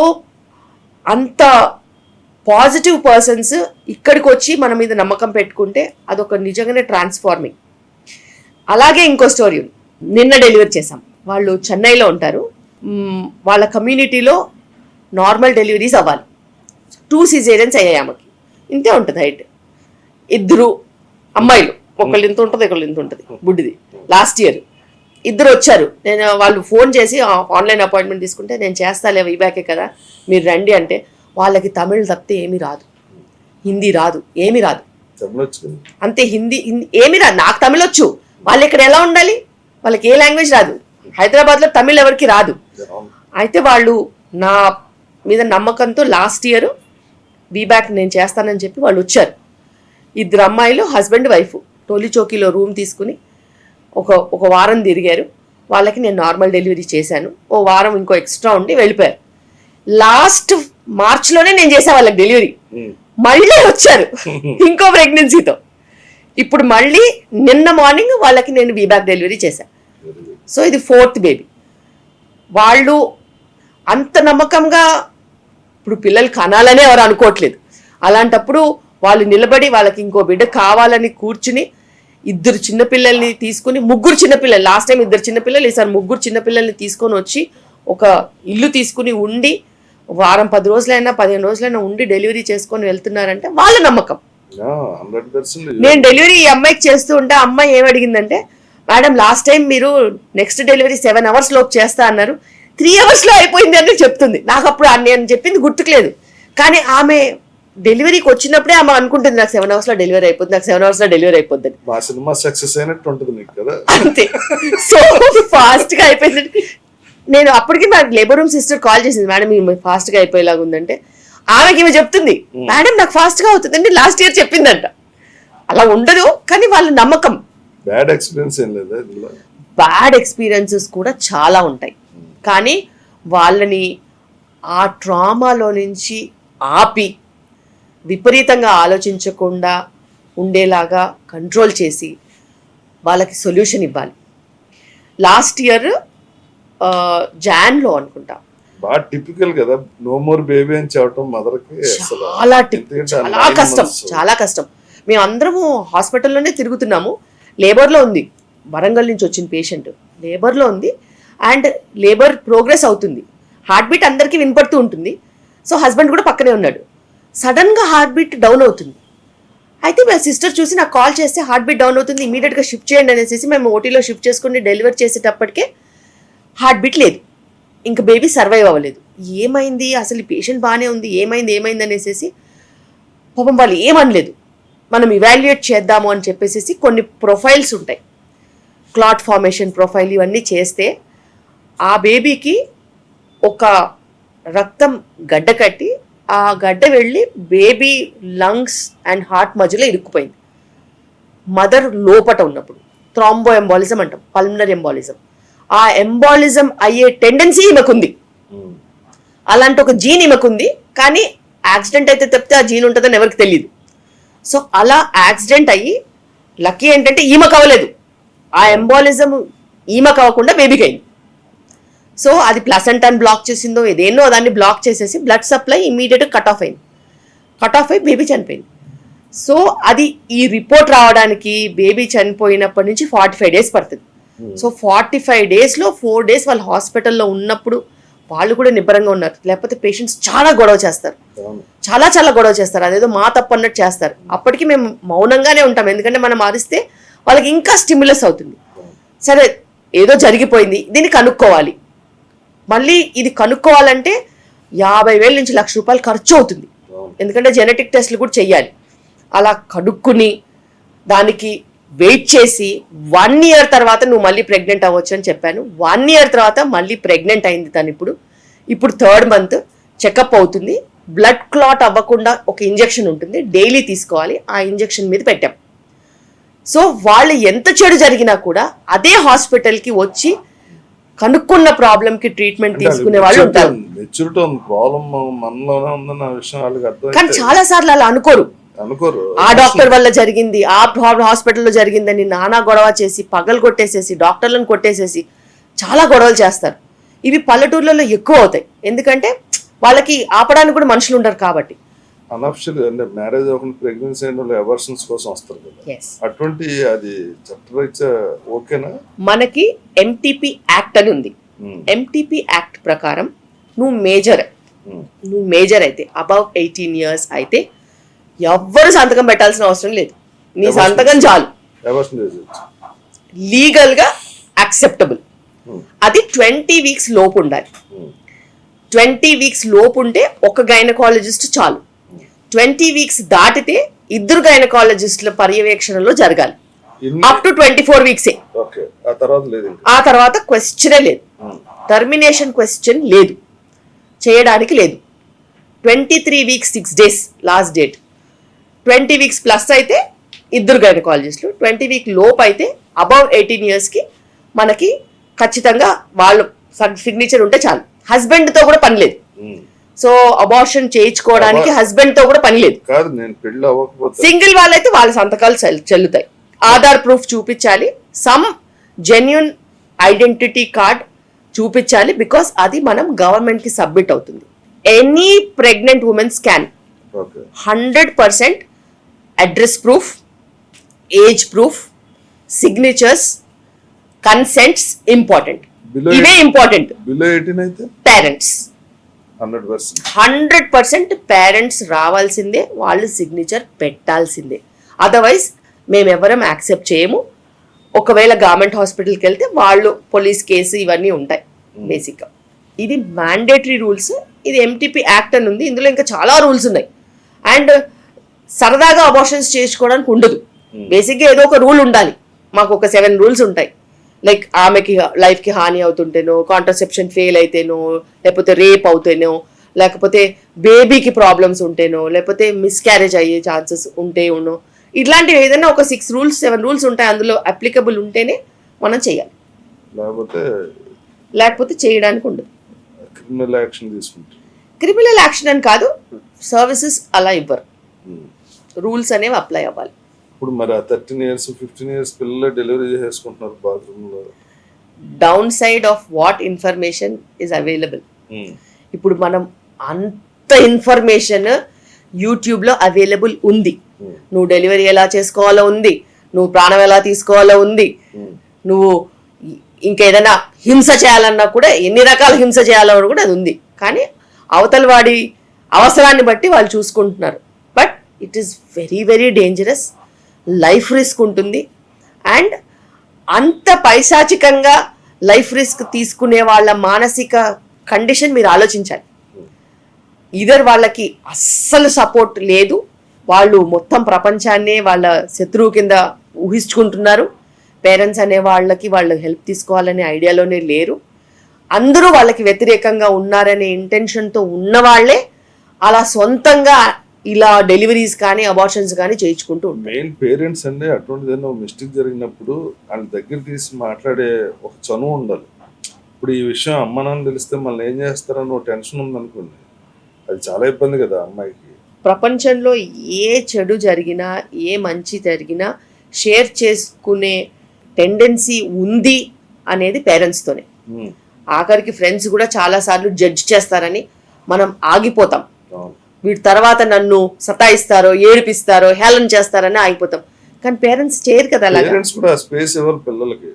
అంత పాజిటివ్ పర్సన్స్ ఇక్కడికి వచ్చి మన మీద నమ్మకం పెట్టుకుంటే అదొక నిజంగానే ట్రాన్స్ఫార్మింగ్. అలాగే ఇంకో స్టోరీ ఉంది. నిన్న డెలివరీ చేశాం. వాళ్ళు చెన్నైలో ఉంటారు. వాళ్ళ కమ్యూనిటీలో నార్మల్ డెలివరీస్ అవ్వాలి. 2 cesareans అయ్యాయి ఆమెకి. ఇంతే ఉంటుంది హైట్. 2 అమ్మాయిలు, ఒకళ్ళు ఇంత ఉంటుంది, ఒకళ్ళు ఇంత ఉంటుంది, బుడ్డిది. లాస్ట్ ఇయర్ 2 వచ్చారు. నేను వాళ్ళు ఫోన్ చేసి ఆన్లైన్ అపాయింట్మెంట్ తీసుకుంటే, నేను చేస్తాలే వీబ్యాకే కదా మీరు రండి అంటే, వాళ్ళకి తమిళ్ తప్పితే ఏమీ రాదు, హిందీ రాదు, ఏమీ రాదు, అంతే. హిందీ ఏమీ రాదు. నాకు తమిళ్ వచ్చు, వాళ్ళు ఇక్కడ ఎలా ఉండాలి, వాళ్ళకి ఏ లాంగ్వేజ్ రాదు. హైదరాబాద్లో తమిళ్ ఎవరికి రాదు. అయితే వాళ్ళు నా మీద నమ్మకంతో లాస్ట్ ఇయర్ వీబ్యాక్ నేను చేస్తానని చెప్పి వాళ్ళు వచ్చారు. 2 అమ్మాయిలు, హస్బెండ్ వైఫ్, టోలీచౌకీలో రూమ్ తీసుకుని ఒక వారం తిరిగారు. వాళ్ళకి నేను నార్మల్ డెలివరీ చేశాను. ఓ వారం ఇంకో ఎక్స్ట్రా ఉండి వెళ్ళిపోయారు. లాస్ట్ మార్చ్లోనే నేను చేసా వాళ్ళకి డెలివరీ. మళ్ళీ వచ్చారు ఇంకో ప్రెగ్నెన్సీతో. ఇప్పుడు మళ్ళీ నిన్న మార్నింగ్ వాళ్ళకి నేను వీబ్యాక్ డెలివరీ చేశాను. సో ఇది 4th బేబీ. వాళ్ళు అంత నమ్మకంగా ఇప్పుడు పిల్లలు కనాలనే ఎవరు అనుకోవట్లేదు. అలాంటప్పుడు వాళ్ళు నిలబడి వాళ్ళకి ఇంకో బిడ్డ కావాలని కూర్చుని 2 చిన్నపిల్లల్ని తీసుకుని, 3 చిన్నపిల్లలు, లాస్ట్ టైం 2 చిన్నపిల్లలు, ఈసారి 3 చిన్నపిల్లల్ని తీసుకొని వచ్చి ఒక ఇల్లు తీసుకుని ఉండి వారం 10 రోజులైనా 15 రోజులైనా ఉండి డెలివరీ చేసుకొని వెళ్తున్నారంటే వాళ్ళ నమ్మకం. 100%. నేను డెలివరీ ఈ అమ్మాయికి చేస్తూ ఉంటే అమ్మాయి ఏమడిగిందంటే, మేడం లాస్ట్ టైం మీరు నెక్స్ట్ డెలివరీ 7 hours లోపు చేస్తా అన్నారు, 3 hours లో అయిపోయింది అని చెప్తుంది. నాకు అప్పుడు నేను చెప్పింది గుర్తుకులేదు, కానీ ఆమె డెలివరీకి వచ్చినప్పుడే ఆమె అనుకుంటుంది నాకు 7 hours లో డెలివరీ అయిపోతుంది, నాకు 7 hours లో డెలివరీ అయిపోతుంది. మా సినిమా సక్సెస్ అయినట్టు ఉంటుంది నీకు కదా. అంతే. సో ఫాస్ట్ గా అయిపోయింది. నేను అప్పటికి మా లేబర్ రూమ్ సిస్టర్ కాల్ చేసింది, మేడం ఈమె ఫాస్ట్ గా అయిపోయేలాగా ఉందంటే ఆమెకి ఈమె చెప్తుంది, మేడం నాకు ఫాస్ట్ గా అవుతుంది అంటే లాస్ట్ ఇయర్ చెప్పిందంట. అలా ఉండదు, కానీ వాళ్ళ నమ్మకం. బ్యాడ్ ఎక్స్పీరియన్స్ ఏం లేదా? బ్యాడ్ ఎక్స్పీరియన్సెస్ కూడా చాలా ఉంటాయి, కానీ వాళ్ళని ఆ ట్రామాలో నుంచి ఆపి విపరీతంగా ఆలోచించకుండా ఉండేలాగా కంట్రోల్ చేసి వాళ్ళకి సొల్యూషన్ ఇవ్వాలి. లాస్ట్ ఇయర్ జాన్లో అనుకుంటా, బాగా టిపికల్ కదా, నో మోర్ బేబీ అని చెప్పడం మదర్కి చాలా కష్టం, చాలా కష్టం. మేము అందరము హాస్పిటల్లోనే తిరుగుతున్నాము. లేబర్లో ఉంది, వరంగల్ నుంచి వచ్చిన పేషెంట్ లేబర్లో ఉంది, అండ్ లేబర్ ప్రోగ్రెస్ అవుతుంది, హార్ట్ బీట్ అందరికీ వినపడుతూ ఉంటుంది. సో హస్బెండ్ కూడా పక్కనే ఉన్నాడు. సడన్గా హార్ట్ బీట్ డౌన్ అవుతుంది. అయితే మా సిస్టర్ చూసి నాకు కాల్ చేస్తే హార్ట్ బీట్ డౌన్ అవుతుంది, ఇమీడియట్గా షిఫ్ట్ చేయండి అనేసి మేము ఓటీలో షిఫ్ట్ చేసుకుని డెలివరీ చేసేటప్పటికే హార్ట్ బీట్ లేదు, ఇంకా బేబీ సర్వైవ్ అవ్వలేదు. ఏమైంది అసలు, పేషెంట్ బాగానే ఉంది, ఏమైంది అనేసి పాపం వాళ్ళు ఏమనలేదు. మనం ఇవాల్యుయేట్ చేద్దాము అని చెప్పేసి కొన్ని ప్రొఫైల్స్ ఉంటాయి, క్లాట్ ఫార్మేషన్ ప్రొఫైల్, ఇవన్నీ చేస్తే ఆ బేబీకి ఒక రక్తం గడ్డ కట్టి ఆ గడ్డ వెళ్ళి బేబీ లంగ్స్ అండ్ హార్ట్ మధ్యలో ఇరుక్కుపోయింది. మదర్ లోపట ఉన్నప్పుడు థ్రాంబో ఎంబాలిజం అంటాం, పల్మనరీ ఎంబాలిజం. ఆ ఎంబాలిజం అయ్యే టెండెన్సీ ఈమెకుంది, అలాంటి ఒక జీన్ ఈమెకుంది. కానీ యాక్సిడెంట్ అయితే తప్పితే ఆ జీన్ ఉంటుందని ఎవరికి తెలియదు. సో అలా యాక్సిడెంట్ అయ్యి లక్కీ ఏంటంటే ఈమెకు అవ్వలేదు, ఆ ఎంబాలిజం ఈమెకు అవ్వకుండా బేబీకి అయింది. సో అది ప్లసెంటాని బ్లాక్ చేసిందో ఏదేనో దాన్ని బ్లాక్ చేసేసి బ్లడ్ సప్లై ఇమీడియట్గా కట్ ఆఫ్ అయ్యి బేబీ చనిపోయింది. సో అది ఈ రిపోర్ట్ రావడానికి బేబీ చనిపోయినప్పటి నుంచి 45 days పడుతుంది. సో 45 daysలో 4 days వాళ్ళు హాస్పిటల్లో ఉన్నప్పుడు వాళ్ళు కూడా నిబ్బరంగా ఉన్నారు. లేకపోతే పేషెంట్స్ చాలా గొడవ చేస్తారు, చాలా గొడవ చేస్తారు, అదేదో మా తప్పు అన్నట్టు చేస్తారు. అప్పటికి మేము మౌనంగానే ఉంటాం, ఎందుకంటే మనం అరిస్తే వాళ్ళకి ఇంకా స్టిమ్యులస్ అవుతుంది. సరే ఏదో జరిగిపోయింది, దీన్ని కనుక్కోవాలి. మళ్ళీ ఇది కనుక్కోవాలంటే 50,000 నుంచి ₹1,00,000 ఖర్చు అవుతుంది, ఎందుకంటే జెనెటిక్ టెస్ట్లు కూడా చెయ్యాలి. అలా కనుక్కుని దానికి వెయిట్ చేసి 1 year తర్వాత నువ్వు మళ్ళీ ప్రెగ్నెంట్ అవ్వచ్చు అని చెప్పాను. 1 year తర్వాత మళ్ళీ ప్రెగ్నెంట్ అయింది తను. ఇప్పుడు 3rd month చెకప్ అవుతుంది. బ్లడ్ క్లాట్ అవ్వకుండా ఒక ఇంజెక్షన్ ఉంటుంది, డైలీ తీసుకోవాలి. ఆ ఇంజెక్షన్ మీద పెట్టాం. సో వాళ్ళు ఎంత చెడు జరిగినా కూడా అదే హాస్పిటల్కి వచ్చి కనుక్కున్న ప్రాబ్లంకి ట్రీట్మెంట్ తీసుకునే వాళ్ళు ఉంటారు. కానీ చాలా సార్లు అలా అనుకోరు. ఆ డాక్టర్ వల్ల జరిగింది, ఆ హాస్పిటల్లో జరిగిందని నానా గొడవ చేసి పగలు కొట్టేసేసి డాక్టర్లను కొట్టేసేసి చాలా గొడవలు చేస్తారు. ఇవి పల్లెటూర్లలో ఎక్కువ అవుతాయి, ఎందుకంటే వాళ్ళకి ఆపడానికి కూడా మనుషులు ఉంటారు కాబట్టి. అనఫిషియల్ అంటే మ్యారేజ్ అవ్వకుండా ప్రెగ్నెన్సీ అయిన వాళ్ళు అబార్షన్స్ కోసం వస్తారు కదా, అటువంటి అది చట్టరీత్యా ఓకేనా? మనకి ఎంటీపీ యాక్ట్ అని ఉంది. ఎంటీపీ యాక్ట్ ప్రకారం నువ్వు మేజర్ అయితే అబౌవ్ 18 years అయితే ఎవ్వరు సంతకం పెట్టాల్సిన అవసరం లేదు, నీ సంతకం చాలు, లీగల్ గా యాక్సెప్టబుల్. అది 20 weeks లోపు ఉండాలి. 20 weeks లోపు ఉంటే ఒక గైనకాలజిస్ట్ చాలు. 20 weeks దాటితే 2 గైనకాలజిస్టుల పర్యవేక్షణలో జరగాలి. Up to 24 weeks. ఆ తర్వాత క్వశ్చనే లేదు, టర్మినేషన్ క్వశ్చన్ లేదు, చేయడానికి లేదు. 23 weeks 6 days last date. 20 weeks plus అయితే 2 గైనకాలజిస్టులు, 20 వీక్ లోపు అయితే అబౌవ్ 18 yearsకి మనకి ఖచ్చితంగా వాళ్ళు సిగ్నేచర్ ఉంటే చాలు. హస్బెండ్తో కూడా పని లేదు. సో అబార్షన్ చేయించుకోవడానికి హస్బెండ్తో కూడా పని లేదు. కాదు, నేను పెళ్లి అవ్వకపోతే సింగిల్ వాళ్ళైతే వాళ్ళ సంతకాలు చెల్లుతాయి. ఆధార్ ప్రూఫ్ చూపించాలి, సమ్ జెన్యున్ ఐడెంటిటీ కార్డ్ చూపించాలి, బికాస్ అది మనం గవర్నమెంట్కి సబ్మిట్ అవుతుంది. Any pregnant womens can 100% address proof, age proof, signatures, consents important. ఇవే ఇంపార్టెంట్. బిలో 18 అయితే పేరెంట్స్ 100% పేరెంట్స్ రావాల్సిందే, వాళ్ళు సిగ్నేచర్ పెట్టాల్సిందే. అదర్వైజ్ మేమెవరం యాక్సెప్ట్ చేయము. ఒకవేళ గవర్నమెంట్ హాస్పిటల్కి వెళ్తే వాళ్ళు పోలీస్ కేసు ఇవన్నీ ఉంటాయి బేసిక్గా. ఇది మ్యాండేటరీ రూల్స్. ఇది ఎంటీపీ యాక్ట్ అని ఉంది, ఇందులో ఇంకా చాలా రూల్స్ ఉన్నాయి. అండ్ సరదాగా అబార్షన్స్ చేసుకోవడానికి ఉండదు. బేసిక్గా ఏదో ఒక రూల్ ఉండాలి. మాకు ఒక 7 రూల్స్ ఉంటాయి. లైక్ ఆమెకి లైఫ్కి హాని అవుతుంటేనో, కాంట్రసెప్షన్ ఫెయిల్ అయితేనో, లేకపోతే రేప్ అవుతేనో, లేకపోతే బేబీకి ప్రాబ్లమ్స్ ఉంటేనో, లేకపోతే మిస్క్యారేజ్ అయ్యే ఛాన్సెస్ ఉంటేనో, ఇట్లాంటివి ఏదైనా ఒక 6 రూల్స్ 7 రూల్స్ ఉంటాయి. అందులో అప్లికబుల్ ఉంటేనే మనం చేయాలి, లేకపోతే చేయడానికి ఉండదు. క్రిమినల్ యాక్షన్ అని కాదు, సర్వీసెస్ అలా ఇవ్వరు. రూల్స్ అనేవి అప్లై అవ్వాలి. ఇప్పుడు మరి 13 years 15 years పిల్లలు డెలివరీ చేసుకుంటున్నారు బాత్రూంలో. Down side of what information is available. ఇప్పుడు మనం అంత ఇన్ఫర్మేషన్ యూట్యూబ్లో అవైలబుల్ ఉంది. నువ్వు డెలివరీ ఎలా చేసుకోవాలో ఉంది, నువ్వు ప్రాణం ఎలా తీసుకోవాలో ఉంది, నువ్వు ఇంకేదైనా హింస చేయాలన్నా కూడా ఎన్ని రకాల హింస చేయాలన్నా కూడా అది ఉంది. కానీ అవతల వాడి అవసరాన్ని బట్టి వాళ్ళు చూసుకుంటున్నారు. But it is very very dangerous. Life risk ఉంటుంది. అండ్ అంత పైశాచికంగా లైఫ్ రిస్క్ తీసుకునే వాళ్ళ మానసిక కండిషన్ మీరు ఆలోచించాలి. ఇదర్ వాళ్ళకి అస్సలు సపోర్ట్ లేదు, వాళ్ళు మొత్తం ప్రపంచాన్నే వాళ్ళ శత్రువు కింద ఊహించుకుంటున్నారు. పేరెంట్స్ అనే వాళ్ళకి వాళ్ళు హెల్ప్ తీసుకోవాలనే ఐడియాలోనే లేరు. అందరూ వాళ్ళకి వ్యతిరేకంగా ఉన్నారనే ఇంటెన్షన్తో ఉన్నవాళ్లే అలా సొంతంగా ఇలా డెలివరీస్ కానీ అబార్షన్స్ కానీ చేయించుకుంటూ ఉంటారు. మెయిన్ పేరెంట్స్ అంటే అటువంటిది ఏదైనా మిస్టేక్ జరిగినప్పుడు వాళ్ళ దగ్గర తీసి మాట్లాడే ఒక చనువు ఉండాలి. ఇప్పుడు ఈ విషయం అమ్మ నాన్న తెలిస్తే మళ్ళీ ఏం చేస్తారని ఒక టెన్షన్ ఉందనుకోండి, అది చాలా ఇబ్బంది కదా అమ్మాయికి. ప్రపంచంలో ఏ చెడు జరిగినా ఏ మంచి జరిగినా షేర్ చేసుకునే టెండెన్సీ ఉంది అనేది పేరెంట్స్తోనే. ఆఖరికి ఫ్రెండ్స్ కూడా చాలాసార్లు జడ్జ్ చేస్తారని మనం ఆగిపోతాం. వీటి తర్వాత నన్ను సతాయిస్తారో, ఏడిపిస్తారో, హేళన చేస్తారని ఆగిపోతాం. కానీ పేరెంట్స్ చేయరు కదా. పేరెంట్స్ కూడా స్పేస్ ఇవ్వాలి పిల్లలకి.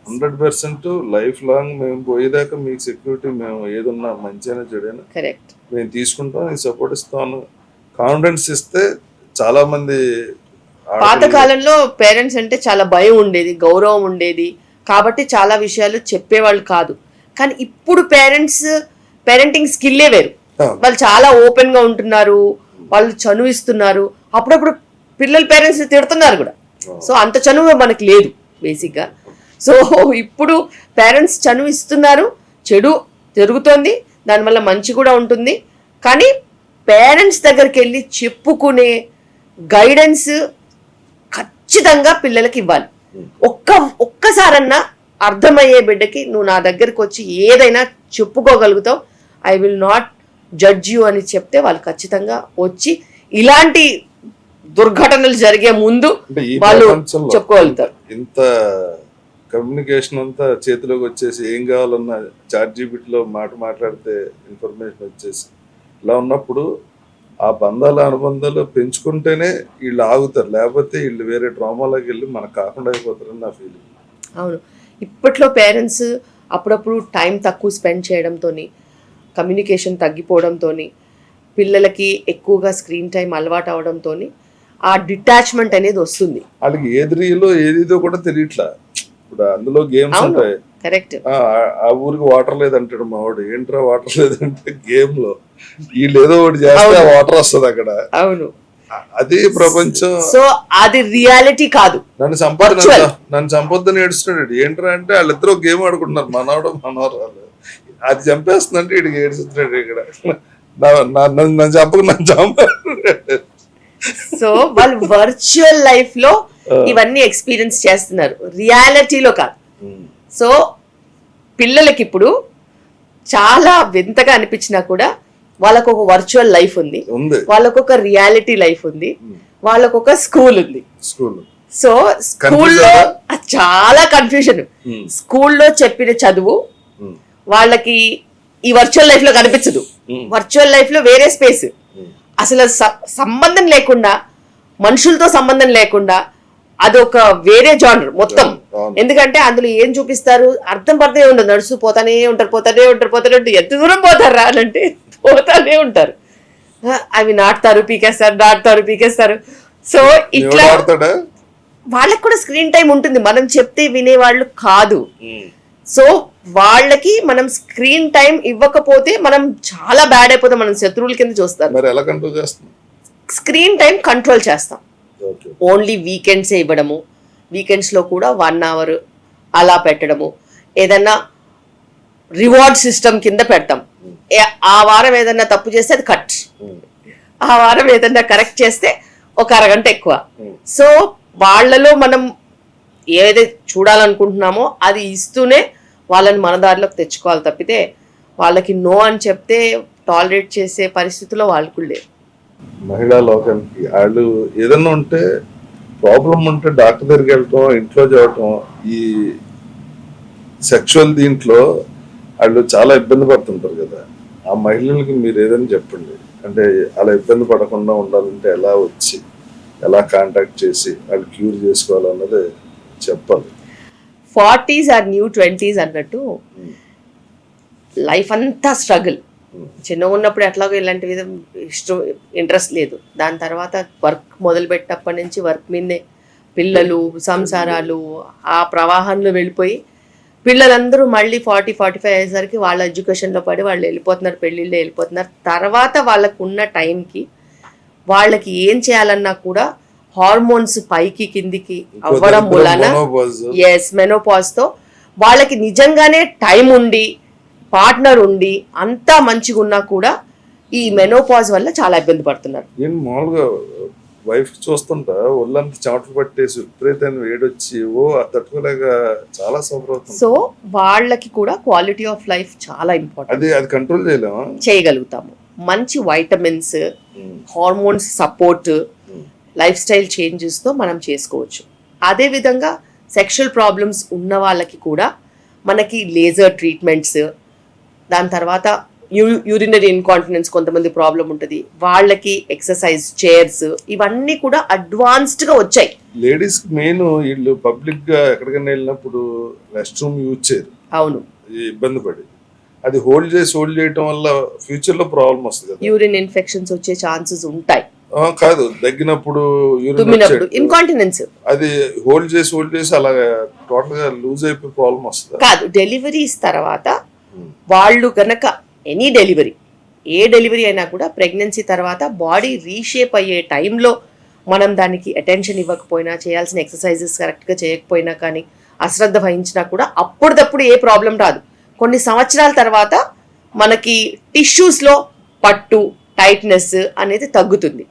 100% లైఫ్ లాంగ్ మేము పోయేదాకా మీకు సెక్యూరిటీ, మేము ఏదన్నా మంచిగా చెడైనా కరెక్ట్ మేము తీసుకుంటాం, నీకు సపోర్ట్ ఇస్తాను, కాన్ఫిడెన్స్ ఇస్తే. చాలా మంది పాతకాలంలో పేరెంట్స్ అంటే చాలా భయం ఉండేది, గౌరవం ఉండేది, కాబట్టి చాలా విషయాలు చెప్పేవాళ్ళు కాదు. కానీ ఇప్పుడు పేరెంటింగ్ స్కిల్లే వేరు. వాళ్ళు చాలా ఓపెన్ గా ఉంటున్నారు, వాళ్ళు చనువిస్తున్నారు. అప్పుడప్పుడు పిల్లలు పేరెంట్స్ తిడుతున్నారు కూడా. సో అంత చనువు మనకి లేదు బేసిక్గా. సో ఇప్పుడు పేరెంట్స్ చనువు ఇస్తున్నారు, చెడు జరుగుతోంది, దానివల్ల మంచి కూడా ఉంటుంది. కానీ పేరెంట్స్ దగ్గరికి వెళ్ళి చెప్పుకునే గైడెన్స్ ఖచ్చితంగా పిల్లలకి ఇవ్వాలి. ఒక్కసారన్నా అర్థమయ్యే బిడ్డకి నువ్వు నా దగ్గరికి వచ్చి ఏదైనా చెప్పుకోగలుగుతావు, I will not judge you అని చెప్తే వాళ్ళు ఖచ్చితంగా వచ్చి ఇలాంటి దుర్ఘటనలు జరిగే ముందు వాళ్ళు చెప్పుకోగలుగుతారు. ఇంత కమ్యూనికేషన్ అంతా చేతిలోకి వచ్చేసి ఏం కావాలన్నా చాట్‌జీపీటీలో మాట్లాడితే ఇన్ఫర్మేషన్ వచ్చేసి ఇలా ఉన్నప్పుడు ఆ బంధాల అనుబంధాలు పెంచుకుంటేనే వీళ్ళు ఆగుతారు, లేకపోతే వీళ్ళు వేరే డ్రామాలోకి వెళ్ళి మనకు కాకుండా అయిపోతారని నా ఫీలింగ్. అవును, ఇప్పట్లో పేరెంట్స్ అప్పుడప్పుడు టైం తక్కువ స్పెండ్ చేయడంతో, కమ్యూనికేషన్ తగ్గిపోవడంతో, పిల్లలకి ఎక్కువగా స్క్రీన్ టైం అలవాటు అవడంతో ఆ డిటాచ్మెంట్ అనేది వస్తుంది. వాళ్ళకి ఏది రియలో ఏదిదో కూడా తెలియట్లా. ఇప్పుడు అందులో గేమ్స్ ఉంటాయి. కరెక్ట్. ఆ ఊరికి వాటర్ లేదంటాడు మావాడు, ఏంట్రా వాటర్ లేదంటే గేమ్ లో వీళ్ళు ఏదో ఒకటి చేస్తే వాటర్ వస్తుంది అక్కడ. అవును, అది ప్రపంచం. సో అది రియాలిటీ కాదు. నన్ను చంపొద్దని ఏడుస్తున్నాడు. ఏంట్రా అంటే వాళ్ళిద్దరూ గేమ్ ఆడుకుంటున్నారు, మనవరాలు. అది చంపేస్తుందంటే వీడికి ఏడుస్తున్నాడు. ఇక్కడ నన్ను చంపకు, నన్ను చంప. సో వాళ్ళు వర్చువల్ లైఫ్ లో ఇవన్నీ ఎక్స్పీరియన్స్ చేస్తున్నారు, రియాలిటీలో కాదు. సో పిల్లలకి ఇప్పుడు చాలా వింతగా అనిపించినా కూడా వాళ్ళకు ఒక వర్చువల్ లైఫ్ ఉంది, వాళ్ళకు ఒక రియాలిటీ లైఫ్ ఉంది, వాళ్ళకు ఒక స్కూల్ ఉంది. సో స్కూల్లో చాలా కన్ఫ్యూజన్. స్కూల్లో చెప్పిన చదువు వాళ్ళకి ఈ వర్చువల్ లైఫ్ లో కనిపించదు. వర్చువల్ లైఫ్ లో వేరే స్పేస్, అసలు సంబంధం లేకుండా, మనుషులతో సంబంధం లేకుండా అదొక వేరే జానర్ మొత్తం. ఎందుకంటే అందులో ఏం చూపిస్తారు అర్థం పడితే ఉండదు, నడుస్తూ పోతానే ఉంటారు. ఎంత దూరం పోతారు రా అంటే పోతానే ఉంటారు. అవి నాటుతారు, పీకేస్తారు. సో ఇట్లా వాళ్ళకి కూడా స్క్రీన్ టైం ఉంటుంది, మనం చెప్తే వినేవాళ్ళు కాదు. సో వాళ్ళకి మనం స్క్రీన్ టైం ఇవ్వకపోతే మనం చాలా బ్యాడ్ అయిపోతాం, మనం శత్రువుల కింద చూస్తారు. స్క్రీన్ టైం కంట్రోల్ చేస్తాం. ఓన్లీ వీకెండ్సే ఇవ్వడము, వీకెండ్స్ లో కూడా 1 hour అలా పెట్టడము. ఏదన్నా రివార్డ్ సిస్టమ్ కింద పెడతాం. ఆ వారం ఏదన్నా తప్పు చేస్తే అది కట్, ఆ వారం ఏదన్నా కరెక్ట్ చేస్తే ఒక అరగంట ఎక్కువ. సో వాళ్ళలో మనం ఏదైతే చూడాలనుకుంటున్నామో అది ఇస్తూనే వాళ్ళని మన దారిలోకి తెచ్చుకోవాలి తప్పితే వాళ్ళకి నో అని చెప్తే టాలరేట్ చేసే పరిస్థితిలో వాళ్ళకు లేరు. మహిళా లోకానికి వాళ్ళు ఏదన్నా ఉంటే ప్రాబ్లం ఉంటే డాక్టర్ దగ్గరికి వెళ్ళటం, ఇంట్లో చేయటం, ఈ సెక్షువల్ దీంట్లో వాళ్ళు చాలా ఇబ్బంది పడుతుంటారు కదా. ఆ మహిళలకి మీరు ఏదైనా చెప్పండి, అంటే అలా ఇబ్బంది పడకుండా ఉండాలంటే ఎలా కాంటాక్ట్ చేసి వాళ్ళు క్యూర్ చేసుకోవాలన్నది చెప్పాలి. 40s ఆర్ న్యూ 20s అన్నట్టు లైఫ్ అంతా స్ట్రగుల్. చిన్నగా ఉన్నప్పుడు ఎట్లాగో ఇలాంటి విధం ఇంట్రెస్ట్ లేదు. దాని తర్వాత వర్క్ మొదలుపెట్టినప్పటి నుంచి వర్క్ మీదే పిల్లలు, సంసారాలు, ఆ ప్రవాహంలో వెళ్ళిపోయి పిల్లలందరూ మళ్ళీ 40-45 అయ్యేసరికి వాళ్ళ ఎడ్యుకేషన్లో పడి వాళ్ళు వెళ్ళిపోతున్నారు, పెళ్ళిళ్ళు వెళ్ళిపోతున్నారు. తర్వాత వాళ్ళకు ఉన్న టైంకి వాళ్ళకి ఏం చేయాలన్నా కూడా హార్మోన్స్ పైకి కిందికి అవ్వడం వలన మెనోపాజ్ తో వాళ్ళకి నిజంగానే టైం ఉండి పార్ట్నర్ ఉండి అంతా మంచిగా ఉన్నా కూడా ఈ మెనోపాజ్ వల్ల చాలా ఇబ్బంది పడుతున్నారు. మామూలుగా వైఫ్ చూస్తుంటా ఒళ్ళంతా చెమటలు పట్టేసి విపరీతమైన వేడొచ్చి తట్టుకోలేక చాలా సఫర్ అవుతుంది. సో వాళ్ళకి కూడా క్వాలిటీ ఆఫ్ లైఫ్ చాలా ఇంపార్టెంట్. అది కంట్రోల్ చేయగలుగుతాము. మంచి vitamins, hormones support, life style చేంజెస్తో మనం చేసుకోవచ్చు. అదేవిధంగా సెక్షువల్ ప్రాబ్లమ్స్ ఉన్న వాళ్ళకి కూడా మనకి లేజర్ ట్రీట్మెంట్స్, దాని తర్వాత యూరినరీ ఇన్కాంటినెన్స్ కొంతమంది ప్రాబ్లం ఉంటుంది, వాళ్ళకి ఎక్సర్సైజ్ చైర్స్, ఇవన్నీ కూడా అడ్వాన్స్డ్గా వచ్చాయి. లేడీస్ మెయిన్ వీళ్ళు పబ్లిక్ గా ఎక్కడికైనా వెళ్ళినప్పుడు రెస్ట్ రూమ్ యూజ్ చేయరు. అవును, ఇబ్బంది పడి అది హోల్డ్ చేయటం వల్ల ఫ్యూచర్ లో ప్రాబ్లం వస్తుంది కదా. యూరిన్ ఇన్ఫెక్షన్స్ వచ్చే ఛాన్సెస్ ఉంటాయి. కాదు, దగ్గినప్పుడు ఇన్కాంటినెన్స్ అది హోల్డ్ చేసి అలా టోటల్ గా లూజ్ అయిపోయి ప్రాబ్లం వస్తుంది. కాదు, డెలివరీస్ తర్వాత వాళ్ళు గనక ఎనీ డెలివరీ, ఏ డెలివరీ అయినా కూడా ప్రెగ్నెన్సీ తర్వాత బాడీ రీషేప్ అయ్యే టైంలో మనం దానికి అటెన్షన్ ఇవ్వకపోయినా, చేయాల్సిన ఎక్సర్సైజెస్ కరెక్ట్గా చేయకపోయినా కానీ, అశ్రద్ధ వహించినా కూడా అప్పుడప్పుడు ఏ ప్రాబ్లం రాదు. కొన్ని సంవత్సరాల తర్వాత మనకి టిష్యూస్లో పట్టు, టైట్నెస్ అనేది తగ్గుతుంది.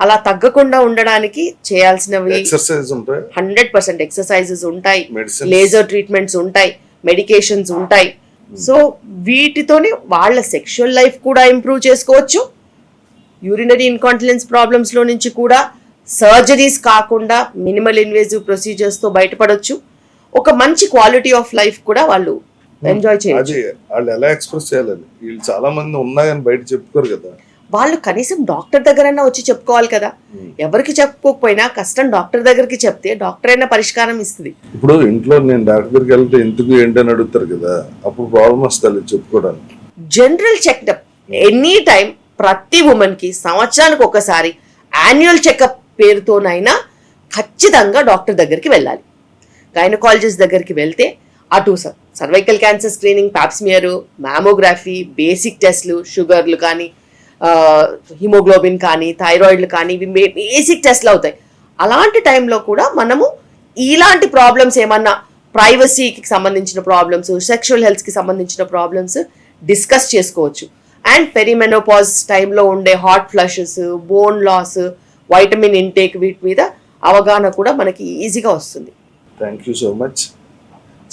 అలా తగ్గకుండా ఉండడానికి చేయాల్సినవి 100% ఎక్సర్సైజెస్ ఉంటాయి, లేజర్ ట్రీట్మెంట్స్ ఉంటాయి, మెడికేషన్స్ ఉంటాయి. సో వీటితోనే వాళ్ళ సెక్షువల్ లైఫ్ కూడా ఇంప్రూవ్ చేసుకోవచ్చు. యూరినరీ ఇన్కాంటినెన్స్ ప్రాబ్లమ్స్లో నుంచి కూడా సర్జరీస్ కాకుండా మినిమల్ ఇన్వేజివ్ ప్రొసీజర్స్తో బయటపడవచ్చు. ఒక మంచి క్వాలిటీ ఆఫ్ లైఫ్ కూడా వాళ్ళు ఎంజాయ్ చేయొచ్చు. వాళ్ళు ఎలా ఎక్స్ప్రెస్ చేయాలని వీళ్ళు చాలా మంది ఉన్నా కానీ బయట చెప్పుకోరు కదా. వాళ్ళు కనీసం డాక్టర్ దగ్గరైనా వచ్చి చెప్పుకోవాలి కదా. ఎవరికి చెప్పుకోకపోయినా కష్టం డాక్టర్ దగ్గరికి చెప్తే డాక్టర్ అయినా పరిష్కారం ఇస్తుంది. ఇప్పుడు ఇంట్లో నేను డాక్టర్ దగ్గరికి వెళ్తే ఎందుకు ఏంటని అడుగుతారు కదా, అప్పుడు ప్రాబ్లం వస్తుంది చెప్పుకోవడానికి. జనరల్ చెకప్ ఎనీ టైం ప్రతి ఉమెన్ కి సంవత్సరానికి ఒకసారి యాన్యువల్ చెకప్ పేరుతోనైనా ఖచ్చితంగా డాక్టర్ దగ్గరికి వెళ్ళాలి. గైనకాలజిస్ట్ దగ్గరికి వెళ్తే అటు cervical cancer screening, Pap smear, mammography, basic టెస్ట్లు, షుగర్లు కానీ, హిమోగ్లోబిన్ కానీ, థైరాయిడ్లు కానీ, ఇవి బేసిక్ టెస్ట్లు అవుతాయి. అలాంటి టైంలో కూడా మనము ఇలాంటి ప్రాబ్లమ్స్ ఏమన్నా ప్రైవసీకి సంబంధించిన ప్రాబ్లమ్స్, సెక్షువల్ హెల్త్కి సంబంధించిన ప్రాబ్లమ్స్ డిస్కస్ చేసుకోవచ్చు. అండ్ పెరిమెనోపాజ్ టైంలో ఉండే hot flushes, bone loss, vitamin intake వీటి మీద అవగాహన కూడా మనకి ఈజీగా వస్తుంది. Thank you so much.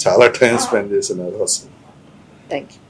చాలా టైం స్పెండ్ చేసినారు అసలు. Thank you.